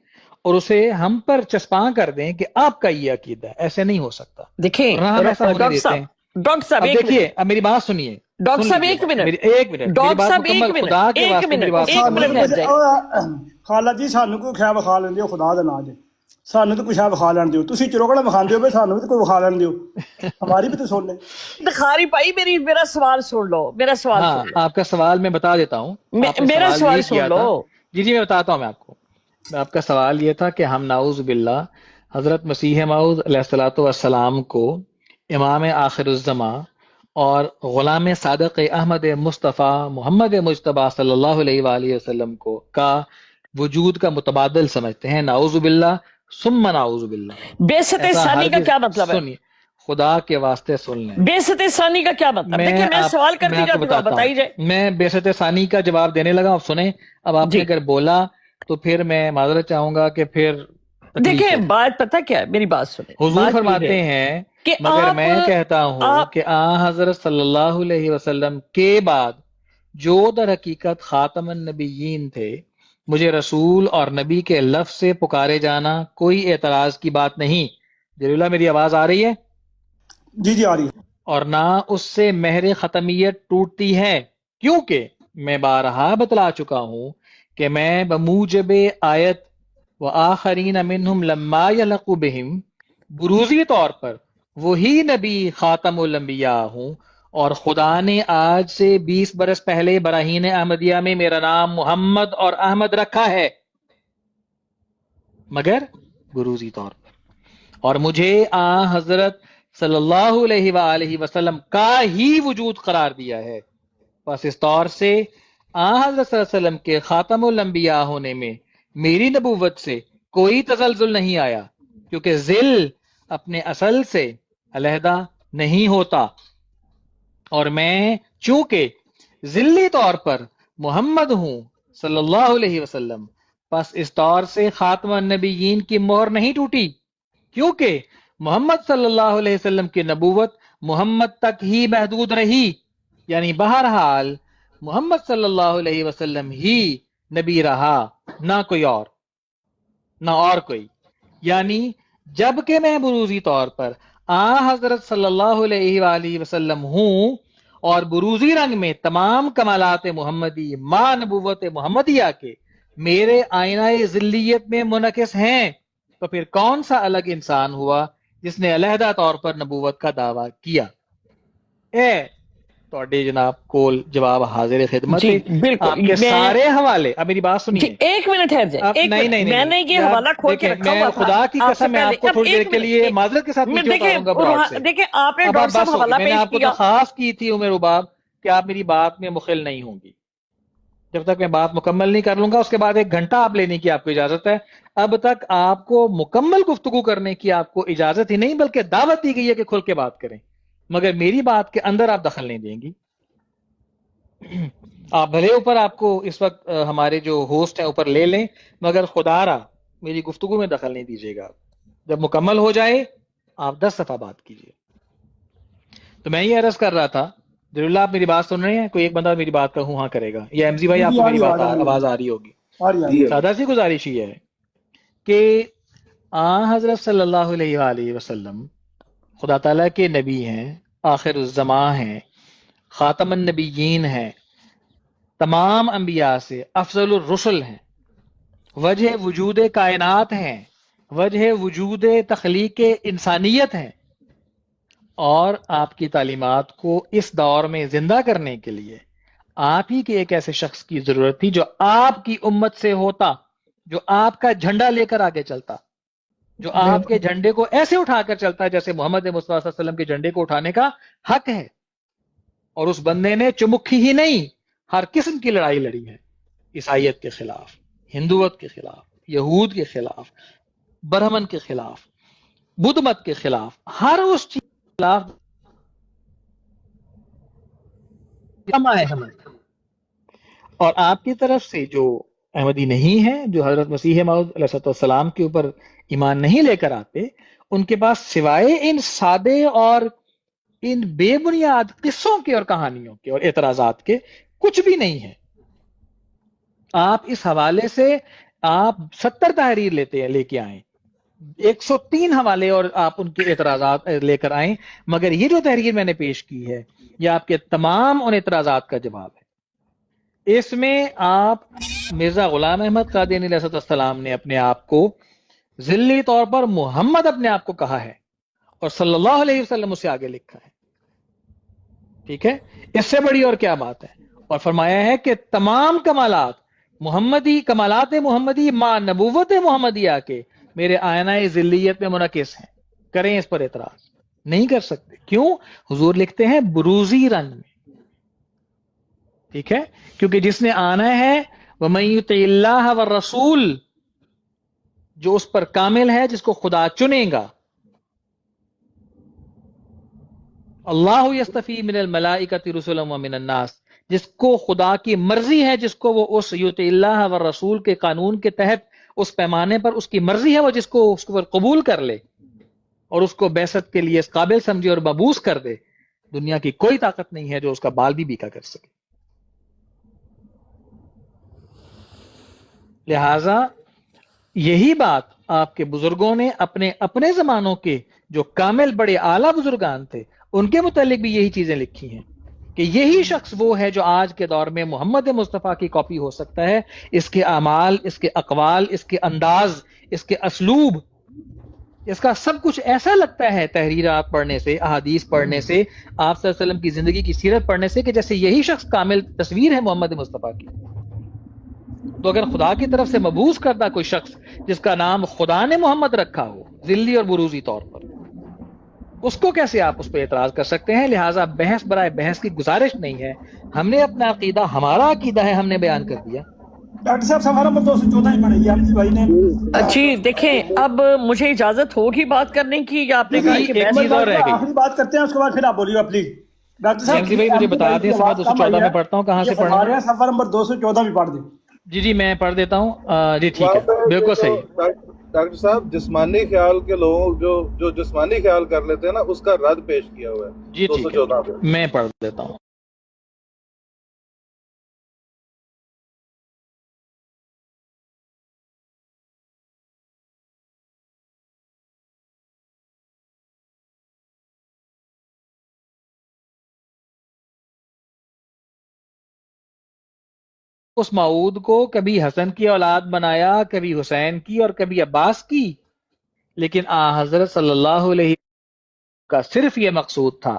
اور اسے ہم پر چسپاں کر دیں کہ آپ کا یہ عقیدہ ہے، ایسے نہیں ہو سکتا، دیکھیں ورنہ ہم ایسا ہونے ڈاکٹر دیتے ہیں۔ صاحب، ڈاکٹر صاحب اب ایک دیکھیے، منٹ، اب میری بات سنیے، ڈاکٹر سن صاحب لیجیے ایک بات، منٹ، ایک منٹ، میری ڈاکٹر بات صاحب ایک مکمل، خدا منٹ، کے ایک واسطے میری منٹ، بات ایک منٹ ٹھہر جائے۔ خالہ جی سانو کوئی خیا بخا لین دیو، خدا دا نام جے سانو تو کچھ بخا لین دیو، تسی چروکڑا بخاندے ہو، سانو بھی تو کوئی بخا لین دیو، ہماری بھی تو سن لیں۔ دکھاری پائی میرا سوال سن لو، میرا سوال ہاں، سن لو، آپ کا سوال میں بتا دیتا ہوں۔ آپ نے میرا سوال سوال یہ کیا سن تھا، لو۔ جی میں بتاتا ہوں میں آپ کو۔ آپ کا سوال یہ تھا کہ ہم نعوذ باللہ حضرت مسیح موعود علیہ الصلوۃ والسلام کو امام آخر الزماں اور غلام صادق احمد مصطفیٰ محمد مجتبیٰ صلی اللہ علیہ وآلہ وسلم کو کا وجود کا متبادل سمجھتے ہیں، نعوذ باللہ ثم نعوذ باللہ۔ بیست ایسا ثانی کا ہرگز، کیا مطلب ہے؟ سنیے، خدا کے واسطے سن لیں، بیست ثانی کا کیا مطلب؟ دیکھیں میں سوال کر میں دی آپ کو جاتی ہوں، بتاتا بتائی جائے۔ ہوں، میں بیست ثانی کا جواب دینے لگا، اب سنیں، اب آپ جی نے اگر بولا تو پھر میں معذرت چاہوں گا کہ پھر تکلیف دیکھیں ہوگی۔ بات پتہ کیا ہے، میری بات سنیں، حضور بات یہ فرماتے ہے ہیں، کہ مگر میں کہتا ہوں آپ کہ حضرت صلی اللہ علیہ وسلم کے بعد جو در حقیقت خاتم النبیین تھے، مجھے رسول اور نبی کے لفظ سے پکارے جانا کوئی اعتراض کی بات نہیں۔ جلیل اللہ میری آواز آ رہی ہے؟ جی جی آ رہی ہے۔ اور نہ اس سے مہر ختمیت ٹوٹتی ہے، کیونکہ میں بارہا بتلا چکا ہوں کہ میں بموجب آیت وآخرین منہم لما یلقوا بہم بروزی طور پر وہی نبی خاتم الانبیاء ہوں، اور خدا نے آج سے 20 برس پہلے براہین احمدیہ میں میرا نام محمد اور احمد رکھا ہے، مگر بروزی طور پر، اور مجھے حضرت صلی اللہ علیہ وآلہ وسلم کا ہی وجود قرار دیا ہے، بس اس طور سے حضرت صلی اللہ علیہ وسلم کے خاتم الانبیاء ہونے میں میری نبوت سے کوئی تزلزل نہیں آیا، کیونکہ ذل اپنے اصل سے علیحدہ نہیں ہوتا، اور میں چونکہ ذلی طور پر محمد ہوں صلی اللہ علیہ وسلم، پس اس طور سے خاتم النبیین کی مہر نہیں ٹوٹی، کیونکہ محمد صلی اللہ علیہ وسلم کی نبوت محمد تک ہی محدود رہی، یعنی بہرحال محمد صلی اللہ علیہ وسلم ہی نبی رہا، نہ کوئی اور، نہ اور کوئی، یعنی جب کہ میں بروزی طور پر حضرت صلی اللہ علیہ وآلہ وسلم ہوں اور بروزی رنگ میں تمام کمالات محمدی ما نبوت محمدیہ کے میرے آئینہ ذلیت میں منعکس ہیں، تو پھر کون سا الگ انسان ہوا جس نے علیحدہ طور پر نبوت کا دعویٰ کیا؟ توڑے جناب کول جواب حاضر خدمت جی ہے، بالکل، آپ کے سارے حوالے، اب میری بات جی سنیے، ایک منٹ ٹھہر جائیں، ایک نہیں منٹ، نہیں میں نے یہ حوالہ کھول کے دیکھیں، رکھا میں ہوا تھا خدا کی آپ قسم سے میں آپ پہلے، کو اب تھوڑی دیر ایک کے لیے منٹ، معذرت کے ساتھ پیچھے دیکھیں اتاروں گا براڈ سے، دیکھیں آپ نے اب ڈاکٹر آپ صاحب حوالہ میں نے پیش آپ کو کیا، درخواست کی تھی عمر رباب کہ آپ میری بات میں مخل نہیں ہوں گی، جب تک میں بات مکمل نہیں کر لوں گا اس کے بعد 1 گھنٹہ آپ لینے کی آپ کو اجازت ہے، اب تک آپ کو مکمل گفتگو کرنے کی آپ کو اجازت ہی نہیں بلکہ دعوت دی گئی ہے کہ کھل کے بات کریں، مگر میری بات کے اندر آپ دخل نہیں دیں گی۔ آپ بھلے اوپر آپ کو اس وقت ہمارے جو ہوسٹ ہیں اوپر لے لیں، مگر خدا را میری گفتگو میں دخل نہیں دیجیے گا، جب مکمل ہو جائے آپ 10 دفعہ بات کیجیے۔ تو میں یہ عرض کر رہا تھا، اللہ آپ میری بات سن رہے ہیں؟ کوئی ایک بندہ میری بات کا ہوں ہاں کرے گا، یا ایم جی بھائی آپ کو میری بات آواز آ رہی ہوگی؟ سادہ سی گزارش یہ ہے کہ حضرت صلی اللہ علیہ وآلہ وسلم خدا تعالیٰ کے نبی ہیں، آخر الزماں ہیں، خاتم النبیین ہیں، تمام انبیاء سے افضل الرسل ہیں، وجہ وجود کائنات ہیں، وجہ وجود تخلیق انسانیت ہیں، اور آپ کی تعلیمات کو اس دور میں زندہ کرنے کے لیے آپ ہی کے ایک ایسے شخص کی ضرورت تھی جو آپ کی امت سے ہوتا، جو آپ کا جھنڈا لے کر آگے چلتا، جو آپ کے جھنڈے کو ایسے اٹھا کر چلتا ہے جیسے محمد مصطفیٰ صلی اللہ علیہ وسلم کے جھنڈے کو اٹھانے کا حق ہے۔ اور اس بندے نے چمکھی ہی نہیں، ہر قسم کی لڑائی لڑی ہے، عیسائیت کے خلاف، ہندوت کے خلاف، یہود کے خلاف، برہمن کے خلاف، بدھ مت کے خلاف، ہر اس چیز کے خلاف ہے ہمیں۔ اور آپ کی طرف سے جو احمدی نہیں ہے، جو حضرت مسیح موعود علیہ السلام کے اوپر ایمان نہیں لے کر آتے، ان کے پاس سوائے ان سادے اور ان بے بنیاد قصوں کے اور کہانیوں کے اور اعتراضات کے کچھ بھی نہیں ہے۔ آپ اس حوالے سے آپ 70 تحریر لے کے آئیں، 103 حوالے اور آپ ان کے اعتراضات لے کر آئیں، مگر یہ جو تحریر میں نے پیش کی ہے یہ آپ کے تمام ان اعتراضات کا جواب ہے۔ اس میں آپ مرزا غلام احمد قادیانی علیہ السلام نے اپنے آپ کو ذلی طور پر محمد اپنے آپ کو کہا ہے، اور صلی اللہ علیہ وسلم اسے آگے لکھا ہے، ٹھیک ہے؟ اس سے بڑی اور کیا بات ہے؟ اور فرمایا ہے کہ تمام کمالات محمدی ما نبوت محمدیہ کے میرے آئینہ ذلیت میں منعکس ہیں۔ کریں اس پر اعتراض؟ نہیں کر سکتے۔ کیوں؟ حضور لکھتے ہیں بروزی رنگ میں، ٹھیک ہے؟ کیونکہ جس نے آنا ہے وَمَن يُطِعِ اللَّهَ وَالرَّسُولَ، جو اس پر کامل ہے، جس کو خدا چنے گا، اللہ یستفی من الملائکۃ رسلا ومن الناس، جس کو خدا کی مرضی ہے، جس کو وہ اس یطیع اللہ والرسول کے قانون کے تحت اس پیمانے پر اس کی مرضی ہے، وہ جس کو اس کو قبول کر لے اور اس کو بعثت کے لیے اس قابل سمجھے اور مبعوث کر دے، دنیا کی کوئی طاقت نہیں ہے جو اس کا بال بھی بیکا کر سکے۔ لہذا یہی بات آپ کے بزرگوں نے اپنے زمانوں کے جو کامل بڑے اعلیٰ بزرگان تھے ان کے متعلق بھی یہی چیزیں لکھی ہیں کہ یہی شخص وہ ہے جو آج کے دور میں محمد مصطفیٰ کی کاپی ہو سکتا ہے، اس کے اعمال، اس کے اقوال، اس کے انداز، اس کے اسلوب، اس کا سب کچھ ایسا لگتا ہے تحریرات پڑھنے سے، احادیث پڑھنے سے، آپ صلی اللہ علیہ وسلم کی زندگی کی سیرت پڑھنے سے، کہ جیسے یہی شخص کامل تصویر ہے محمد مصطفیٰ کی۔ تو اگر خدا کی طرف سے مبعوث کردہ کوئی شخص جس کا نام خدا نے محمد رکھا ہو ذلی اور بروزی طور پر، اس کو کیسے آپ اس پہ اعتراض کر سکتے ہیں؟ لہٰذا بحث برائے بحث کی گزارش نہیں ہے، ہم نے اپنا عقیدہ، ہمارا عقیدہ ہے، ہم نے بیان کر دیا، ڈاکٹر صاحب سفر نمبر 214 ہی پڑھیے حمزی بھائی نے. جی دیکھیں اب مجھے اجازت ہوگی بات کرنے کی یا آپ نے کہا کہ ایک چیز اور رہ گئی آخری بات کرتے ہیں اس کے بعد پھر آپ بولیے پلیز. ڈاکٹر صاحب حمزی بھائی مجھے بتا دیں صفحہ 214 میں پڑھتا ہوں کہاں سے پڑھنا ہمارے یہاں سفر نمبر 214 بھی پڑھ دیں. جی میں پڑھ دیتا ہوں. جی ٹھیک ہے بالکل صحیح. ڈاکٹر صاحب جسمانی خیال کے لوگ جو جسمانی خیال کر لیتے ہیں نا اس کا رد پیش کیا ہوا ہے جی ٹھیک 214 ہے پہ. میں پڑھ دیتا ہوں. اس معود کو کبھی حسن کی اولاد بنایا، کبھی حسین کی اور کبھی عباس کی، لیکن حضرت صلی اللہ علیہ وسلم کا صرف یہ مقصود تھا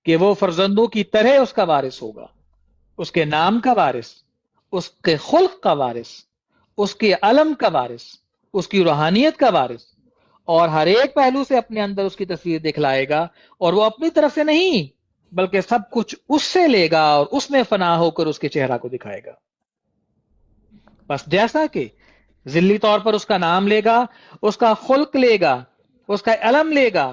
کہ وہ فرزندوں کی طرح اس کا وارث ہوگا، اس کے نام کا وارث، اس کے خلق کا وارث، اس کے علم کا وارث، اس کی روحانیت کا وارث، اور ہر ایک پہلو سے اپنے اندر اس کی تصویر دکھلائے گا، اور وہ اپنی طرف سے نہیں بلکہ سب کچھ اس سے لے گا اور اس میں فنا ہو کر اس کے چہرہ کو دکھائے گا. بس جیسا کہ ذلی طور پر اس کا نام لے گا، اس کا خلق لے گا، اس کا علم لے گا،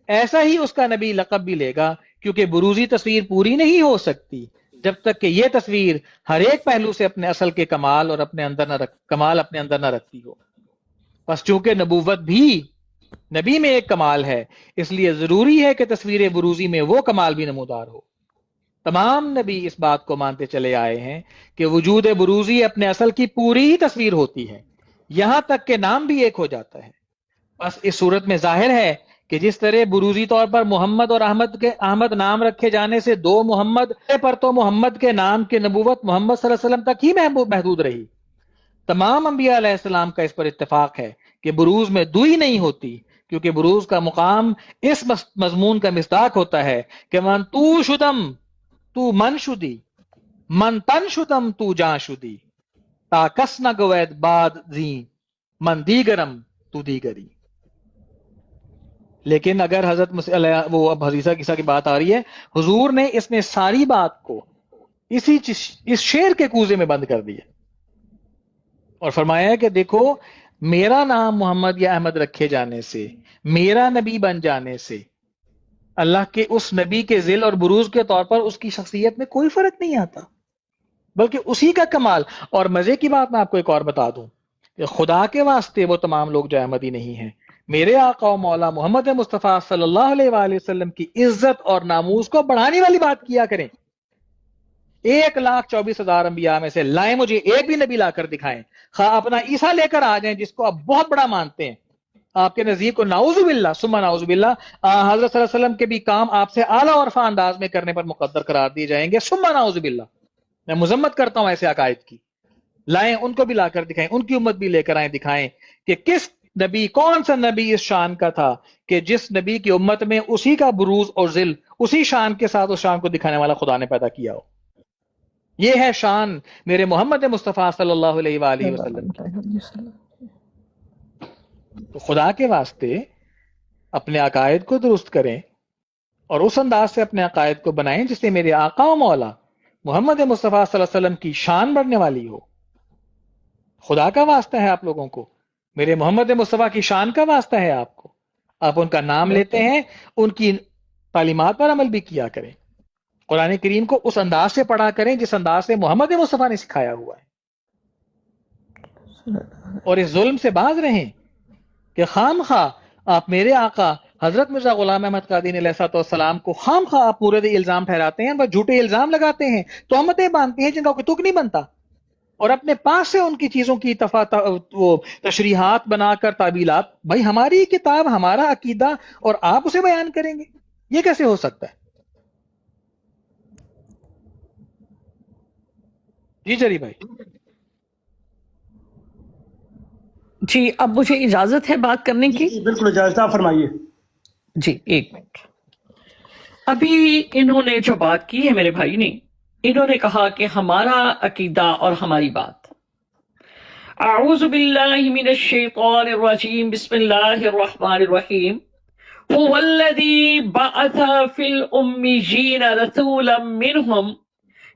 ایسا ہی اس کا نبی لقب بھی لے گا، کیونکہ بروزی تصویر پوری نہیں ہو سکتی جب تک کہ یہ تصویر ہر ایک پہلو سے اپنے اصل کے کمال اور اپنے اندر نہ رکھتی ہو. بس چونکہ نبوت بھی نبی میں ایک کمال ہے، اس لیے ضروری ہے کہ تصویر بروزی میں وہ کمال بھی نمودار ہو. تمام نبی اس بات کو مانتے چلے آئے ہیں کہ وجود بروزی اپنے اصل کی پوری ہی تصویر ہوتی ہے، یہاں تک کہ نام بھی ایک ہو جاتا ہے. بس اس صورت میں ظاہر ہے کہ جس طرح بروزی طور پر محمد اور احمد نام رکھے جانے سے دو محمد پر تو محمد کے نام کی نبوت محمد صلی اللہ علیہ وسلم تک ہی محدود رہی. تمام انبیاء علیہ السلام کا اس پر اتفاق ہے کہ بروز میں دوئی نہیں ہوتی، کیونکہ بروز کا مقام اس مضمون کا مصداق ہوتا ہے کہ من تو شدم تو من شدی، من تن شدم تو جان شدی، تا کس نہ گوید بعد زین، من دیگرم تو دیگری. لیکن اگر حضرت وہ اب حدیثہ قصہ کی بات آ رہی ہے، حضور نے اس میں ساری بات کو اس شعر کے کوزے میں بند کر دیا اور فرمایا ہے کہ دیکھو میرا نام محمد یا احمد رکھے جانے سے، میرا نبی بن جانے سے اللہ کے اس نبی کے ذل اور بروز کے طور پر اس کی شخصیت میں کوئی فرق نہیں آتا، بلکہ اسی کا کمال. اور مزے کی بات میں آپ کو ایک اور بتا دوں کہ خدا کے واسطے وہ تمام لوگ جو احمدی نہیں ہیں، میرے آقا و مولا محمد مصطفیٰ صلی اللہ علیہ وآلہ وسلم کی عزت اور ناموس کو بڑھانے والی بات کیا کریں. 1,24,000 انبیاء میں سے لائیں مجھے ایک بھی نبی لا کر دکھائیں، خواہ اپنا عیسیٰ لے کر آ جائیں جس کو آپ بہت بڑا مانتے ہیں، آپ کے نزدیک کو نعوذ باللہ ثم نعوذ باللہ حضرت صلی اللہ علیہ وسلم کے بھی کام آپ سے اعلیٰ اور عرفہ انداز میں کرنے پر مقدر قرار دیے جائیں گے، ثم نعوذ باللہ. میں مذمت کرتا ہوں ایسے عقائد کی. لائیں ان کو بھی لا کر دکھائیں، ان کی امت بھی لے کر آئیں، دکھائیں کہ کس نبی، کون سا نبی اس شان کا تھا کہ جس نبی کی امت میں اسی کا بروز اور ذل اسی شان کے ساتھ اس شان کو دکھانے والا خدا نے پیدا کیا ہو. یہ ہے شان میرے محمد مصطفیٰ صلی اللہ علیہ وآلہ وسلم کی. تو خدا کے واسطے اپنے عقائد کو درست کریں اور اس انداز سے اپنے عقائد کو بنائیں جس سے میرے آقا و مولا محمد مصطفیٰ صلی اللہ علیہ وسلم کی شان بڑھنے والی ہو. خدا کا واسطہ ہے آپ لوگوں کو، میرے محمد مصطفیٰ کی شان کا واسطہ ہے آپ کو. آپ ان کا نام لیتے ہیں، ان کی تعلیمات پر عمل بھی کیا کریں، قرآن کریم کو اس انداز سے پڑھا کریں جس انداز سے محمد مصطفیٰ نے سکھایا ہوا ہے، اور اس ظلم سے باز رہیں کہ خام خواہ آپ میرے آقا حضرت مرزا غلام احمد قادری علیہ السلام کو خام خواہ آپ پورے الزام ٹھہراتے ہیں، بس جھوٹے الزام لگاتے ہیں، تہمتیں باندھتے ہیں جن کا کوئی تک نہیں بنتا، اور اپنے پاس سے ان کی چیزوں کی وہ تشریحات بنا کر تعبیلات. بھائی ہماری کتاب، ہمارا عقیدہ، اور آپ اسے بیان کریں گے، یہ کیسے ہو سکتا ہے؟ جی جری بھائی. جی اب مجھے اجازت ہے بات کرنے کی؟ جی بالکل اجازت، آپ فرمائیے. جی ایک منٹ. ابھی انہوں نے جو بات کی ہے میرے بھائی نے، انہوں نے کہا کہ ہمارا عقیدہ اور ہماری بات. اعوذ باللہ من الشیطان الرجیم، بسم اللہ الرحمن الرحیم. هو الذی بعث فی الامیین رسولا منہم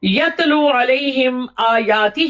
یتلو علیہم آیاتہ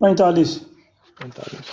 45। 45।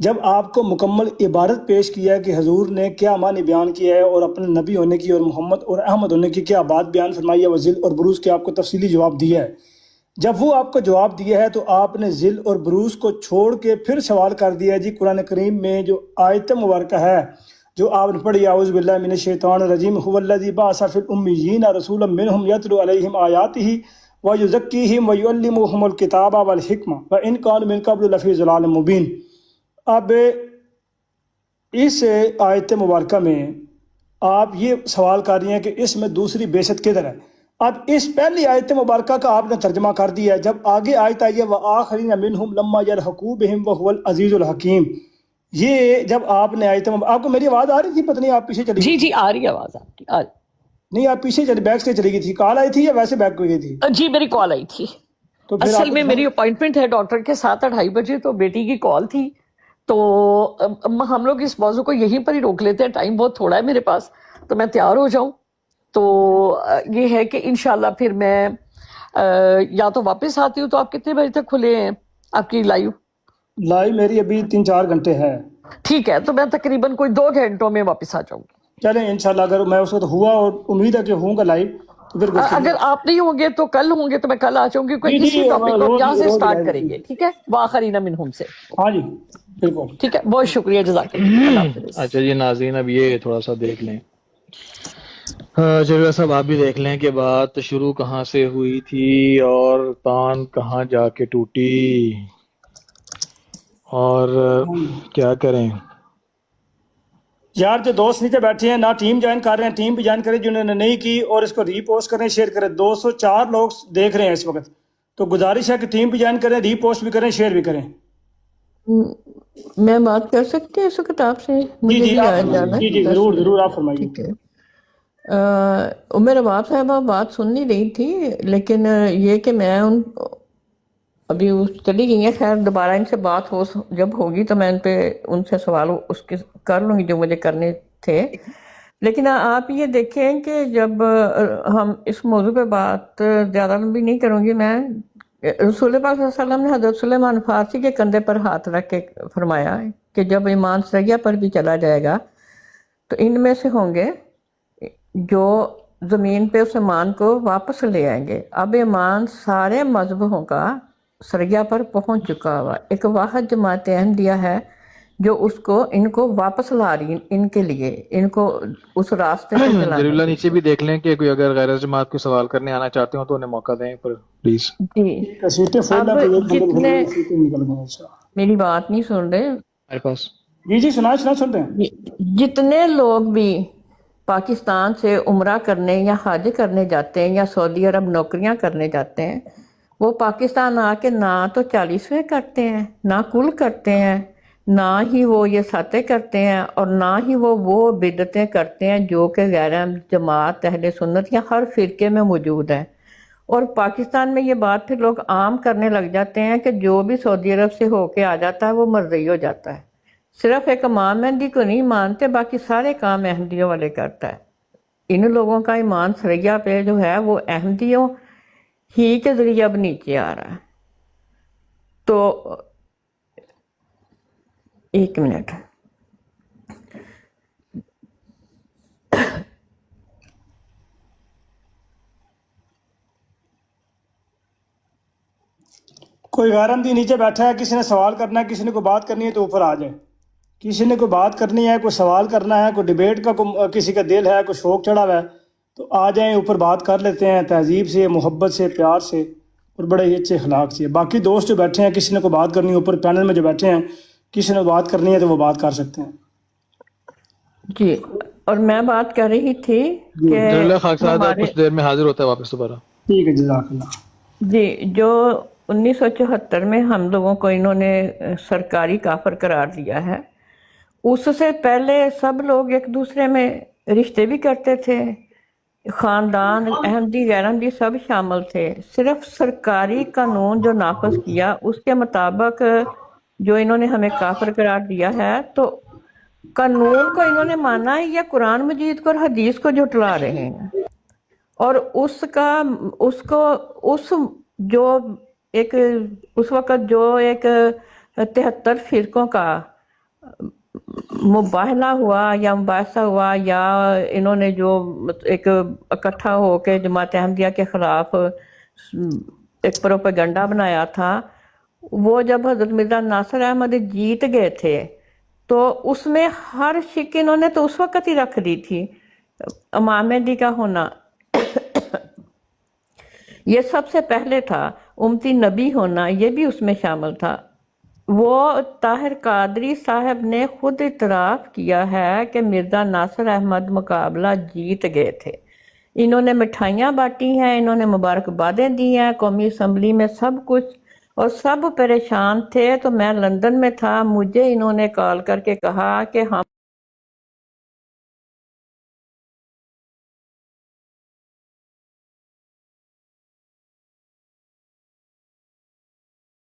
جب آپ کو مکمل عبارت پیش کیا ہے کہ حضور نے کیا معنی بیان کیا ہے اور اپنے نبی ہونے کی اور محمد اور احمد ہونے کی کیا بات بیان فرمائی ہے، وہ ذل اور بروز کے آپ کو تفصیلی جواب دیا ہے، جب وہ آپ کو جواب دیا ہے تو آپ نے ذل اور بروز کو چھوڑ کے پھر سوال کر دیا ہے۔ جی قرآن کریم میں جو آیت مبارکہ ہے جو آپ نے پڑھی، اعوذ باللہ من الشیطان الرجیم، هو الذی بعث فی الامیین رسولا منہم یتلو علیہم آیاتہ ویزکیہم ویعلمہم الکتاب والحکمہ وان کانوا من قبل لفی ضلال مبین۔ اب اس آیت مبارکہ میں آپ یہ سوال کر رہی ہیں کہ اس میں دوسری بعثت کدھر ہے؟ اب اس پہلی آیت مبارکہ کا آپ نے ترجمہ کر دیا ہے، جب آگے آیت آئی ہے وآخرین منہم لما یلحقوا بہم وہو العزیز الحکیم، یہ جب آپ نے آیت آپ کو میری آواز آ رہی تھی؟ پتہ نہیں آپ پیچھے چلی جی گئی جی آ رہی ہے آواز آپ کی، آ رہی۔ نہیں، آپ پیچھے بیک سے چلی گئی تھی، کال آئی تھی یا ویسے بیک ہو گئی تھی؟ جی میری کال آئی تھی، تو پھر اصل آپ میں میری اپوائنٹمنٹ ہے ڈاکٹر کے ساتھ 2:30 بجے، تو بیٹی کی کال تھی، تو ہم لوگ اس موضوع کو یہیں پر ہی روک لیتے ہیں، ٹائم بہت تھوڑا ہے میرے پاس، تو میں تیار ہو جاؤں۔ تو یہ ہے کہ انشاءاللہ پھر میں یا تو واپس آتی ہوں، تو آپ کتنے بجے تک کھلے ہیں آپ کی لائیو؟ لائیو میری ابھی 3-4 گھنٹے ہے۔ ٹھیک ہے، تو میں تقریباً کوئی 2 گھنٹوں میں واپس آ جاؤں گی۔ چلیں انشاءاللہ، اگر میں اس وقت ہوا اور امید ہے کہ ہوں گا لائیو تو پھر گفتگو۔ اگر آپ نہیں ہوں گے تو کل ہوں گے تو میں کل آ جاؤں گی، کوئی جی کسی ٹاپک کو یہاں سے روز سٹارٹ لائیو کریں گے، ٹھیک ہے، وآخرین منہم سے۔ ہاں جی بالکل ٹھیک ہے، بہت شکریہ، جزاک اللہ، اللہ حافظ۔ اچھا جی ناظرین، اب یہ تھوڑا سا دیکھ لیں، جبیہ صاحب آپ بھی دیکھ لیں کہ بات شروع کہاں سے ہوئی تھی اور تان کہاں جا کے ٹوٹی، اور کیا کریں۔ یار جو دوست نیچے بیٹھے ہیں نہ ٹیم جوائن کر رہے ہیں، ٹیم بھی جوائن کریں جنہوں نے نہیں کی، اور اس کو ری پوسٹ کریں، شیئر کریں۔ 204 لوگ دیکھ رہے ہیں اس وقت، تو گزارش ہے کہ ٹیم بھی جوائن کریں، ری پوسٹ بھی کریں، شیئر بھی کریں۔ میں بات کر سکتی ہوں اس وقت آپ سے؟ جی مجھے جی بھی آپ آ فرمائیے، جانا جی ہے جی 10 ضرور منٹ ضرور آپ فرمائیے۔ ٹھیک ہے۔ عمر رباب صاحبہ بات سن نہیں رہی تھی، لیکن یہ کہ میں ابھی چلی گئی ہیں، خیر دوبارہ ان سے بات جب ہوگی تو میں ان سے سوال اس کے کر لوں گی جو مجھے کرنے تھے۔ لیکن آپ یہ دیکھیں کہ جب ہم اس موضوع پہ بات زیادہ لمبی نہیں کروں گی میں، رسول پاک صلی اللہ علیہ وسلم نے حضرت سلیمان فارسی کے کندھے پر ہاتھ رکھ کے فرمایا کہ جب ایمان سریا پر بھی چلا جائے گا تو ان میں سے ہوں گے جو زمین پہ اس ایمان کو واپس لے آئیں گے۔ اب ایمان سارے مذہبوں کا سریا پر پہنچ چکا ہوا، ایک واحد جماعت احمدیہ ہے جو ان کو واپس لا رہی ہے، ان کے لیے ان کو اس راستے پہ جلیل چلانے اللہ کے نیچے بھی دیکھ لیں کہ کوئی اگر غیر جماعت کو سوال کرنے آنا چاہتے ہوں تو انہیں موقع دیں پر پلیز۔ جی۔ سیٹیں فل اب ہیں تو ایک بندے جتنے پھر سیٹیں نکل گئے ہیں۔ میری بات نہیں سن رہے، ہمارے پاس جی جی سنائیں سن رہے ہیں۔ جتنے لوگ بھی پاکستان سے عمرہ کرنے یا حج کرنے جاتے ہیں یا سعودی عرب نوکریاں کرنے جاتے ہیں، وہ پاکستان آ کے نہ تو 40ویں کرتے ہیں، نہ کل کرتے ہیں، نہ ہی وہ یہ ساتیں کرتے ہیں، اور نہ ہی وہ بدعتیں کرتے ہیں جو کہ غیر جماعت اہل سنت یا ہر فرقے میں موجود ہیں۔ اور پاکستان میں یہ بات پھر لوگ عام کرنے لگ جاتے ہیں کہ جو بھی سعودی عرب سے ہو کے آ جاتا ہے وہ مرزئی ہو جاتا ہے۔ صرف ایک امام مہدی کو نہیں مانتے، باقی سارے کام احمدیوں والے کرتا ہے۔ ان لوگوں کا ایمان سریا پہ جو ہے وہ احمدیوں ہی کے ذریعے اب نیچے آ رہا ہے۔ تو ایک منٹ، کوئی غیر احمدی نیچے بیٹھا ہے، کسی نے سوال کرنا ہے، کسی نے کوئی بات کرنی ہے تو اوپر آ جائے۔ کسی نے کوئی بات کرنی ہے، کوئی سوال کرنا ہے، کوئی ڈیبیٹ کا کسی کا دل ہے، کوئی شوق چڑھا ہوا ہے تو آ جائیں، اوپر بات کر لیتے ہیں تہذیب سے، محبت سے، پیار سے اور بڑے ہی اچھے اخلاق سے۔ باقی دوست جو بیٹھے ہیں، کسی نے کوئی بات کرنی ہے، اوپر پینل میں جو بیٹھے ہیں کسی نے بات کرنی ہے تو وہ بات کر سکتے ہیں۔ جی۔ اور میں بات کر رہی تھی کہ جلیل اللہ خاک صاحب ہمارے کچھ دیر میں حاضر ہوتا ہے واپس دوبارہ۔ ٹھیک ہے، جزاک اللہ۔ جی، جو 1974 میں ہم لوگوں کو انہوں نے سرکاری کافر قرار دیا ہے، اس سے پہلے سب لوگ ایک دوسرے میں رشتے بھی کرتے تھے، خاندان احمدی غیر احمدی سب شامل تھے۔ صرف سرکاری قانون جو نافذ کیا اس کے مطابق جو انہوں نے ہمیں کافر قرار دیا ہے، تو قانون کو انہوں نے مانا ہے یا قرآن مجید کو اور حدیث کو جھٹلا رہے ہیں، اور اس وقت جو ایک 73 فرقوں کا مباہلہ ہوا یا مباحثہ ہوا یا انہوں نے جو ایک اکٹھا ہو کے جماعت احمدیہ کے خلاف ایک پروپیگنڈا بنایا تھا، وہ جب حضرت مرزا ناصر احمد جیت گئے تھے تو اس میں ہر شک انہوں نے تو اس وقت ہی رکھ دی تھی۔ امام مہدی کا ہونا یہ سب سے پہلے تھا، امتی نبی ہونا یہ بھی اس میں شامل تھا۔ وہ طاہر قادری صاحب نے خود اعتراف کیا ہے کہ مرزا ناصر احمد مقابلہ جیت گئے تھے۔ انہوں نے مٹھائیاں بانٹی ہیں، انہوں نے مبارکبادیں دی ہیں قومی اسمبلی میں، سب کچھ، اور سب پریشان تھے۔ تو میں لندن میں تھا، مجھے انہوں نے کال کر کے کہا کہ ہم